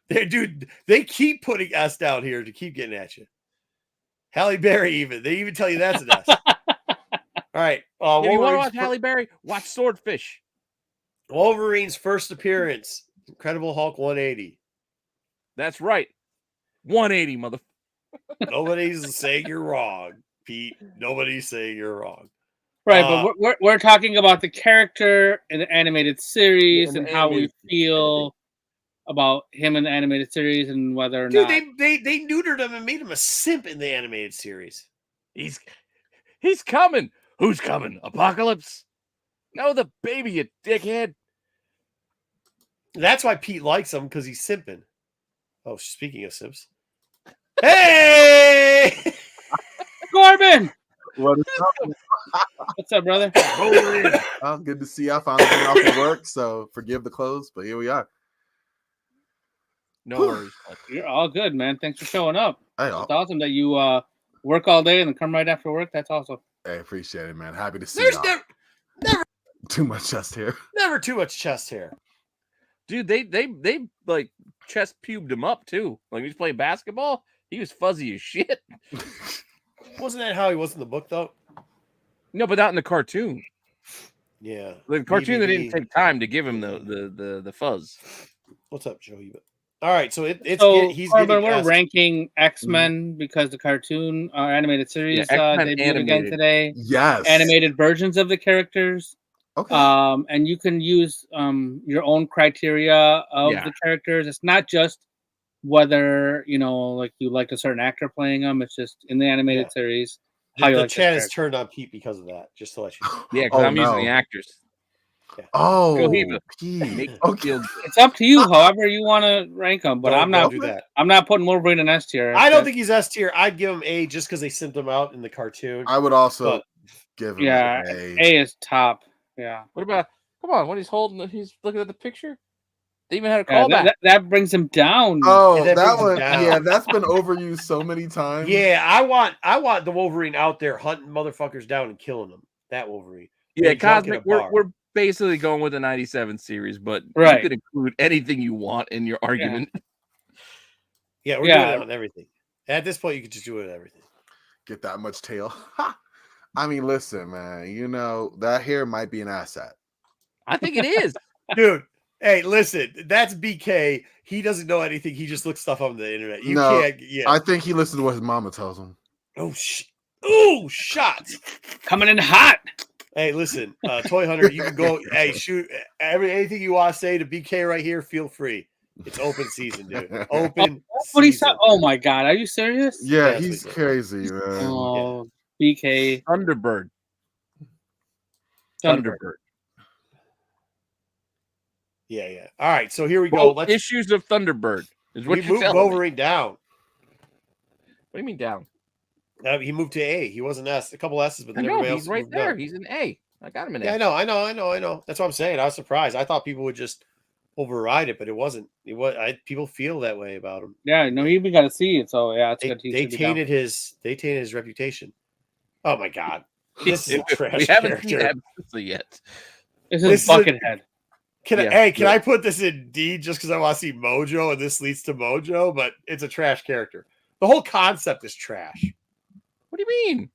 They keep putting S down here to keep getting at you. Halle Berry, they even tell you that's an S. All right. If you want to watch Halle Berry, watch Swordfish. Wolverine's first appearance. Incredible Hulk 180. That's right. 180, mother. Nobody's saying you're wrong, Pete. Nobody's saying you're wrong. Right, but we're talking about the character in the animated series and how we feel about him in the animated series and whether or not they neutered him and made him a simp in the animated series. He's coming. Who's coming? Apocalypse? No, the baby, you dickhead. That's why Pete likes him, because he's simping. Oh, speaking of simps. Hey! Corbin! What is up? What's up, brother? Good to see you. I finally been off of work, so forgive the clothes, but here we are. No worries. You're all good, man. Thanks for showing up. Hey, it's awesome that you work all day and then come right after work. That's awesome. I appreciate it, man. Happy to see you. Never too much chest hair. Never too much chest hair. Dude, they like chest pubed him up too. Like, he was playing basketball, he was fuzzy as shit. Wasn't that how he was in the book, though? No, but not in the cartoon. Yeah. The cartoon, they didn't take time to give him the fuzz. What's up, Joey? All right, so we're ranking X-Men because the cartoon animated series debuted again today. Yes, animated versions of the characters. Okay, and you can use your own criteria of the characters. It's not just whether like you liked a certain actor playing them. It's just in the animated series. The chat is turned on Pete because of that. Just to let you know. Yeah, because I'm using the actors. Yeah. Oh, Pete. Okay. It's up to you, however you want to rank them. But I'm not do that. I'm not putting Wolverine in S tier. I don't think he's S tier. I'd give him A just because they sent him out in the cartoon. I would also give him an A. A is top. Yeah. What about? Come on, when he's looking at the picture. They even had a callback. That brings him down. Oh, that one. Yeah, that's been overused so many times. Yeah, I want the Wolverine out there hunting motherfuckers down and killing them. That Wolverine. Yeah, Cosmic. We're basically going with the 97 series, but you could include anything you want in your argument. Yeah, we're doing it on everything. At this point, you could just do it on everything. Get that much tail. I mean, listen, man. That hair might be an asset. I think it is, dude. Hey, listen, that's BK. He doesn't know anything. He just looks stuff on the internet. You can't. Yeah, I think he listens to what his mama tells him. Oh, shots coming in hot. Hey, listen, Toy Hunter, you can go. Hey, shoot anything you want to say to BK right here. Feel free. It's open season, dude. Open What he season. said? Oh my god, are you serious? Yeah, that's he's what he crazy, man. Oh, BK Thunderbird. Thunderbird. Thunderbird. Yeah. All right, so here we go. Both Let's issues of Thunderbird is what we you're moved telling me. Wolverine down. What do you mean down? He moved to A. He was an S, a couple S's, but I then know, everybody he's else right moved there. up. He's an A. I got him an Yeah, A. I know. That's what I'm saying. I was surprised. I thought people would just override it, but it wasn't. It was. People feel that way about him. Yeah, no, he even got to see it. So yeah, it's They, good. He they should be down. tainted his reputation. Oh my god, this is a trash We haven't seen character. that yet. This This is is a- Buckethead. Can I put this in D just because I want to see Mojo and this leads to Mojo? But it's a trash character. The whole concept is trash. What do you mean?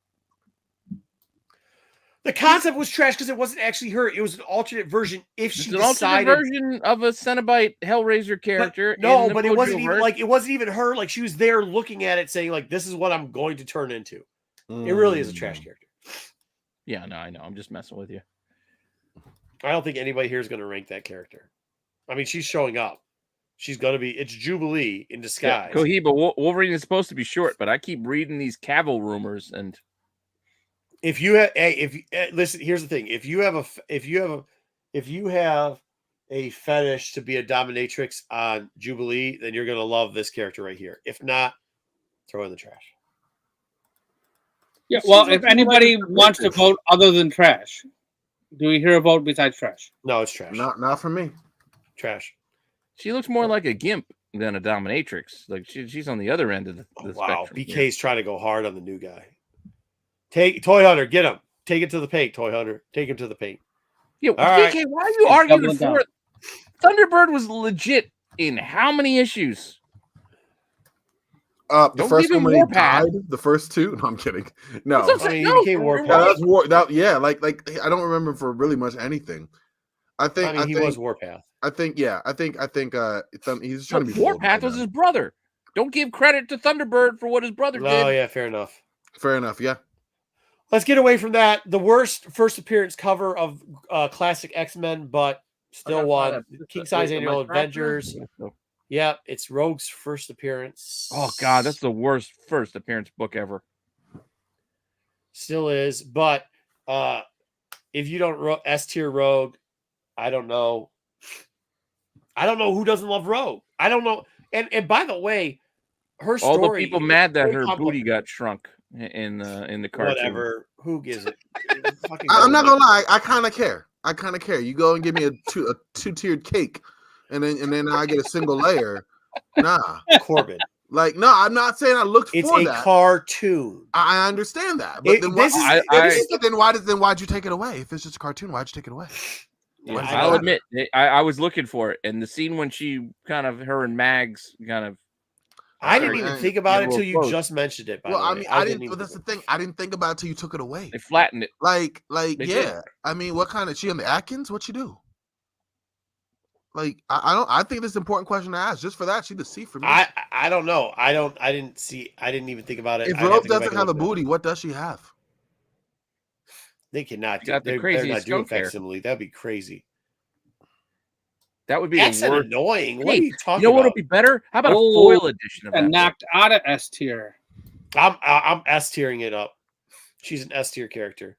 The concept was trash because it wasn't actually her. It was an alternate version. If It's she an alternate decided, version of a Cenobite Hellraiser character. no, in the but it wasn't even Mojoverse. like it wasn't even her. Like she was there looking at it, saying like, "This is what I'm going to turn into." It really is a trash character. Yeah, no, I know. I'm just messing with you. I don't think anybody here is going to rank that character. I mean, she's showing up. She's going to be. It's Jubilee in disguise. Yeah, Cohiba, Wolverine is supposed to be short, but I keep reading these Cavill rumors, and If you have, listen, here's the thing: if you have a fetish to be a dominatrix on Jubilee, then you're going to love this character right here. If not, throw it in the trash. Yeah, It well, seems if like anybody somebody wants to delicious. vote other than trash, do we hear a vote besides trash? No, it's trash. Not for me. Trash. she looks more like a gimp than a dominatrix. Like she's on the other end of the Wow, spectrum. BK's trying to go hard on the new guy. Take Toy Hunter, get him. Take it to the paint, Toy Hunter. Take him to the paint. Yeah, All right. BK, why are you arguing doubling for it? Thunderbird was legit in how many issues? The Don't first give him one when he Warpath. died, the first two. No, I'm kidding. No, That's what I'm I mean, saying. he became No, Warpath. yeah, right. that's war. That, yeah, like I don't remember him for really much anything. I think He was Warpath. I think he's trying to be Warpath was his brother. Don't give credit to Thunderbird for what his brother Oh did. yeah, fair enough. Fair enough. Yeah. Let's get away from that. The worst first appearance cover of classic X-Men, but still one. King Size Annual Avengers. Yeah, it's Rogue's first appearance. Oh God, that's the worst first appearance book ever. Still is, but if you don't S tier Rogue, I don't know. I don't know who doesn't love Rogue. I don't know. And by the way, her story. All the people mad that very her complex. booty got shrunk in the cartoon. Whatever. Who gives it? Fucking I'm not go gonna lie. I kind of care. You go and give me a two-tiered cake, and then I get a single layer. Nah, Corbin. like no, I'm not saying I looked It's for a that. cartoon. I understand that, but why'd you take it away? If it's just a cartoon, why'd you take it away? Yeah, I'll admit, I was looking for it, and the scene when she her and Mags kind of. I didn't even think about it Well, until you close. just mentioned it. By Well, the I way. mean, I didn't didn't. even That's the think thing. I didn't think about it till you took it away. They flattened it. Like, They yeah. did. I mean, what kind of she on the Atkins? What you do? Like, I think this is an important question to ask. Just for that, she the C for me. I don't know. I didn't even think about it. If I'd have Rose to go back doesn't and have a look at it. booty, what does she have? They cannot She do. got the They're not craziest doing skunk hair. facsimile. That'd be crazy. That would be That's the worst. annoying. What Hey, are you talking You know what about? would be better? How about Oh, a foil edition of And that? knocked out of S tier. I'm S tiering it up. She's an S tier character.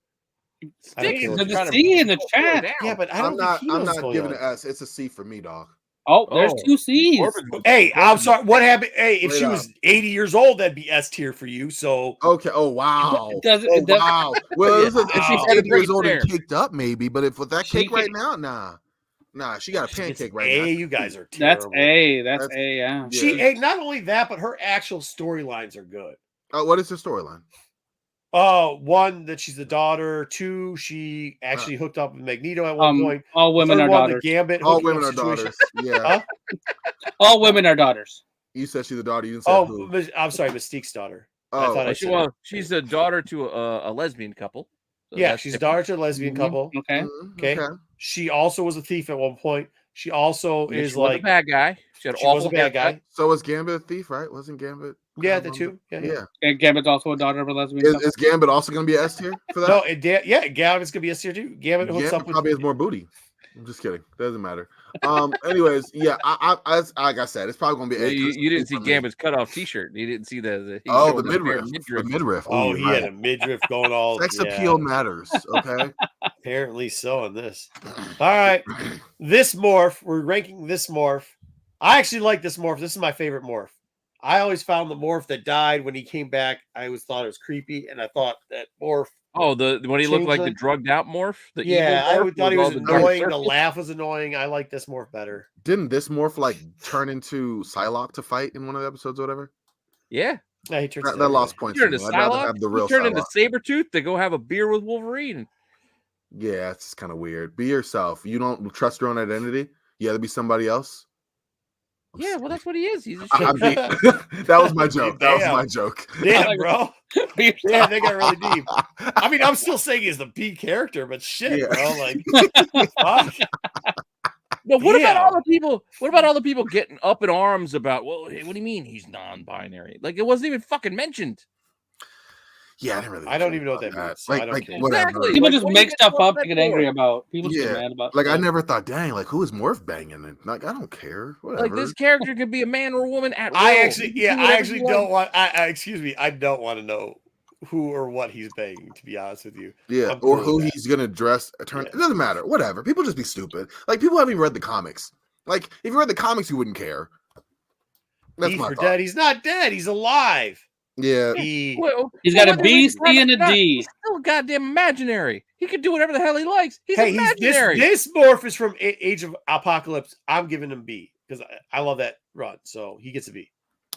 I don't Stick care is what There's you're a trying to- C in the Slow chat. down. Yeah, but I don't I'm think he knows not what's going giving on. it S. It's a C for me, dog. Oh, there's Oh, two C's. Corbin- Hey, I'm sorry. What happened? Hey, if Straight she up. was 80 years old, that'd be S tier for you. So Okay. Oh wow. It doesn't. Oh It doesn't. wow. Well, listen, if she's Wow. 80 years Great old and there. caked up, maybe. But if with that She cake right can- now, nah, she got a She gets pancake an right A. now. You guys are That's terrible. A. That's That's- A. Yeah. Yeah. She not only that, but her actual storylines are good. What is the storyline? One, that she's the daughter. Two, she actually hooked up with Magneto at one point. All women Third are one, the daughters. Gambit. All hooking women up are situation. daughters. Yeah. Huh? All women are daughters. You said she's a daughter. You didn't say Oh, who. I'm sorry, Mystique's daughter. I Oh, thought I said. Well, she's a daughter to a lesbian couple. So Yeah, that's she's a different. daughter to a lesbian Mhm. couple. Okay. Okay. She also was a thief at one point. She also Yeah, is she was like a bad guy. She had she was awful a bad haircut. guy. So was Gambit a thief, right? Wasn't Gambit? Yeah, kind the of two. on Yeah. And Gambit's also a daughter of a lesbian. Is, couple. is Gambit also going to be a S tier for that? No, Gambit's gonna be S tier too. Gambit hooks Gambit up with probably has more booty. I'm just kidding. Doesn't matter. Anyways, yeah, I like I said, it's probably gonna be. Well, you didn't see for me. Gambit's cutoff T-shirt. You didn't see the he Oh, showed the his bare midriff. The midriff. Oh, you're he right. had a midriff going all. Sex yeah, appeal matters. Okay. apparently so in this. All right, this morph. We're ranking this morph. I actually like this morph. This is my favorite morph. I always found the morph that died when he came back. I always thought it was creepy, and I thought that morph. Oh, the when he looked like the Changeling? drugged out morph. The Yeah, evil I morph thought he with was all the dark annoying. The circles? laugh was annoying. I like this morph better. Didn't this morph like turn into Psylocke to fight in one of the episodes or whatever? Yeah, Yeah, he turns That, to that lost everything. points he for turned me. into I'd rather Psylocke. have the He real turned into Psylocke. Sabretooth to go have a beer with Wolverine. Yeah, it's kind of weird. Be yourself. You don't trust your own identity. You have to be somebody else. Yeah, well, that's what he is. He's a I'm shit. that was my joke. That was Damn. my joke. Damn, bro. Yeah, they got really deep. I mean, I'm still saying he's the B character, but shit, Yeah. bro. Like, fuck. No, what about Damn. all the people? What about all the people getting up in arms about? Well, hey, what do you mean he's non-binary? Like it wasn't even fucking mentioned. Yeah, I didn't really. I don't care even know what about that means, so I don't care. whatever. Exactly. People Like, just what do you make get stuff so up to upset get angry for? about. People just Yeah, get mad about. Like I stuff. never thought, dang, like who is Morph banging? And like I don't care. Whatever. Like this character could be a man or a woman at will. I actually, He yeah, can do I whatever actually he don't wants. want. I excuse me, I don't want to know who or what he's banging. To be honest with you, Yeah, I'm or cool who with that. he's gonna dress. Turn. Yeah. It doesn't matter. Whatever. People just be stupid. Like people haven't even read the comics. Like if you read the comics, you wouldn't care. That's E my for thought. dead. He's not dead. He's alive. Yeah. E. Well, He's got a whether B, he's C, private and or a not, D. He's still goddamn imaginary. He can do whatever the hell he likes. He's Hey, he's this imaginary. this morph is from Age of Apocalypse. I'm giving him B because I love that run. So he gets a B.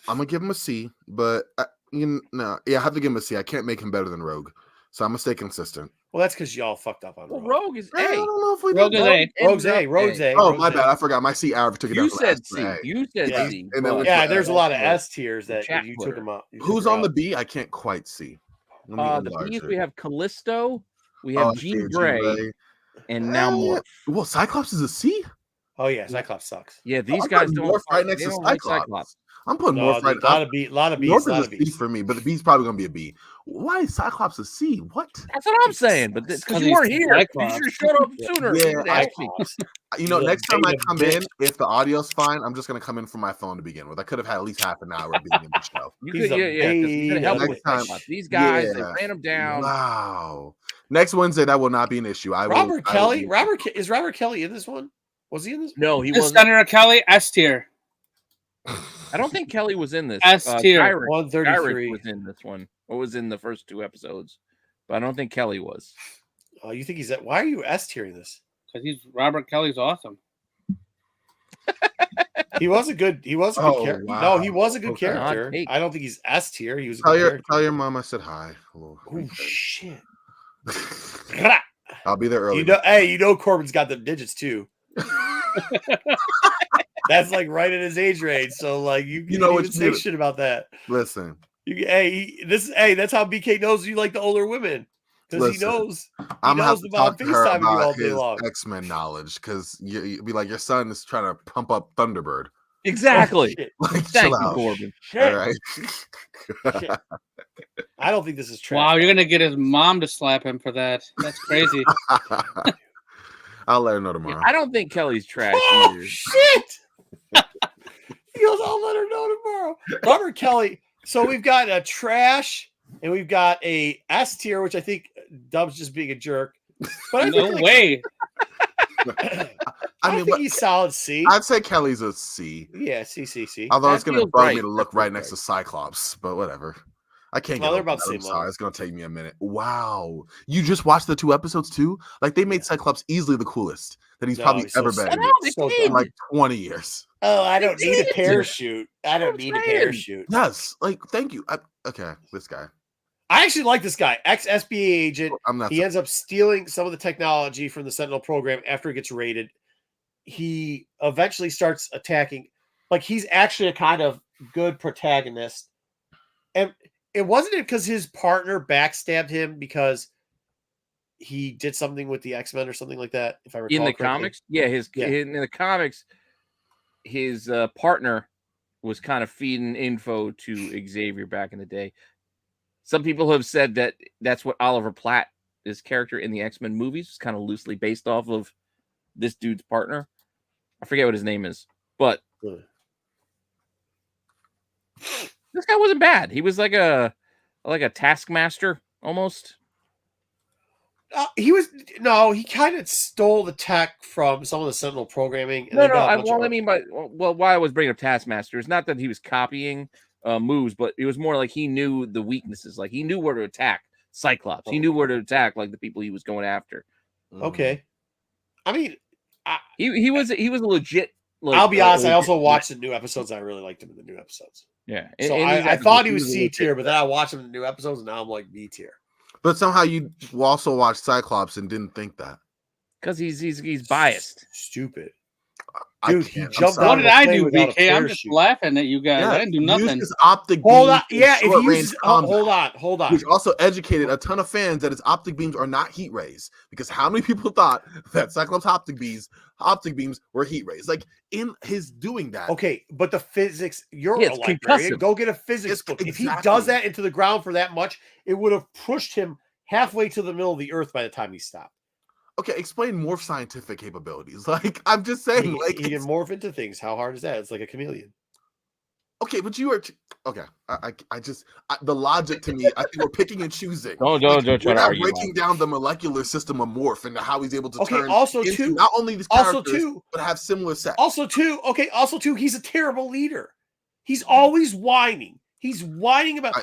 I'm gonna give him a C, but I have to give him a C. I can't make him better than Rogue, so I'm gonna stay consistent. Well, that's because y'all fucked up on Well, Rogue. Rogue is I A. don't know if we Rogue did. is A. Rogue's A. Rogue's A. Oh, Rogue's my A. bad. I forgot. My C average took it down You from said S to C. A. You said Yeah. C. And then but- we- Yeah, there's a lot of the- S tiers the that chat you Twitter. took them out. you Who's took on her the out. B? I can't quite see. Let me The enlarge B's, it. we have Callisto, we Oh, have I see Jean it, Grey, and now Yeah. Morph. Well, Cyclops is a C. Oh yeah, Cyclops sucks. Yeah, these I'm guys putting don't Morph right like- next they to don't like Cyclops. I'm putting No, Morph right. a lot of B, lot of B's, Morph lot is of a C B's. for me, but the B's probably gonna be a B. Why is Cyclops a C? What? That's what I'm saying, but because 'Cause you he's weren't here. You Cyclops. should have showed up sooner. Yeah, You would've asked me. Cyclops. You know, He's a next time I beta come bitch. in, if the audio's fine, I'm just gonna come in from my phone to begin with. I could have had at least half an hour of being in the show. You He's could, a yeah, because he's gonna help beta with bitch. Cyclops. These guys, they Yeah. ran them down. Wow. Next Wednesday, that will not be an issue. Robert Kelly. Is Robert Kelly in this one? Was he in this? No, he This wasn't. Senator Kelly, S tier. I don't think Kelly was in this. S tier. Gyrick 133. was in this one. Or was in the first two episodes, but I don't think Kelly was. Oh, you think he's at? Why are you S tiering this? Because he's Robert Kelly's awesome. He was a good. He was a good Oh, character. wow. No, he was a good Okay. character. Hot take. I don't think he's S tier. He was a good character. Tell your mom I said hi. Hello. Oh shit! I'll be there early. You know, hey, you know Corbin's got the digits too. That's like right in his age range. So like you know can't what even you say do. shit about that. Listen, That's how BK knows you like the older women because he Listen, knows. I'm gonna have knows to the mom talk to her FaceTiming you all about day his long. X-Men knowledge because you'd be like, your son is trying to pump up Thunderbird. Exactly. Shit. Like, Thank chill you, out. Corbin. All right. Shit. I don't think this is trash. Wow, you're gonna get his mom to slap him for that. That's crazy. I'll let her know tomorrow. I don't think Kelly's trash Oh either. shit! He goes, I'll let her know tomorrow. Robert Kelly. So we've got a trash and we've got a S tier, which I think Dub's just being a jerk. But I No think, like, way. I mean, think he's solid C. I'd say Kelly's a C. Yeah, C. Although That it's gonna feels bug right. me to look That right feels next to right. Cyclops, but whatever. I can't Well, get they're over about that. the I'm same sorry, level. it's gonna take me a minute. Wow, you just watched the 2 episodes too? Like they made Cyclops easily the coolest that he's No, probably he's so ever stupid. been No, they So did. in like 20 years. Oh, I don't They need a did. parachute. I don't I'm need a saying. parachute. Yes, like thank you. Okay, this guy. I actually like this guy, ex-SBA agent. I'm not. He ends up stealing some of the technology from the Sentinel program after it gets raided. He eventually starts attacking. Like he's actually a kind of good protagonist. And it wasn't it because his partner backstabbed him because he did something with the X-Men or something like that, if I recall In the correctly. comics, yeah, Yeah. in the comics, his partner was kind of feeding info to Xavier back in the day. Some people have said that that's what Oliver Platt, his character in the X-Men movies, is kind of loosely based off of this dude's partner. I forget what his name is, but Really? this guy wasn't bad. He was like a taskmaster almost. He kind of stole the tech from some of the Sentinel programming. And No, then no. got a bunch of I mean by why I was bringing up Taskmaster is not that he was copying moves, but it was more like he knew the weaknesses. Like he knew where to attack Cyclops. He knew where to attack like the people he was going after. Okay, I mean, He was a legit. Like, I'll be honest. I legit- also watched the new episodes. I really liked him in the new episodes. Yeah. So in these I thought episodes, he was a C legit tier, but then guy. I watched him in the new episodes, and now I'm like B tier. But somehow you also watched Cyclops and didn't think that. Because he's biased. Stupid. I Dude, he can't. I'm jumped sorry. What out did of I plane do, without a BK? I'm just parachute. laughing at you guys. Yeah, I didn't do used nothing. his optic Hold on. beams in Yeah, if he short-range uses, combat, hold on. which also educated a ton of fans that his optic beams are not heat rays. Because how many people thought that Cyclops optic beams were heat rays? Like in his doing that. Okay, but the physics, you're Yeah, a it's librarian. concussive. Go get a physics It's book. If he exactly. does that into the ground for that much, it would have pushed him halfway to the middle of the earth by the time he stopped. Okay, explain morph scientific capabilities. Like I'm just saying, He can morph into things. How hard is that? It's like a chameleon. okay, but you are okay. The logic to me, I think we're picking and choosing. Don't Like, try we're to not argue. breaking down the molecular system of morph and how he's able to Okay, turn also into too, not only these also characters too, but have similar sex. also too, he's a terrible leader. He's always whining. He's whining about,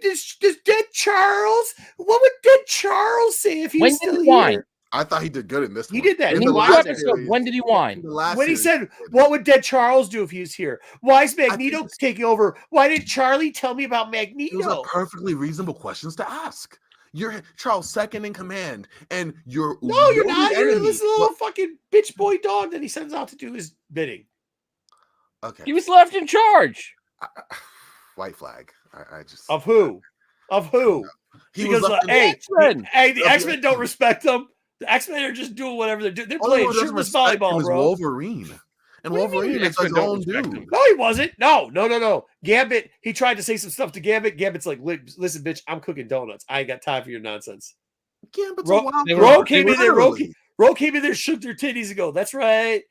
this dead Charles. What would dead Charles say if he When was did still he whine? here? I thought he did good in this. He one. did that. In He the whined last there. episode, when did he whine? in the last When he series, said, "What would dead Charles do if he was here? Why is think Magneto it's- taking over? Why didn't Charlie tell me about those are Magneto?" perfectly reasonable questions to ask. You're Charles' second in command, and you're No, you're the not. You're enemy. this little fucking bitch boy dog that he sends out to do his bidding. Okay, He was left in charge. white flag. I just Of who? Of who? he Because was left in- X-Men. the Of the X-Men don't respect them. The X-Men are just doing whatever they're doing. They're Only playing one who doesn't shirtless respect him volleyball, is bro. Wolverine. And What do you mean Wolverine the is his X-Men don't own respect dude. him? No, he wasn't. No. Gambit, he tried to say some stuff to Gambit. Gambit's like, listen, bitch, I'm cooking donuts. I ain't got time for your nonsense. Gambit's Ro- a wild Ro card, came in there, literally. Ro came in there, shook their titties and go, that's right.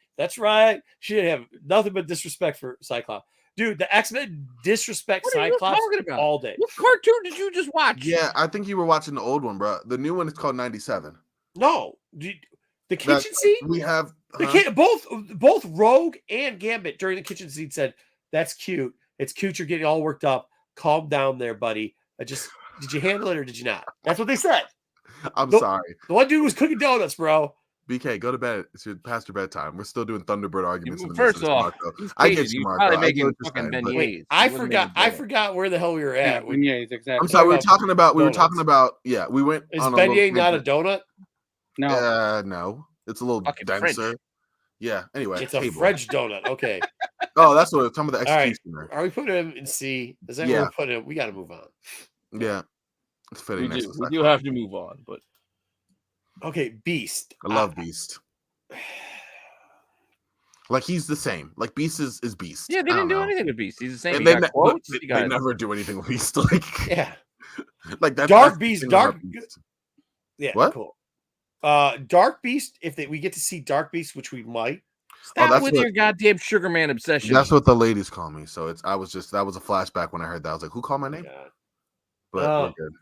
She didn't have nothing but disrespect for Cyclops. Dude, the X-Men disrespect What are you Cyclops talking about? all day. What cartoon did you just watch? Yeah, I think you were watching the old one, bro. The new one is called 97. No. The kitchen That's- scene? We have Both Rogue and Gambit during the kitchen scene said, that's cute. It's cute you're getting all worked up. Calm down there, buddy. Did you handle it or did you not? That's what they said. I'm the- sorry. The one dude was cooking donuts, bro. BK, go to bed. It's past your bedtime. We're still doing Thunderbird arguments. in the First midst of this, off, Marco. he's I Cajun. get you, He's Marco. probably I making get what you're fucking saying, but- beignets. Wait, He I wasn't making I donuts. forgot where the hell we were Yeah, at. beignets, exactly. I'm sorry. We were about talking about. We were donuts. talking about. Yeah, we went. Is on a little beignet not a tangent. donut? No. No, it's a little Fucking denser. French. Yeah. Anyway, It's a hey, boy. French donut. Okay. Oh, that's what we're talking about. The All right. executioner. Are we putting him in C? Is that Yeah. where we're putting him? We got to move on. Yeah, it's fitting. We next do. to We Cyclops. do have to move on, but Okay, Beast. I love Beast. Like he's the same. Like Beast is Beast. yeah, they I don't didn't do know. anything with Beast. He's the same. And He they, got quotes. they, He got- never do anything with Beast. Like, Yeah. like that. Dark that's the Beast, thing about Dark- Beast. Yeah. What? Cool. Dark Beast. If we get to see Dark Beast, which we might. Stop that's with what- your goddamn Sugar Man obsession. That's what the ladies call me. So it's. That was a flashback when I heard that. I was like, who called my name? God. But Oh. we're good.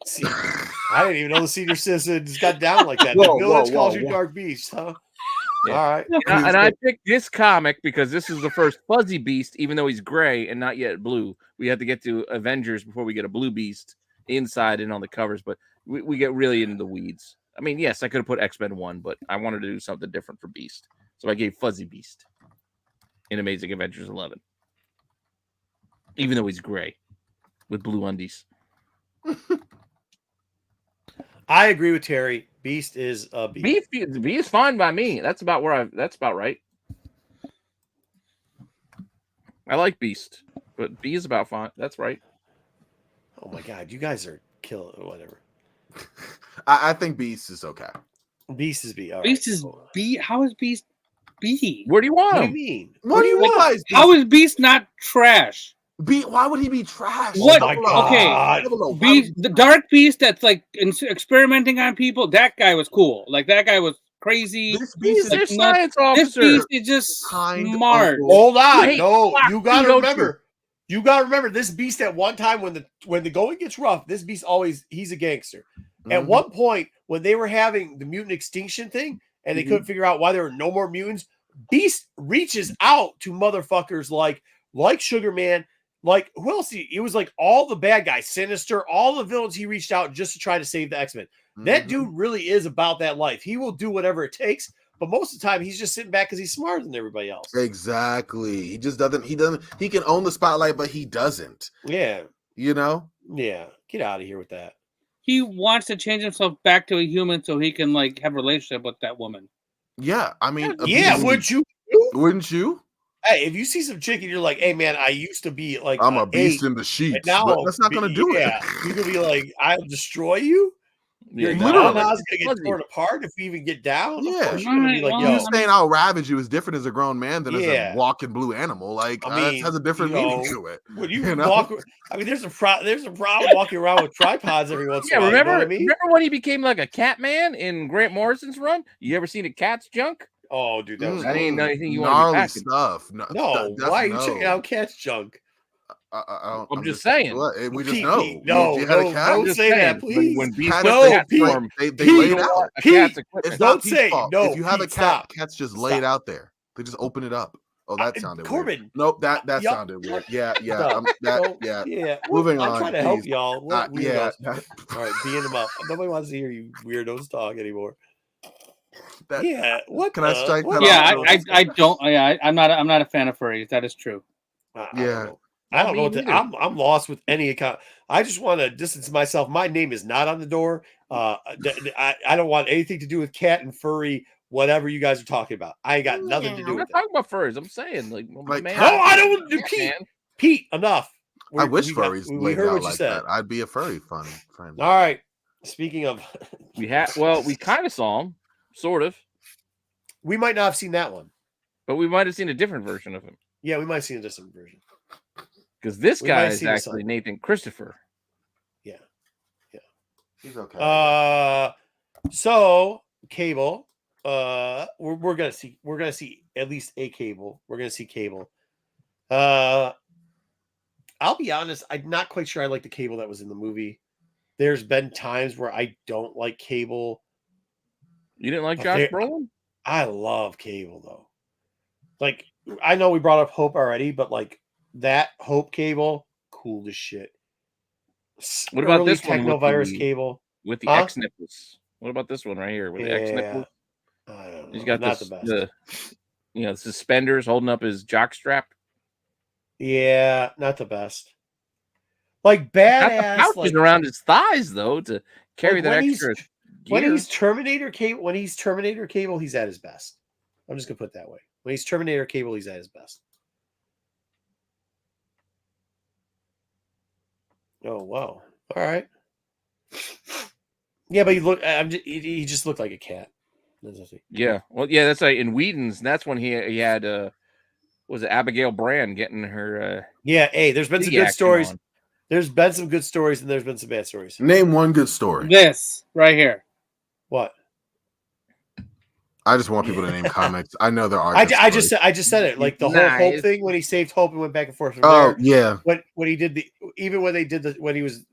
See, I didn't even know the senior citizens got down like that. Whoa, The village whoa, calls who you whoa. Dark Beast, huh? Yeah. All right. And I picked this comic because this is the first fuzzy Beast, even though he's gray and not yet blue. We have to get to Avengers before we get a blue Beast inside and on the covers, but we get really into the weeds. I mean, yes, I could have put X-Men 1, but I wanted to do something different for Beast. So I gave Fuzzy Beast in Amazing Avengers 11. Even though he's gray with blue undies. I agree with Terry. Beast is a beast. B is fine by me. That's about right. I like Beast, but B is about fine. That's right. Oh my God, you guys are killing whatever. I think Beast is okay. Beast is B. All right, Beast is cool. B. How is Beast B? Where do you want What do you him? mean? What do you want? How is Beast not trash? Why would he be trash? What? Oh my Hold on. Okay. Hold on. Beast, the Dark Beast that's like experimenting on people. That guy was cool. Like that guy was crazy. This He's beast their is science This officer. beast is just kind of smart. cool. Hold on. Hey, No, fuck you gotta you, remember. You gotta remember this beast at one time when the going gets rough, this beast he's a gangster. At Mhm. one point, when they were having the mutant extinction thing and they couldn't figure out why there were no more mutants, Beast reaches out to motherfuckers like Sugar Man, like who else? It was like all the bad guys, Sinister, all the villains. He reached out just to try to save the X-Men. That Mhm. dude really is about that life. He will do whatever it takes, but most of the time he's just sitting back because he's smarter than everybody else. Exactly. He just doesn't. He can own the spotlight, but he doesn't. Yeah, You know. yeah. Get out of here with that. He wants to change himself back to a human so he can like have a relationship with that woman. Yeah. I mean, a Yeah, beast- would you? Wouldn't you? Hey, if you see some chick and you're like, "Hey, man, I used to be like I'm a beast 8, in the sheets. and now But that's not going to do yeah, it. you could be like, I'll destroy you. Your literally. now is gonna get Fuzzy. torn apart if we even get down. Of Yeah. course, you're gonna be like, Right, yo, well, You saying I'll ravage you is different as a grown man than as Yeah. a walking blue animal. Like, I that mean, has a different you meaning know, to it. when you, You know? walk, I mean, there's a problem walking around with tripods every once in Yeah, a while. remember? You know what I mean? Remember when he became like a cat man in Grant Morrison's run? You ever seen a cat's junk? Oh, dude, that was That ain't anything you wanna be gnarly packing. stuff. no. That's Why are you checking out cat's junk? I'm just saying. We just Pete, know. Pete, no, If you had a no, cat, don't just say saying, that, please. When Beast Cats- went No, to cat Pete, form, they Pete, laid you know out. what? A Pete, cat's It's equipment. Don't not Pete's say- fault. no, If you have Pete, a cat, stop. cats just Stop. laid out there. They just open it up. Oh, that sounded Corbin. weird. Nope, that Yup. sounded weird. Yeah. No, Yeah. yeah. Moving I'm on, trying to help please. y'all. What Yeah. weirdos. All right, being them up. Nobody wants to hear you weirdos talk anymore. That- Yeah. What? Can I strike what that Yeah, off? I don't. Yeah, I'm not a fan of furries. That is true. I Yeah. don't know. I don't me know what neither. I'm lost with any account. I just want to distance myself. My name is not on the door. I don't want anything to do with cat and furry, whatever you guys are talking about. I ain't got nothing to do I'm with not it. talking about furs. I'm saying like man. No, I don't want to do cat Pete. man. Pete, enough. I wish We got- furries we laid heard out what you like said. that. I'd be a furry friend. All right. Speaking of, We kind of saw him, sort of, we might not have seen that one. but we might have seen a different version of him Yeah, we might have seen a different version. because this We might guy have is seen a actually son. Nathan Christopher. He's okay. So Cable, we're gonna see at least a Cable. We're gonna see Cable. I'll be honest, I'm not quite sure I like the Cable that was in the movie. There's been times where I don't like Cable. You didn't like But Josh they- Brolin? I love Cable though. Like, I know we brought up Hope already, but like that Hope Cable, cool as shit. What about Early this one with Technovirus the- Cable? With the Huh? X nipples. What about this one right here with the X nipples? I don't know. He's got Not this, the best. suspenders holding up his jock strap. Yeah, not the best. Like Got the badass, pouches like around his thighs though to carry like that when extra. when gear. he's Terminator Cable, he's at his best. I'm just gonna put it that way. When he's Terminator Cable, he's at his best. Oh wow! All right. Yeah, but he just looked like a cat. Yeah, well, yeah, that's like in Whedon's. That's when he had was it Abigail Brand getting her Yeah, hey, there's been some piggy good action stories. on. There's been some good stories, and there's been some bad stories. Name one good story. This right here. What? I just want people to name comics. I know there are. I good just stories. said it. Like the whole Hope Nice. thing when he saved Hope and went back and forth from Oh there. yeah. When he did when he was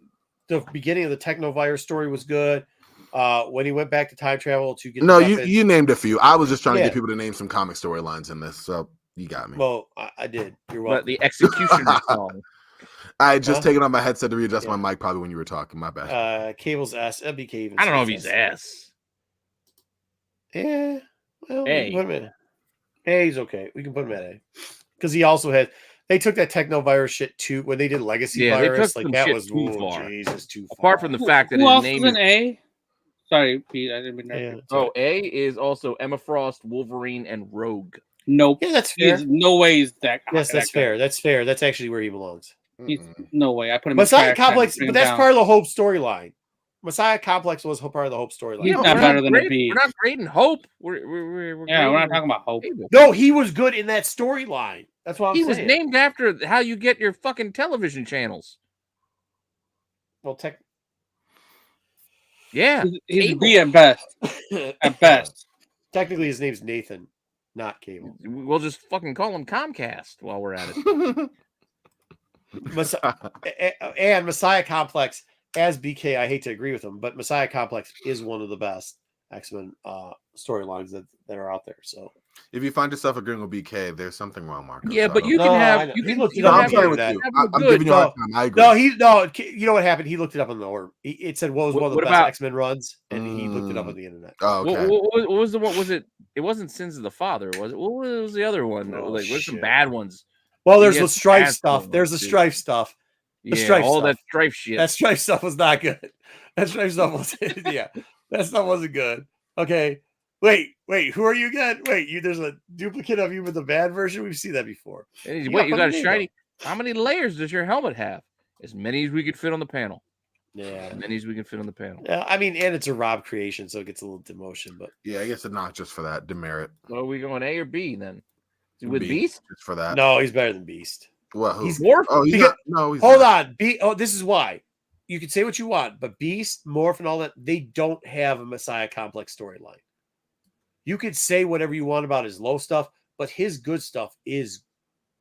the beginning of the Technovirus story was good. When he went back to time travel to get No, the you weapons. named a few. I was just trying to Yeah. get people to name some comic storylines in this. So you got me. Well, I did. You're But welcome. the executioner song. I had just Huh? taken on my headset to readjust Yeah. my mic probably when you were talking. My bad. Cable's ass. That'd be Cable. I don't know if he's S. Yeah. Well, we A. can put him in. A, he's okay. We can put him at A. Because he also had. They took that Technovirus shit too when they did Legacy Yeah, they Virus. took Like some that shit was too ooh, far. Jesus, too far. Apart from the fact that Who his else name is is an A? Sorry, Pete. I didn't mean to. Yeah. Oh, A is also Emma Frost, Wolverine, and Rogue. Nope. Yeah, that's fair. He's no way he's that. Yes, that that's good. fair. That's fair. That's actually where he belongs. He's, Mm-mm. no way. I put him. Messiah in trash Complex, can, but bring that's him part of the Hope storyline. Messiah Complex was part of the Hope storyline. He's but not we're better than a grading- B. We're not grading Hope. We're Yeah, we're not grading talking about Hope. Cable. No, he was good in that storyline. That's what I'm He saying. was named after how you get your fucking television channels. Well, Yeah, He's a Cable. B at best. At best. Technically, his name's Nathan, not Cable. We'll just fucking call him Comcast while we're at it. And Messiah Complex as BK, I hate to agree with him, but Messiah Complex is one of the best X-Men storylines that are out there. So if you find yourself agreeing with BK, there's something wrong, Marco. Yeah, So but I you don't- can No, I have. know. You He can, looked you it up. can I'm have sorry a- with have you. a I'm good- giving you a hard time. I agree. you know what happened? He looked it up on the orb. It said what was one of the What best about- X-Men runs, and he looked it up on the internet. Oh, okay. what was the one? Was it? It wasn't Sins of the Father, was it? What was the other one? Oh, Like, what's some shit. bad ones? Well, He there's the gets strife ass stuff. blown, There's the dude. strife stuff. Yeah, strife all stuff. that strife shit. That strife stuff was not good. That strife stuff was yeah. That stuff wasn't good. Okay. Wait. Who are you again? Wait, there's a duplicate of you with the bad version. We've seen that before. And You wait, you got got a plenty shiny. How many layers does your helmet have? As many as we could fit on the panel. Yeah. As many as we can fit on the panel. Yeah, I mean, and it's a Rob creation, so it gets a little demotion, but Yeah, I guess it's not just for that demerit. Well, are we going A or B then? With B, Beast? just for that. no, he's better than Beast. What? Who? He's Morph? Oh, he's because- not. No, he's Hold not. on. This is why. You can say what you want, but Beast, Morph, and all that, they don't have a Messiah Complex storyline. You could say whatever you want about his low stuff, but his good stuff is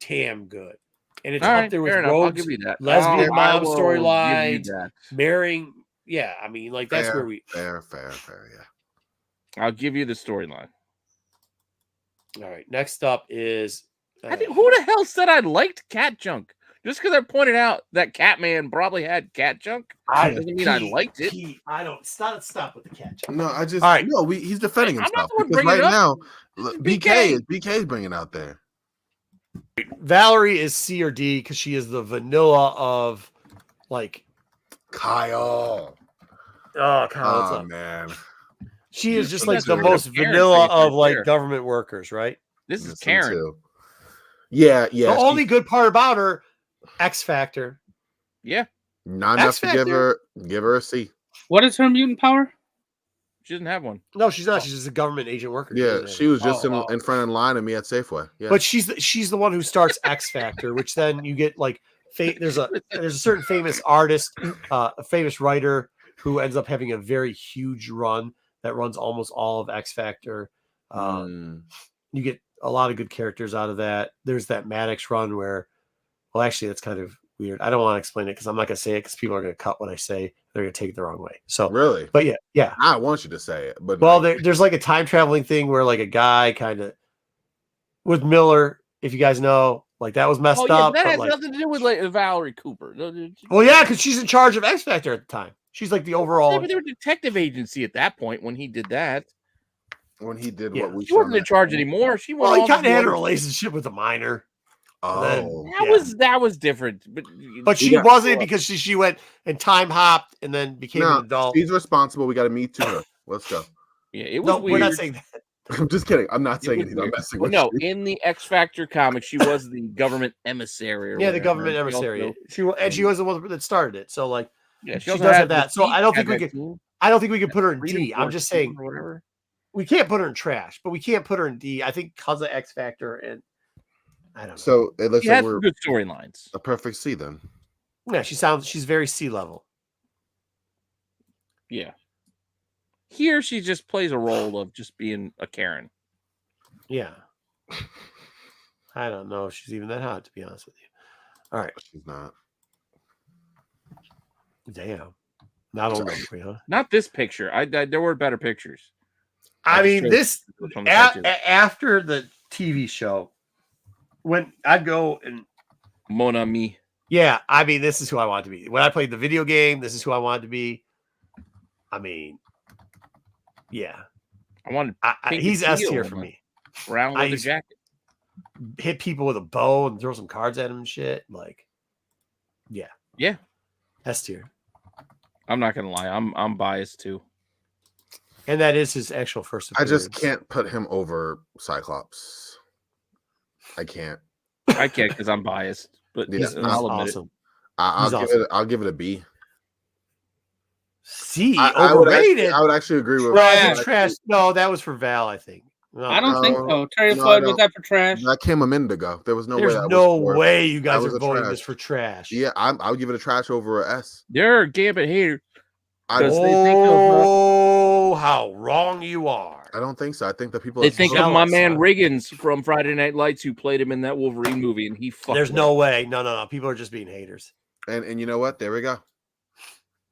damn good. And it's All up right, there with fair enough. I'll Rogue's give you that. lesbian I mom will give you storyline, that. marrying. Yeah, I mean, like that's Fair, where we. fair. Yeah. I'll give you the storyline. All right. Next up is. Who the hell said I liked cat junk? Just because I pointed out that Catman probably had cat junk doesn't mean I liked it. I don't stop with the cat. No, I just All right. no. He's defending I'm not himself the one because bringing right it up. now This is BK is bringing out there. Valerie is C or D because she is the vanilla of like. Kyle. Oh, Kyle, what's Oh up? man. She is just So like that's the a most Karen vanilla face right of like there. government workers, right? This is This one Karen. too. Yeah. The She- only good part about her, X Factor. Yeah, not enough X to Factor. give her a C. What is her mutant power? she doesn't have one. No, she's not. She's just a government agent worker. Yeah, she was just Oh, in front of the line of me at Safeway. Yeah. But she's the one who starts X Factor, which then you get like there's a certain famous artist, a famous writer who ends up having a very huge run that runs almost all of X Factor. You get a lot of good characters out of that. There's that Maddox run where, well, actually, that's kind of weird. I don't want to explain it because I'm not going to say it because people are going to cut what I say. They're going to take it the wrong way. So, Really? but yeah. I want you to say it, but Well, like, there's like a time traveling thing where like a guy kind of with Miller, if you guys know, like that was messed Oh, yeah, up. that but, has like, nothing to do with like Valerie Cooper. well, yeah, because she's in charge of X Factor at the time. She's like the Yeah, overall. but they were a detective agency at that point when he did that. when he did Yeah. what we She wasn't in showed charge that- anymore. She Well, went he off kind of to had a do other- relationship with a minor, Oh, That was different. but she got- wasn't because she went and time hopped and then became no, an adult. she's responsible. We got to meet to her. Let's go. Yeah, it was No, weird. we're not saying that. I'm just kidding. I'm not It saying was anything. I'm weird. messing Well, with no, you. in the X Factor comic, she was the government emissary. Or Yeah, the whatever, government and she emissary. also- She was the one that started it. So like, Yeah, she also does had have that. the So I don't team, think we had could. that team, I don't think we could put her in Freedom D. I'm Force just team saying or whatever. we can't put her in trash, but we can't put her in D. I think because of X Factor and I don't know. So it looks She like had we're some good storylines. a perfect C then. Yeah, she's very C level. Yeah. Here, she just plays a role of just being a Karen. Yeah. I don't know if she's even that hot, to be honest with you. All right. She's not. Damn. Not old enough for you, huh? Not this picture. There were better pictures. I just mean, showed this from the cartoon. after the TV show, when I'd go and Mon ami. yeah, I mean, this is who I want to be. When I played the video game, this is who I wanted to be. I mean, yeah, I wanted pink he's and S teal tier on for the me. brown I leather used- jacket. Hit people with a bow and throw some cards at him and shit. Like, Yeah, S tier, I'm not gonna lie. I'm biased too. and that is his actual first. I just appearance. can't put him over Cyclops. I can't. I can't because I'm biased. But Yeah, I'll admit Awesome. I'll He's give awesome. it. I'll give it a B. C I would overrated. I would actually agree with. Trash. Trash. No, that was for Val, I think. No, I don't think No, so. Terry no, Floyd I was don't. that for trash? That came a minute ago. There was no there's way. That no was for, way you guys was are a voting trash. this for trash. Yeah, I'll give it a trash over a S. They're a Gambit hater. I Does don't. they think of, Oh, how wrong you are. I don't think so. I think the people They are think so- of my jealous, man huh? Riggins from Friday Night Lights, who played him in that Wolverine movie, and he fucked. There's with no him. way. No. People are just being haters. and you know what? There we go.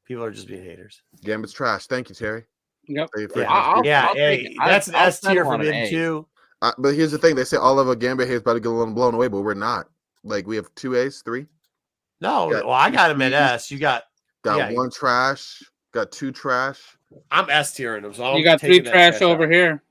People are just being haters. Gambit's trash. Thank you, Terry. Yep. Thank you for Yeah. your I'll- contribution. Yeah, I'll hey, take it. that's an I'll S tier settle from on an him A. too. But here's the thing: they say all of a Gambit here is about to get a little blown away, but we're not. Like we have 2 A's, 3. No, Got well, I got him at C's. S. You got Got Yeah. 1 trash. Got 2 trash. I'm S tiering him. So I'm You got 3 taking that trash over out. here.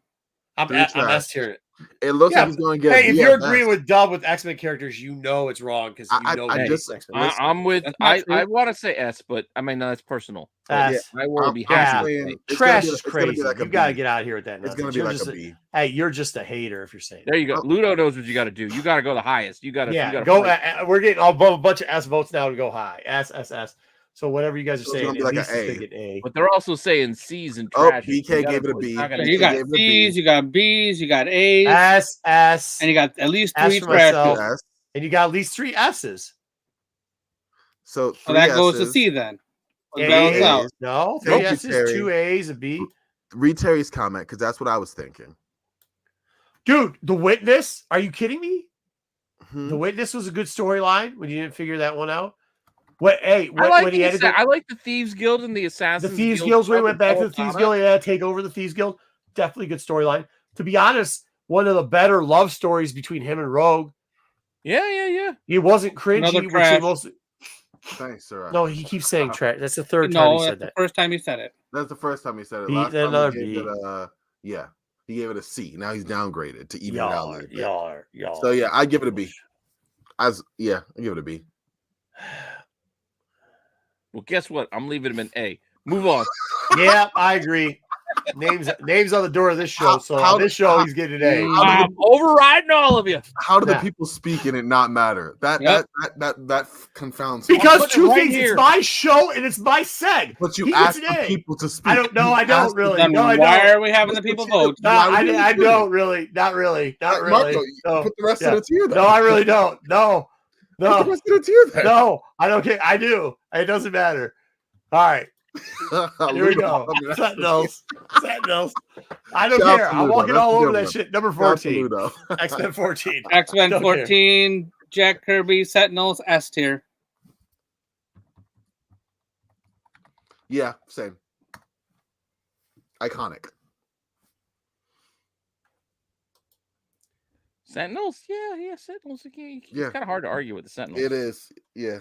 I'm 3 I'm trash. S tiering it. It looks Yeah, like he's going to get. Hey, if you're agreeing with Dub with X-Men characters, you know it's wrong because you I know just- he hates X-Men. listen, I'm with. That's not true. I want to say S, but I mean that's personal. S. I will be yeah. happy. saying with A. it's Trash gonna be- is it's gonna be crazy. like a You got to B. get out of here with that. It's going nonsense. to be You're like just a B. Hey, you're just a hater if you're saying There you go. Oh. Ludo knows what you got to do. You got to go the highest. You got to. yeah, you gotta go. fight. We're getting a bunch of S votes now to go high. S. So whatever you guys are So it's saying, gonna be at like least an it's A. gonna get A. But they're also saying C's and Oh, trash. BK gave it a B. So Yeah, you got gave it a B. C's, you got B's, you got A's, S, and you got at least S 3 for myself. trashes. S. and you got at least 3 S's. So 3 So that goes to S's. C then. A, Balance A, out. No, Thank 3 you, S's, Terry. 2 A's, a B. Read Terry's comment because that's what I was thinking. Dude, The Witness. Are you kidding me? Hmm? The Witness was a good storyline when you didn't figure that one out. What? Hey, I like, when he had to go, I like the Thieves Guild and the Assassins. the Thieves Guild, when he stuff went back to the with Thieves Belladonna. Guild, he had to take over the Thieves Guild. Definitely good storyline. To be honest, one of the better love stories between him and Rogue. Yeah. It wasn't cringy, Another which trash. it most. Thanks, sir. No, he keeps saying trash. That's the third time No, he that's said the that. first time you said it. That's the first time he said it. B, Last then time another he gave B. it yeah, he gave it a C. Now he's downgraded to even it out a Y'all, little bit. y'all. So yeah, I give it a B. I give it a B. Well, guess what? I'm leaving him an A. Move on. Yeah, I agree. Names on the door of this show. So How- on this show, he's getting an A. I'm overriding all of you. How do the Yeah. people speak and it not matter? That Yep. that confounds me. Because put it two right things, here. it's my show and it's my seg. But you He gets ask an the A. people to speak. I don't know. I You don't ask really. Then No, I why don't. are we having the Let's people put you- vote? No, Why would I you do don't really. Not really. Not really. Marco, No, put the rest yeah. of the tier then. no, I really don't. No, Put the no, rest of the tier then. no. I don't care. I do. It doesn't matter. All right. Here we go. Sentinels. Sentinels. I don't Shout out care. to I'm Ludo. walking That's all a over good that one. shit. Number Shout out to 14. Ludo. X-Men 14. X-Men Don't care. 14, Jack Kirby, Sentinels, S tier. Yeah, same. Iconic. Sentinels? Yeah, Sentinels. It's Yeah. kind of hard to argue with the Sentinels. It is. Yeah.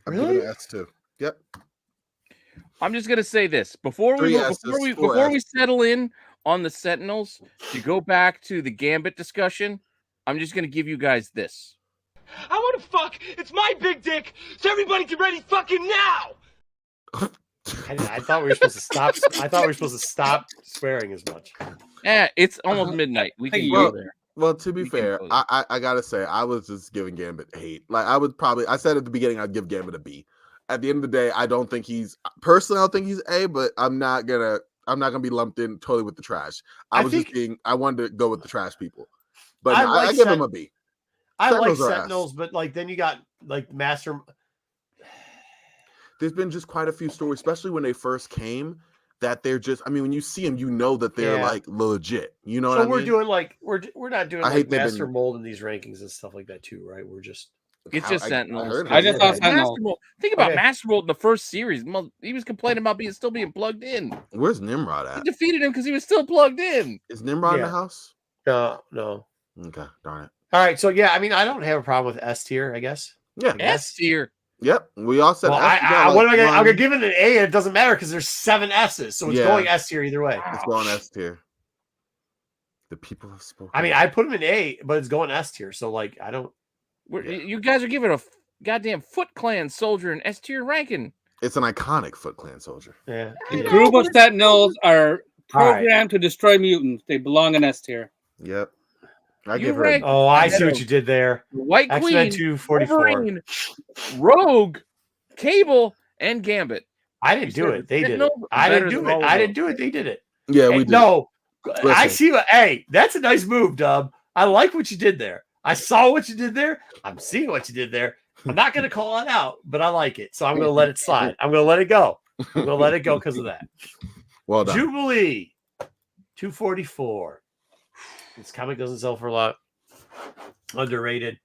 I'm Really? giving it S too. Yep. I'm just gonna say this before we 3 move, S's, before 4 we S's. settle in on the Sentinels to go back to the Gambit discussion. I'm just gonna give you guys this. I want to fuck. It's my big dick. So everybody get ready fucking now. I thought we were supposed to stop. I thought we were supposed to stop swearing as much. It's almost midnight. We can Hey, go well, there. Well, to be We can fair, vote. I gotta say I was just giving Gambit hate. Like I would probably I said at the beginning I'd give Gambit a B. At the end of the day, I don't think he's personally I don't think he's A, but I'm not gonna be lumped in totally with the trash. I wanted to go with the trash people. But I no, like I give him a B. I like Sentinels are S. Sentinels, but like then you got like Master. There's been just quite a few stories, especially when they first came, that they're just I mean, when you see them, you know that they're Yeah. like legit. You know So what I we're mean? doing like we're not doing I like hate they've Master been- Mold in these rankings and stuff like that too, right? We're just It's just Sentinels. heard I just it. thought Master Sentinels. Mold- Think about Okay. Master Mold in the first series. He was complaining about still being plugged in. Where's Nimrod He at? defeated him because he was still plugged in. Is Nimrod in Yeah. the house? no. Okay, darn it. All right, so yeah, I mean, I don't have a problem with S tier, I guess. Yeah. S tier. Yep. We all said Well, S. We got, what am like, I gonna? I'm one- gonna give it an A, and it doesn't matter because there's 7 S's, so it's Yeah. going S tier either way. It's going S tier. The people have spoken. I mean, I put him in A, but it's going S tier. So like, I don't. We're- Yeah. You guys are giving a goddamn Foot Clan soldier an S tier ranking. It's an iconic Foot Clan soldier. Yeah. I The know, group but of it's- Sentinels are All right. programmed to destroy mutants. They belong in S tier. Yep. I You give her. rank- Oh, I see what you did there. White X-Men Queen, 244. Wolverine, Rogue, Cable, and Gambit. I didn't do it. They did it. Sentinels are I didn't better do than it. all of I didn't those. do it. They did it. Yeah, Hey, we did. no, I Listen. see what. Hey, that's a nice move, Dub. I like what you did there. I saw what you did there. I'm seeing what you did there. I'm not going to call it out, but I like it, so I'm going to let it slide. I'm going to let it go. I'm going to let it go because of that. Well done. Jubilee, 244. This comic doesn't sell for a lot. Underrated.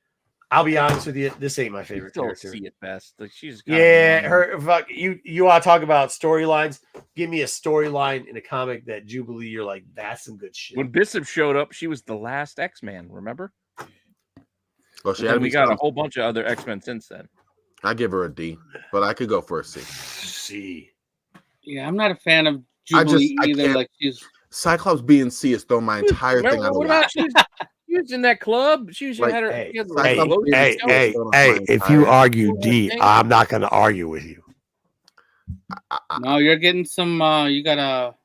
I'll be honest with you. This ain't my favorite Still character. see it best. Like she's Her. Fuck you. Want to talk about storylines? Give me a storyline in a comic that Jubilee. You're like, that's some good shit. When Bishop showed up, she was the last X-Man. Remember? Well, she And had to we be got a some- whole bunch of other X-Men since then. I give her a D, but I could go for a C. C. Yeah, I'm not a fan of I Jubilee either. can't- Like she's Cyclops B and C is throwing my entire thing out of What whack. about she was in that club? She was Like, had her. Hey, she had the hey, lotion. hey, If you argue D, I'm not going to argue with you. no, you're getting some. You got a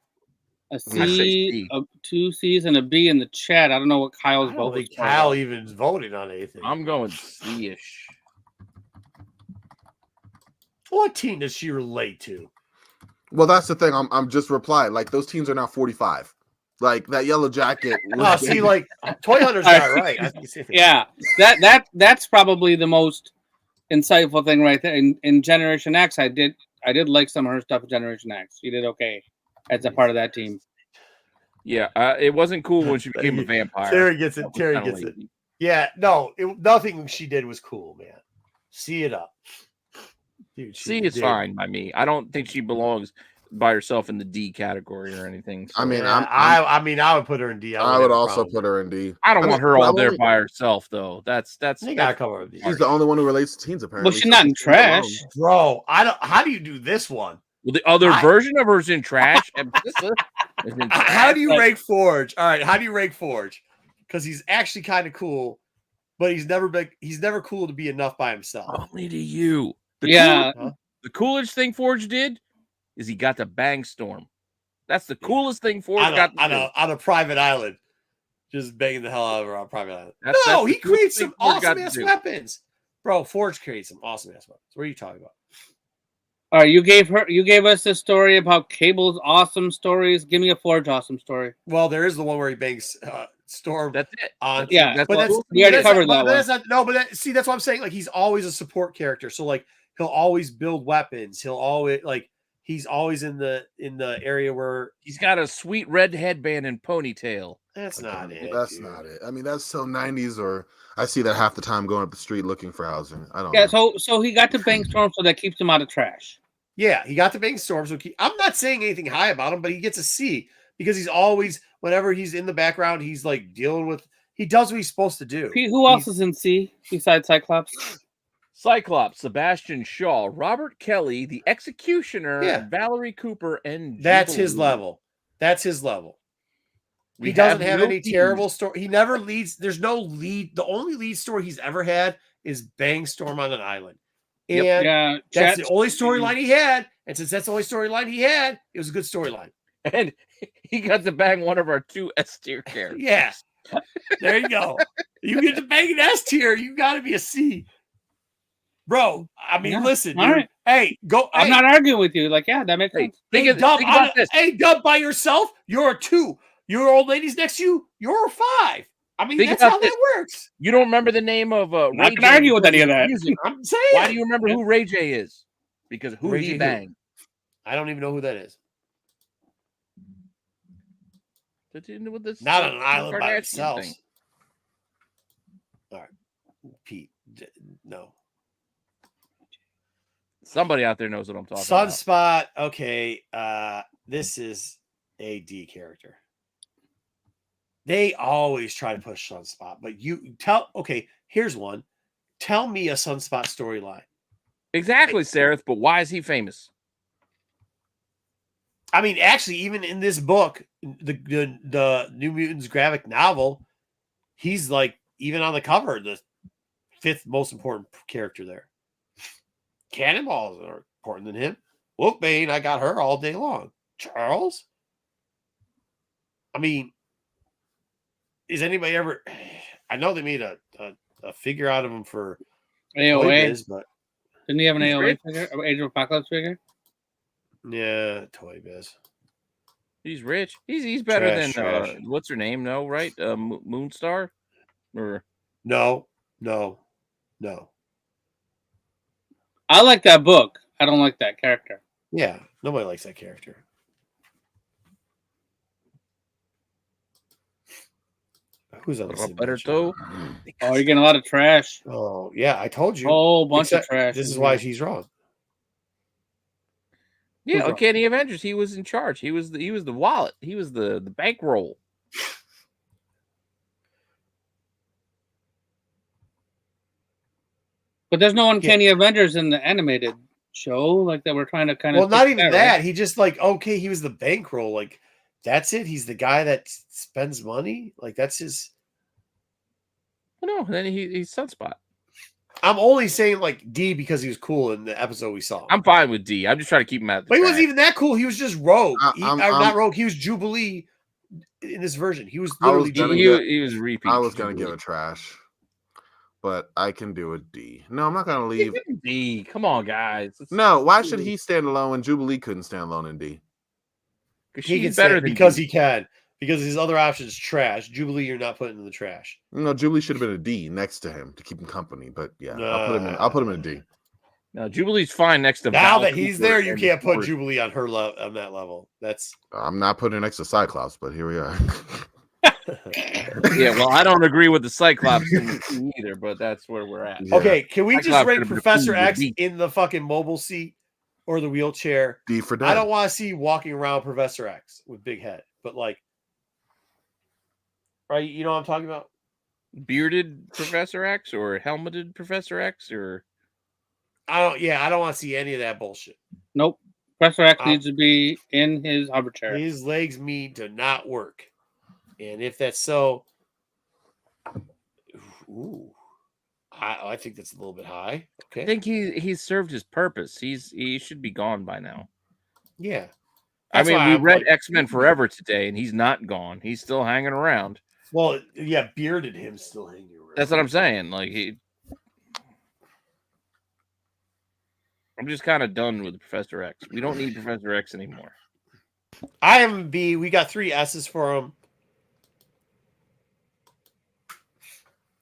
say C, C. 2 C's, and a B in the chat. I don't know what Kyle's I don't vote think was. Kyle even voted on anything. I'm going C-ish. What team does she relate to? Well, that's the thing. I'm just replying. Like those teams are now 45. Like that yellow jacket. Oh, see, like Toy Hunter's not right. I think it's Yeah, that's probably the most insightful thing right there. In Generation X, I did like some of her stuff in Generation X. She did okay as a part of that team. Yeah, it wasn't cool when she became a vampire. Terry gets it. That was Terry kinda gets it. lazy. Yeah, no, nothing she did was cool, man. See it up. Dude, C is fine by me. I don't think she belongs by herself in the D category or anything. So. I mean, Yeah, I would put her in D. I would also put her in D. I don't want her all there only- by herself though. That's You gotta cover with D. She's the only one who relates to teens, apparently. Well, she's not in she's alone. trash. Bro, I don't. How do you do this one? well, the other version of her's in trash. And Bissa is in How do you trash. rank Forge? All right, how do you rank Forge? Because he's actually kind of cool, but he's never cool to be enough by himself. Only to you. Yeah, The coolest thing Forge did is he got to bang Storm. That's the coolest thing Forge got to do. On a private island, just banging the hell out of her on a private island. That's No, the he coolest creates thing some Forge got awesome to ass do. weapons, bro. Forge creates some awesome ass weapons. What are you talking about? all right. You gave us a story about Cable's awesome stories. Give me a Forge awesome story. Well, there is the one where he bangs Storm. That's it. On Yeah, That's but what- that's we already that's covered not, that but that's not, but see, that's what I'm saying. Like he's always a support character, so like he'll always build weapons. He'll always he's always in the area where he's got a sweet red headband and ponytail. that's not it. That's dude. not it. I mean, that's so 90s, or I see that half the time going up the street looking for housing. I don't Yeah, know. so he got to bang Storm, so that keeps him out of trash. Yeah, he got the bang Storm. So I'm not saying anything high about him, but he gets a C because he's always whenever he's in the background, he's like dealing with. He does what he's supposed to do. Pete, who else is in C besides Cyclops? Cyclops, Sebastian Shaw, Robert Kelly, the Executioner, Yeah. Valerie Cooper, and That's his Jubilee. level. That's his level. We He doesn't have no any teams. terrible story. He never leads. There's no lead. The only lead story he's ever had is Bang Storm on an island. And Yep. Yeah, that's chat- the only storyline he had. And since that's the only storyline he had, it was a good storyline. And he got to bang one of our 2 S tier characters. Yeah. There you go. You get to bang an S tier, you got to be a C. Bro, I mean, Yeah, listen, all dude. right. Hey, go. I'm hey, not arguing with you. Like, yeah, that makes Hey, sense. think, hey, of, Dub, think about this. Hey, Dub, by yourself, you're a 2. Your old lady's next to you, you're a 5. I mean, Think that's about how this. that works. You don't remember the name of Not Ray gonna J argue with any of because that. music. I'm saying. Why do you remember who Ray J is? Because who Ray J he who? banged. I don't even know who that is. With this, Not on an island by Kardashian themselves. thing. All right, Pete. No. Somebody out there knows what I'm talking about. Sunspot. Okay. This is a D character. They always try to push Sunspot, but you tell. Okay, here's one. Tell me a Sunspot storyline. Exactly, Sareth, but why is he famous? I mean, actually, even in this book, the New Mutants graphic novel, he's like even on the cover, the 5th most important character there. Cannonballs are important than him. Wolfbane, I got her all day long. Charles? I mean, is anybody ever... I know they made a figure out of him for AOA. Toy Biz, but Didn't he have an He's AOA great. figure? Or Age of Apocalypse figure? yeah, Toy Biz. He's rich. He's better Trash, than trash. what's her name? No, right? Moonstar, or No. I like that book. I don't like that character. Yeah, nobody likes that character. Who's on the Roberto. Oh, you're getting a lot of trash. Oh, yeah, I told you. Whole bunch of Except trash. This in is why here. she's wrong. Yeah, Who's wrong? Uncanny Avengers. He was in charge. He was the wallet. He was the bankroll. But there's no Uncanny Avengers in the animated show, like that we're trying to kind of. Well, not even that. Right? He just like, okay, he was the bankroll. Like, that's it. He's the guy that spends money. Like, that's his. No, then he's Sunspot. I'm only saying like D because he was cool in the episode we saw. I'm fine with D. I'm just trying to keep him out of the But he wasn't trash. even that cool. He was just Rogue. I'm Not Rogue. He was Jubilee in this version. He was I was literally gonna Jubilee. He was repeat. I was gonna give it trash, but I can do a D. No, I'm not gonna leave. D. Come on, guys. No, why should he stand alone when Jubilee couldn't stand alone in D? He can She's better say, than because D. he can. Because his other option is trash. Jubilee, you're not putting in the trash. No, Jubilee should have been a D next to him to keep him company. But yeah, I'll put him in a D. No, Jubilee's fine next to Now Val that he's Cooper there, you and can't put Ford. Jubilee on her on that level. That's I'm not putting her next to Cyclops, but here we are. Yeah, well, I don't agree with the Cyclops either, but that's where we're at. Yeah. okay. Can we just Cyclops rate could've been Professor approved X with D. in the fucking mobile seat or the wheelchair? D for dead. I don't want to see walking around Professor X with big head, but like, right? You know what I'm talking about? Bearded Professor X or helmeted Professor X or I don't want to see any of that bullshit. Nope. Professor X needs to be in his hover chair. His legs need to not work, and if that's so, ooh, I think that's a little bit high. Okay, I think he's served his purpose. He should be gone by now. yeah. I That's mean, why we I'm read like- X-Men Forever today, and he's not gone. He's still hanging around. Well, yeah, bearded him still hanging around. That's what I'm saying. Like I'm just kind of done with Professor X. We don't need Professor X anymore. I am B. We got 3 S's for him.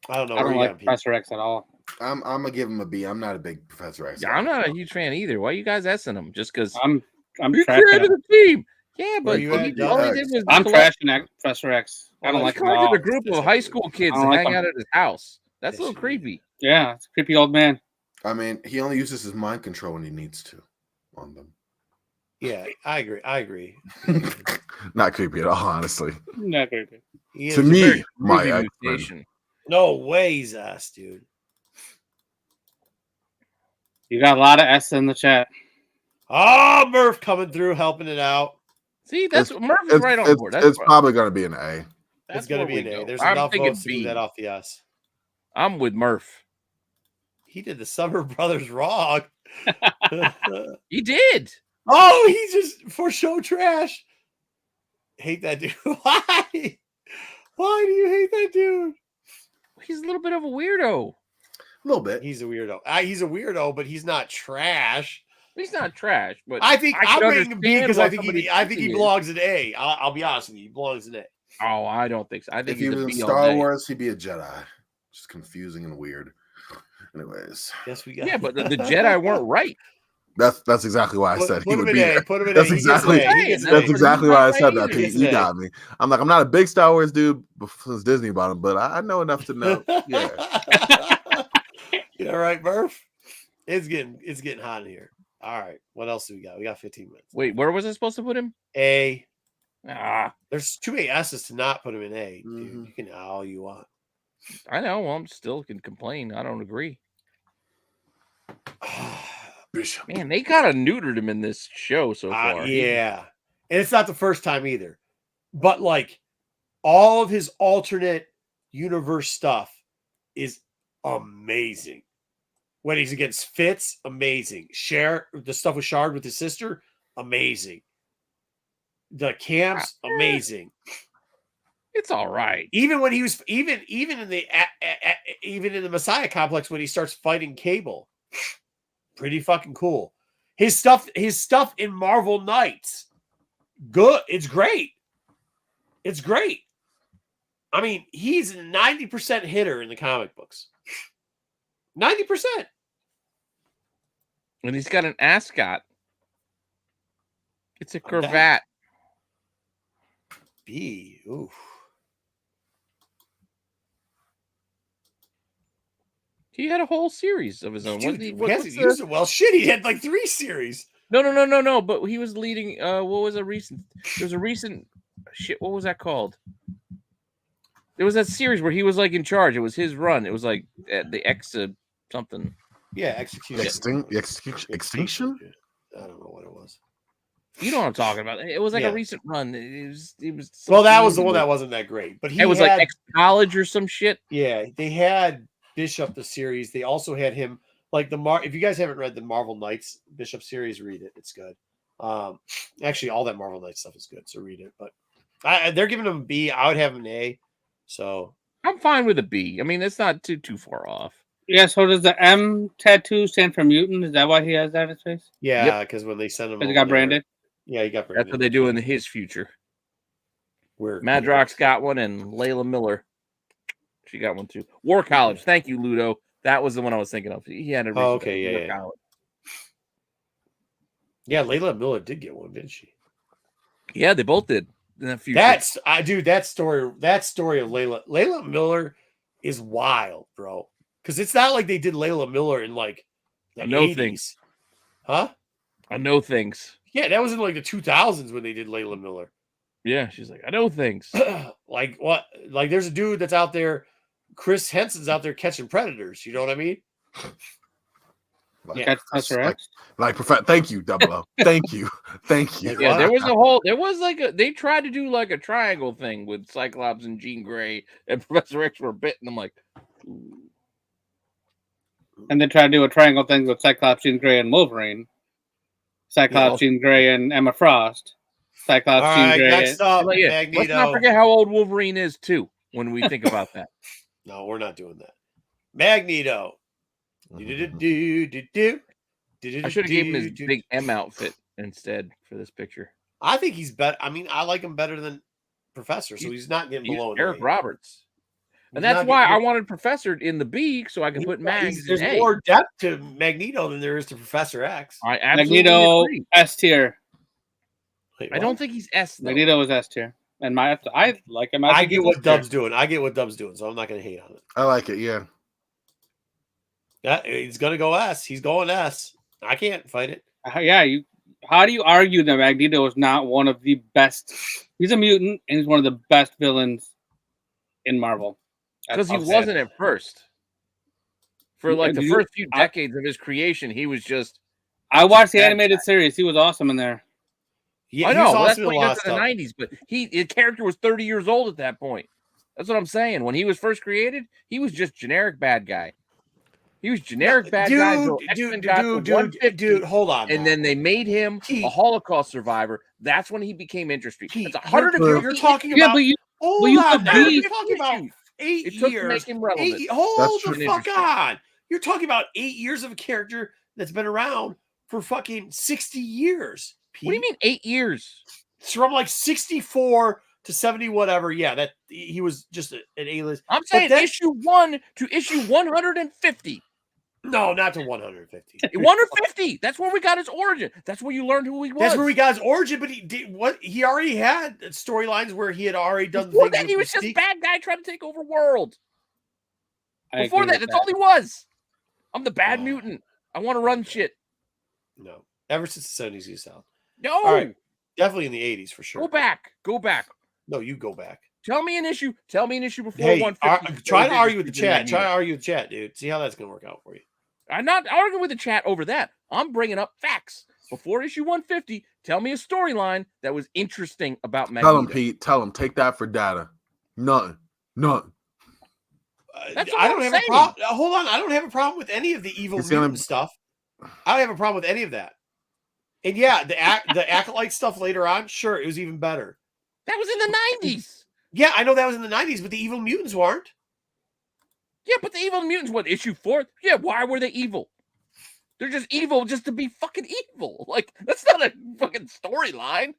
I don't know. I where don't you like got, Pete. Professor X at all. I'm gonna give him a B. I'm not a big Professor X. Yeah, I'm not a huge fan either. Why are you guys S-ing him? Just because I'm you trashing created him. the team. Yeah, Where but you at, all he Doug? did was I'm collect- trashing Professor X. I don't Well, like he him at collected all. a group That's of high okay. school kids I to don't like hang him. out at his house. That's Yes, a little you creepy. Yeah, it's a creepy old man. I mean, he only uses his mind control when he needs to on them. Yeah, I agree. Not creepy at all, honestly. Not creepy. He To is- me, my Creepy X-Men. mutation. no way he's ass, dude. You got a lot of S in the chat. Oh, Murph coming through, helping it out. See, that's It's- what Murph is right on board. That's It's probably gonna be an A. It's going to be an A. There's I'm enough thinking votes to B. move that off the S. I'm with Murph. He did the Summer Brothers wrong. He did. Oh, he just for show trash. Hate that dude. Why? Why do you hate that dude? He's a little bit of a weirdo. A little bit. He's a weirdo. He's a weirdo, but he's not trash. He's not trash, but I think can I'm rating him B understand because why I think somebody he thinking it. belongs in A. I'll be honest with you, he belongs in A. Oh, I don't think so. I think If he he's was a in B all Star day. Wars, he'd be a Jedi. Just confusing and weird. Anyways, Yes, we got. Yeah, but the Jedi weren't right. that's exactly why I said he put him would in be A. there. Put him in That's A. He gets an exactly A. He gets an that's A. exactly why I said that. He Pete. gets You an A. got me. I'm not a big Star Wars dude since Disney bought him, but I know enough to know. Yeah. You all right, Murph? It's getting hot in here. All right. What else do we got? We got 15 minutes. Wait, where was I supposed to put him? A. Ah, There's too many S's to not put him in A. Dude. Mhm. You can all you want. I know. Well, I'm still can complain. I don't agree. Bishop. Man, they kind of neutered him in this show so far. Yeah. And it's not the first time either. But like all of his alternate universe stuff is amazing. When he's against Fitz, amazing. The stuff with Shard with his sister, amazing. The camps, amazing. It's all right. Even when he was even in the Messiah complex when he starts fighting Cable, pretty fucking cool. His stuff in Marvel Knights, good. It's great. It's great. I mean, he's a 90% hitter in the comic books. 90%. And he's got an ascot. It's a I'm cravat. B. Oof. He had a whole series of his own. Dude, Wasn't he? he What's hasn't the- used it well. Shit, he had like 3 series. No. But he was leading. What was a recent? There was a recent shit. What was that called? There was that series where he was like in charge. It was his run. It was like the X something. Yeah, execution. Extinction? I don't know what it was. You know what I'm talking about? It was like Yeah. a recent run. It was. Well, that was the one that wasn't that great. But It was like X College or some shit. Yeah, they had Bishop the series. They also had him like if you guys haven't read the Marvel Knights Bishop series, read it. It's good. Actually, all that Marvel Knights stuff is good, so read it. But they're giving him a B. I would have him an A. So I'm fine with a B. I mean, it's not too far off. Yeah, so does the M tattoo stand for mutant? Is that why he has that in his face? yeah, because when they send him, Because he got branded? Yeah, he got branded. That's what they do in his future. Weird. Madrox got one, and Layla Miller, she got one too. War College. Thank you, Ludo. That was the one I was thinking of. He had a Oh, okay, yeah. College. Yeah, Layla Miller did get one, didn't she? Yeah, they both did. In the future. That story of Layla Miller is wild, bro. Because it's not like they did Layla Miller in like the I know 80s. things. Huh? I know things. Yeah, that was in like the 2000s when they did Layla Miller. Yeah, she's like, I know things. Like what? Like there's a dude that's out there. Chris Henson's out there catching predators. You know what I mean? Catch Professor X? Thank you, Double O. Thank you. Yeah, there was they tried to do like a triangle thing with Cyclops and Jean Grey, and Professor X were bit, and I'm like, ooh. And they tried to do a triangle thing with Cyclops, Jean Grey, and Wolverine. Cyclops, Jean Grey, and Emma Frost. Cyclops, All Jean right, Grey. next up, Let's Magneto. not forget how old Wolverine is too when we think about that. No, we're not doing that. Magneto. I should have given him his big M outfit instead for this picture. I think he's better. I mean, I like him better than Professor, so he's not getting below Eric an A. Roberts. And He's that's not why getting- I wanted Professor in the B so I can put Mags in There's A. more depth to Magneto than there is to Professor X. I absolutely Magneto agree. S tier. Wait, I don't think he's S though. Magneto is S tier. And I like him. I think get he's what S tier. Dub's doing. I get what Dub's doing, so I'm not going to hate on it. I like it, yeah. Yeah, he's going to go S. He's going S. I can't fight it. Yeah, how do you argue that Magneto is not one of the best? He's a mutant, and he's one of the best villains in Marvel. Because he That's wasn't at first. For like the Dude, first few decades of his creation, he was just. I watched the bad animated guy. series. He was awesome in there. Yeah, I he was know. That's awesome in what a he lot does of in the stuff. 90s, but his character was 30 years old at that point. That's what I'm saying. When he was first created, he was just generic bad guy. He was generic bad guy. until X-Men got to 150, Dude, hold on. and then they made him a Holocaust survivor. That's when he became interesting. It's 150. You're talking Yeah, about. but you Hold you on, could now. be- You're talking about 8 It took to years. make him relevant. Hold That's the true. fuck on. You're talking about 8 years of a character that's been around for fucking 60 years. Pete. What do you mean 8 years? It's from like 64 to 70, whatever. Yeah, that he was just an A-list. I'm saying that- issue 1 to issue 150. No, not to 150. 150. That's where we got his origin. That's where you learned who he was. That's where we got his origin, but he did what he already had storylines where he had already done Before things that, he with was just Mystique. bad guy trying to take over world. I Before agree that, with that's all he was. I'm the bad Oh. mutant. I want to run shit. No, ever since the 70s, he's out. No. All right, definitely in the 80s for sure. Go back. Go back. No, you go back. Tell me an issue. Tell me an issue before Hey, 150. try to argue with the Freaking chat. Magneto. Try to argue with the chat, dude. See how that's gonna work out for you. I'm not arguing with the chat over that. I'm bringing up facts. Before issue 150, tell me a storyline that was interesting about Magneto. Tell him, Pete. Tell him. Take that for data. Nothing. That's what I I'm don't have saying. a problem. Hold on, I don't have a problem with any of the evil It's gonna- mutant stuff. I don't have a problem with any of that. And yeah, the acolyte stuff later on, sure, it was even better. That was in the 90s. Yeah, I know that was in the 90s, but the evil mutants weren't. Yeah, but the evil mutants, what, issue 4? Yeah, why were they evil? They're just evil just to be fucking evil. Like, that's not a fucking storyline.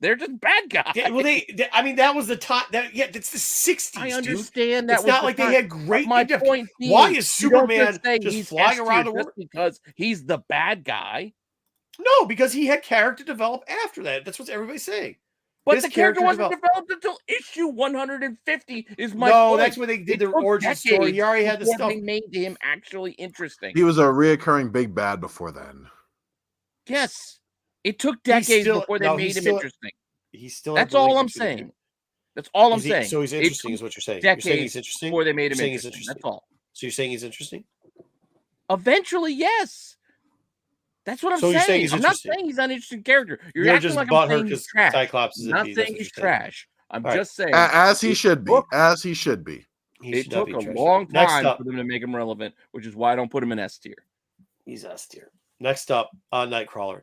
They're just bad guys. Yeah, well, I mean, that was the time. It's the 60s. I dude. understand that. It's not like they had great. My point being, why is you don't Superman say just he's flying S-tier around the just world? because he's the bad guy? No, because he had character develop after that. That's what everybody's saying. But His the character character wasn't developed until issue 150. Is my No, point. that's when they did It their took origin story. decades He already had the before stuff. They made him actually interesting. He was a reoccurring big bad before then. Yes, it took decades before they made him interesting. He's still. That's all I'm saying. That's all I'm saying. So he's interesting, is what you're saying. Decades You're saying he's interesting before they made him interesting. interesting. That's all. So you're saying he's interesting? Eventually, yes. That's what I'm So you're saying saying. he's I'm not interesting. saying he's an uninteresting character. You're acting just like I'm butthurt saying he's because trash. Cyclops is I'm a not B, saying that's he's what you're saying. trash. I'm All right. just saying. As he should be. As he should be. He It should not took be a trash. long Next time up, for them to make him relevant, which is why I don't put him in S tier. he's S tier. Next up, Nightcrawler.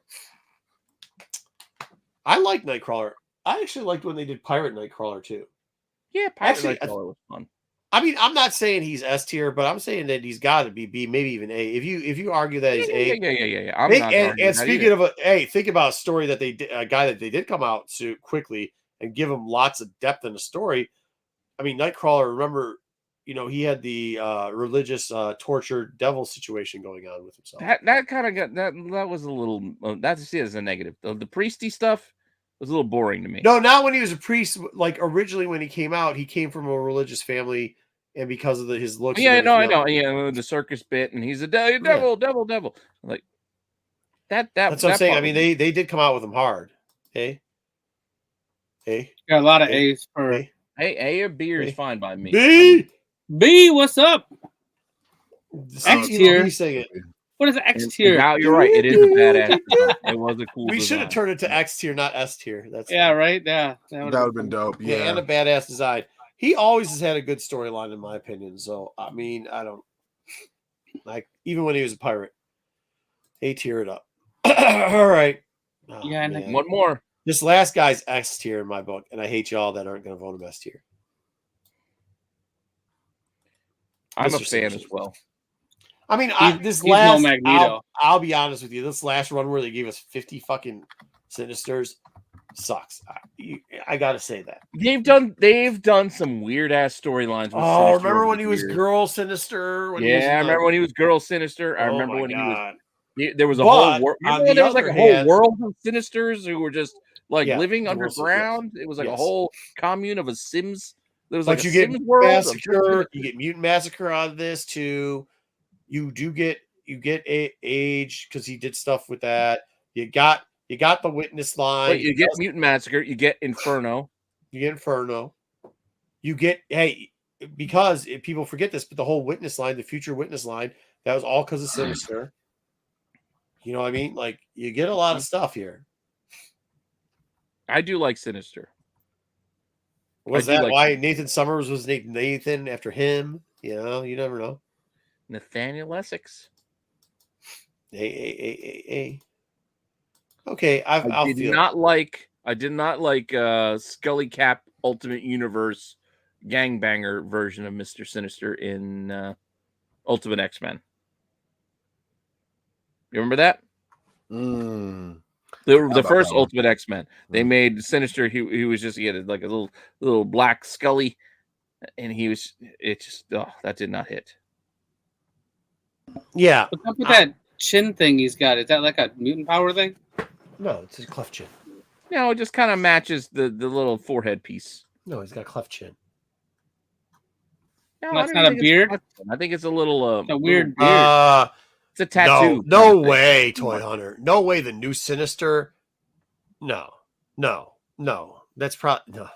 I like Nightcrawler. I actually liked when they did Pirate Nightcrawler too. Yeah, Pirate Actually, Nightcrawler was fun. I mean, I'm not saying he's S tier, but I'm saying that he's got to be B, maybe even A. If you argue that he's A, Yeah. I'm not arguing and that speaking either. of think about a story that they did, a guy that they did come out to quickly and give him lots of depth in the story. I mean, Nightcrawler. Remember, he had the religious torture devil situation going on with himself. That kind of got that was a little that's see it as a negative. The priesty stuff was a little boring to me. No, not when he was a priest. Like originally when he came out, he came from a religious family, and because of his looks. Yeah, I know. Yeah, the circus bit, and he's a devil. Like that. That's what I'm saying. I mean, they did come out with him hard. Hey, got a lot of A's for A or B is fine by me. B, what's up? X tier. What is X tier? Now you're right. It is a badass. It was a cool. We should have turned it to X tier, not S tier. That's right. Yeah, that would have been dope. Yeah, and a badass design. He always has had a good storyline, in my opinion. So I mean, I don't like even when he was a pirate. A tier it up. All right. Oh, yeah, and one more. This last guy's S tier in my book, and I hate y'all that aren't going to vote him S tier. I'm a fan as well. I mean, he's no Magneto. I'll be honest with you. This last run where they gave us 50 fucking Sinisters sucks. I got to say that they've done some weird ass storylines. Oh, remember when he was Girl Sinister? I remember when he was Girl Sinister. I remember when God. he was. There was a whole world. There was like a whole world of Sinisters who were just living underground. It was like a whole commune of a Sims. There was like you Sims get world. Massacre. You get Mutant Massacre out of this too. You get Age because he did stuff with that. You got the Witness line. Wait, you get Mutant Massacre. You get Inferno. You get because people forget this, but the whole Witness line, the future Witness line, that was all because of Sinister. You know what I mean? Like you get a lot of stuff here. I do like Sinister. Was that why Nathan Summers was Nathan after him? You never know. Nathaniel Essex. Okay, I did not like Scully Cap Ultimate Universe gangbanger version of Mr. Sinister in Ultimate X-Men. You remember that? The first Ultimate X-Men. They made Sinister. He was just he had like a little black Scully, and that did not hit. Yeah. What's up with that chin thing he's got? Is that like a mutant power thing? No, it's a cleft chin. No, it just kind of matches the little forehead piece. No, he's got a cleft chin. No, that's not a beard. I think it's a little a weird beard. It's a tattoo. No way, Toy Hunter. No way. The new Sinister. No. That's probably no.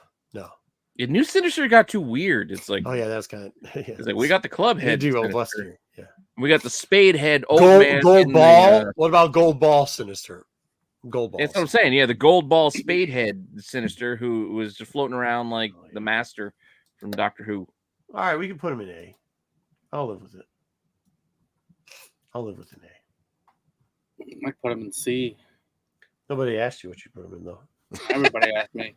The new Sinister got too weird. It's like, oh yeah, that's kind of. Yeah, it's like we got the club head. Yeah. We got the spade head. Gold ball. What about gold ball Sinister? Gold ball. That's what I'm saying. Yeah, the gold ball spade head Sinister, who was just floating around like the Master from Doctor Who. All right, we can put him in A. I'll live with it. I'll live with an A. I might put him in C. Nobody asked you what you put him in, though. Everybody asked me.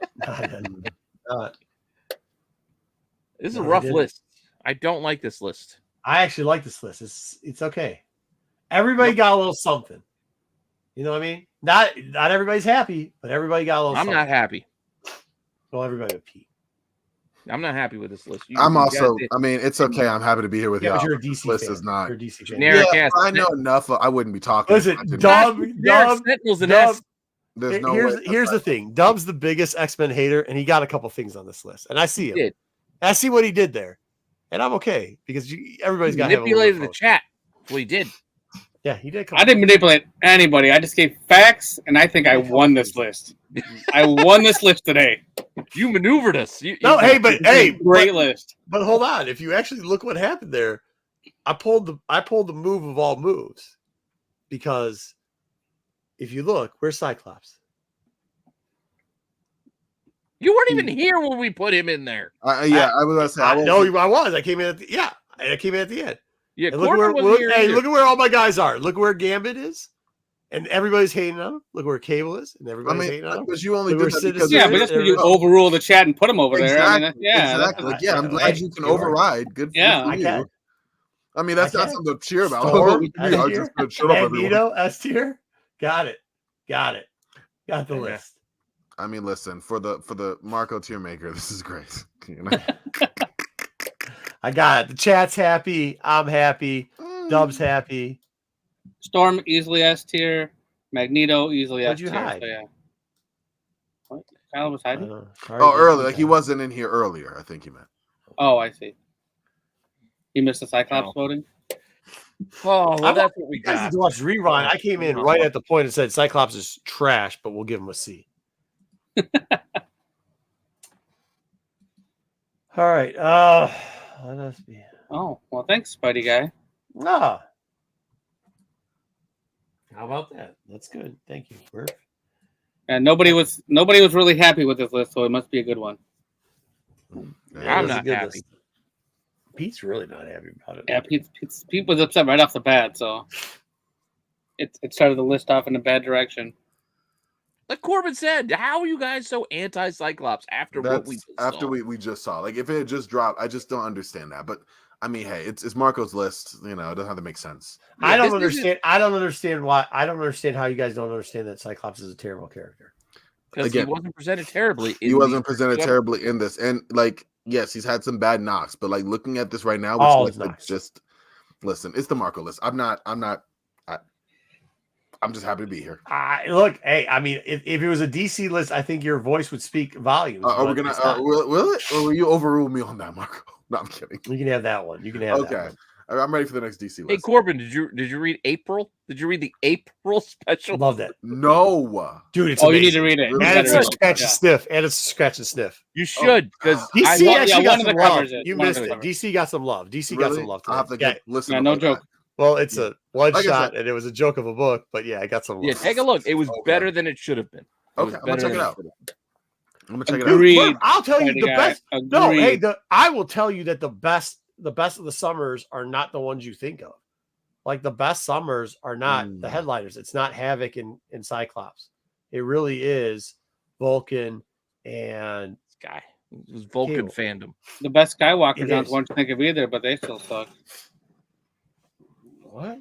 This is a rough list. I don't like this list. I actually like this list. It's okay. Everybody got a little something. You know what I mean? Not everybody's happy, but everybody got a little something. I'm not happy. Well, everybody but Pete. I'm not happy with this list. I mean, it's okay. I'm happy to be here with y'all. You're a DC list fan. is not. You're a DC fan. Generic ass. I know enough. I wouldn't be talking. Listen, Dub, Sentinel's an S. There's no way. Here's the thing. Dub's the biggest X-Men hater, and he got a couple things on this list, and I see him. Did. I see what he did there, and I'm okay because everybody's got manipulated the chat. That's what he did. Yeah, he did. I didn't manipulate anybody. I just gave facts, and I think I won this list. I won this list today. You maneuvered us. Great list. But hold on. If you actually look what happened there, I pulled the move of all moves because if you look, where's Cyclops? You weren't even here when we put him in there. I was going to say. I was. I came in at the I came in at the end. Yeah, look at where all my guys are. Look where Gambit is, and everybody's hating on him. Look where Cable is, and everybody's hating on him. Because you only did that because but that's when you overrule the chat and put him over there. I mean, exactly. I'm glad you can override. Good for you. I mean, that's not something to cheer about. Magneto, S tier. Got it. Got the list. I mean, listen, for the Marco tier maker, this is great. You know? I got it. The chat's happy. I'm happy. Dub's happy. Storm easily S tier. Magneto easily S tier. Why'd you hide? So, yeah. What? Kyle was hiding? Earlier. Like he wasn't in here earlier, I think he meant. Oh, I see. You missed the Cyclops voting? Oh, well, that's what we got. got. To watch Rewind. I came in right at the point and said Cyclops is trash, but we'll give him a C. All right. Let us be. Oh, well, thanks, Spidey guy. Ah. How about that? That's good. Thank you, Bert. And nobody was really happy with this list, so it must be a good one. Yeah, I'm not happy. List. Pete's really not happy about it. Yeah, Pete was upset right off the bat, so it started the list off in a bad direction. Like Corbin said, how are you guys so anti-Cyclops after what we just saw? We just saw? Like if it had just dropped, I just don't understand that. But I mean, hey, it's Marco's list. You know, it doesn't have to make sense. Yeah, I don't understand. I don't understand why. I don't understand how you guys don't understand that Cyclops is a terrible character. Because he wasn't presented terribly. He wasn't presented terribly in this, and like, yes, he's had some bad knocks, but like looking at this right now, just listen. It's the Marco list. I'm just happy to be here. Look, hey, I mean, if it was a DC list, I think your voice would speak volumes. Are we gonna? Will it? Or will you overrule me on that, Marco? No, I'm kidding. You can have that one. You can have that one. I'm ready for the next DC list. Hey, Corbin, did you read April? Did you read the April special? Love that. No, dude, it's amazing. You need to read it. And it's a scratch and sniff. And it's a scratch and sniff. You should, because DC actually got some love. You missed it. DC got some love. DC got some love. I'll have to listen. Yeah, no joke. Well, it's a one shot, and it was a joke of a book, but yeah, I got some love. Yeah, take a look. It was better than it should have been. Okay, I'm gonna check it out. I'll tell you the best. No, hey, I will tell you that the best of the summers are not the ones you think of. Like the best summers are not the headliners. It's not Havoc and Cyclops. It really is Vulcan and Sky. It was Vulcan fandom. The best Skywalkers aren't the ones you think of either, but they still suck. What?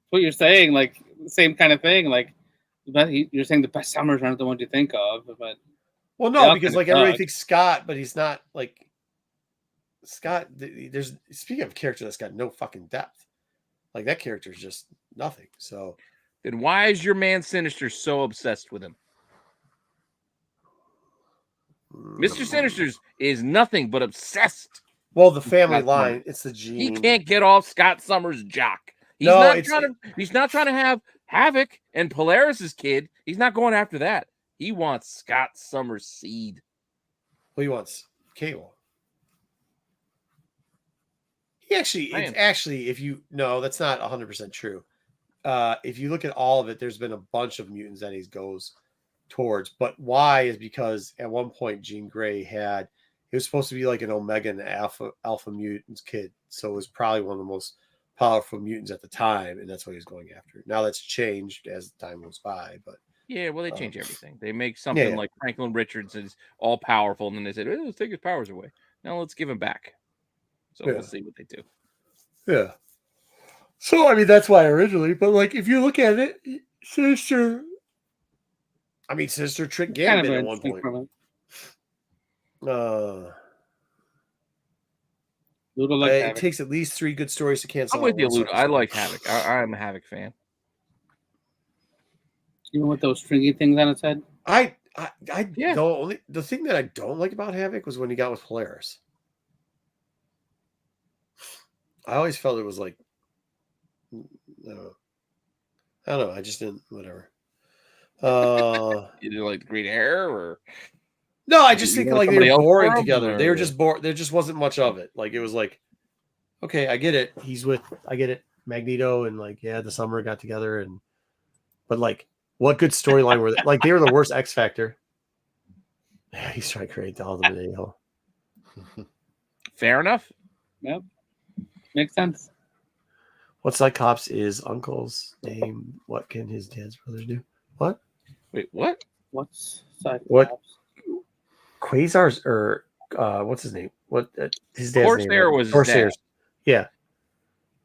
What you're saying, like the same kind of thing. Like you're saying the best summers aren't the ones you think of, but no, because like everybody thinks Scott, but he's not like Scott. There's speaking of a character that's got no fucking depth. Like that character is just nothing. So then why is your man Sinister so obsessed with him? Mr. Sinister's is nothing but obsessed. Well, the family line, it's the gene. He can't get off Scott Summers' jock. He's not trying to have Havoc and Polaris's kid. He's not going after that. He wants Scott Summers' seed. Well, he wants Cable. It's actually, that's not 100% true. If you look at all of it, there's been a bunch of mutants that he goes towards. But why is because at one point Jean Grey he was supposed to be like an Omega and alpha mutants kid. So it was probably one of the most powerful mutants at the time. And that's what he was going after. Now that's changed as time goes by. But yeah, well, they change everything. They make something like Franklin Richards is all powerful. And then they said, let's take his powers away. Now let's give him back. So we'll see what they do. Yeah. So, I mean, that's why originally. But like, if you look at it, Sinister tricked Gambit at one point. It takes at least 3 good stories to cancel. I'm with you, Ludo. I like Havoc. I'm a Havoc fan. Even with those stringy things on its head. Yeah. The thing that I don't like about Havoc was when he got with Polaris. I always felt it was like, I don't know. I just didn't. Whatever. You didn't like the green hair, or No, I just You think want like they somebody were else boring for 'em, together. They were or- just bored. There just wasn't much of it. Like it was like, okay, I get it. I get it. Magneto and like, yeah, the Summer got together but like, what good storyline were they? Like they were the worst X Factor. Yeah, he's trying to create the ultimate a-hole. fair enough. Yep. Makes sense. What Cyclops is uncle's name? What can his dad's brothers do? What? Wait, what? What's Cyclops? What? Quasar's or what's his name? What his dad's Corsair name? was his Corsair's. dad. Yeah. He had a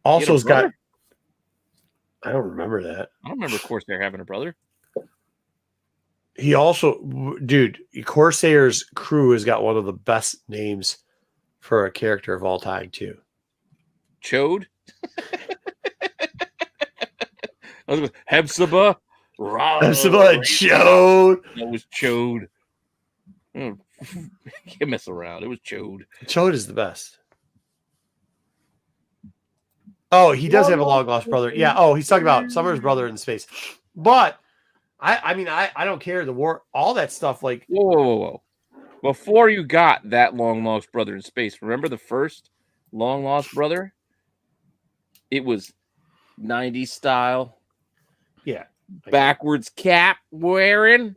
Also, has got. brother? I don't remember that. I don't remember Corsair having a brother. He also, dude, Corsair's crew has got one of the best names for a character of all time, too. Chode. Hepzibah. Hepzibah and Chode. That was Chode. Oh, can't mess around. It was Chode. Chode is the best. Oh, he does have a long lost brother. Yeah. Oh, he's talking about Summer's brother in space. But I mean, I don't care. The war, all that stuff. Like, Whoa. Before you got that long lost brother in space, remember the first long lost brother? It was 90s style. yeah. Backwards cap wearing.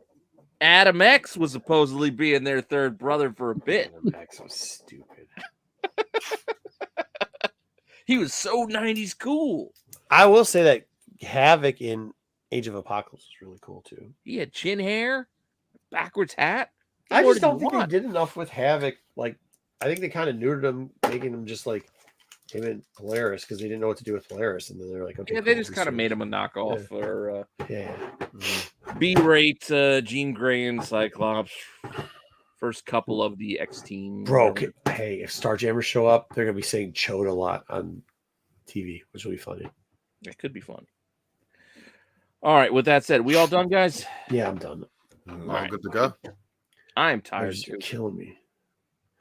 Adam X was supposedly being their third brother for a bit. X was stupid. He was so 90s cool. I will say that Havoc in Age of Apocalypse is really cool too. He had chin hair, backwards hat. I What just did you don't think want? they did enough with Havoc. Like, I think they kind of neutered him, making him just like him and Polaris because they didn't know what to do with Polaris, and then they're like, okay, Yeah, they just kind of made him a knockoff or yeah. B-rate Jean Grey and Cyclops. First couple of the X team. Bro, hey, if Starjammers show up, they're gonna be saying Chode a lot on TV, which will be funny. It could be fun. All right, with that said, we all done, guys? Yeah, I'm done. All right. good to go. I'm tired You're too. killing me.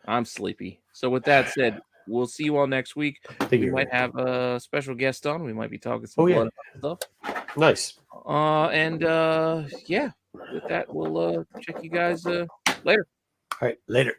I'm sleepy. So with that said, we'll see you all next week. We might have a special guest on. We might be talking some blood stuff. Nice. Yeah, with that, we'll check you guys later. All right, later.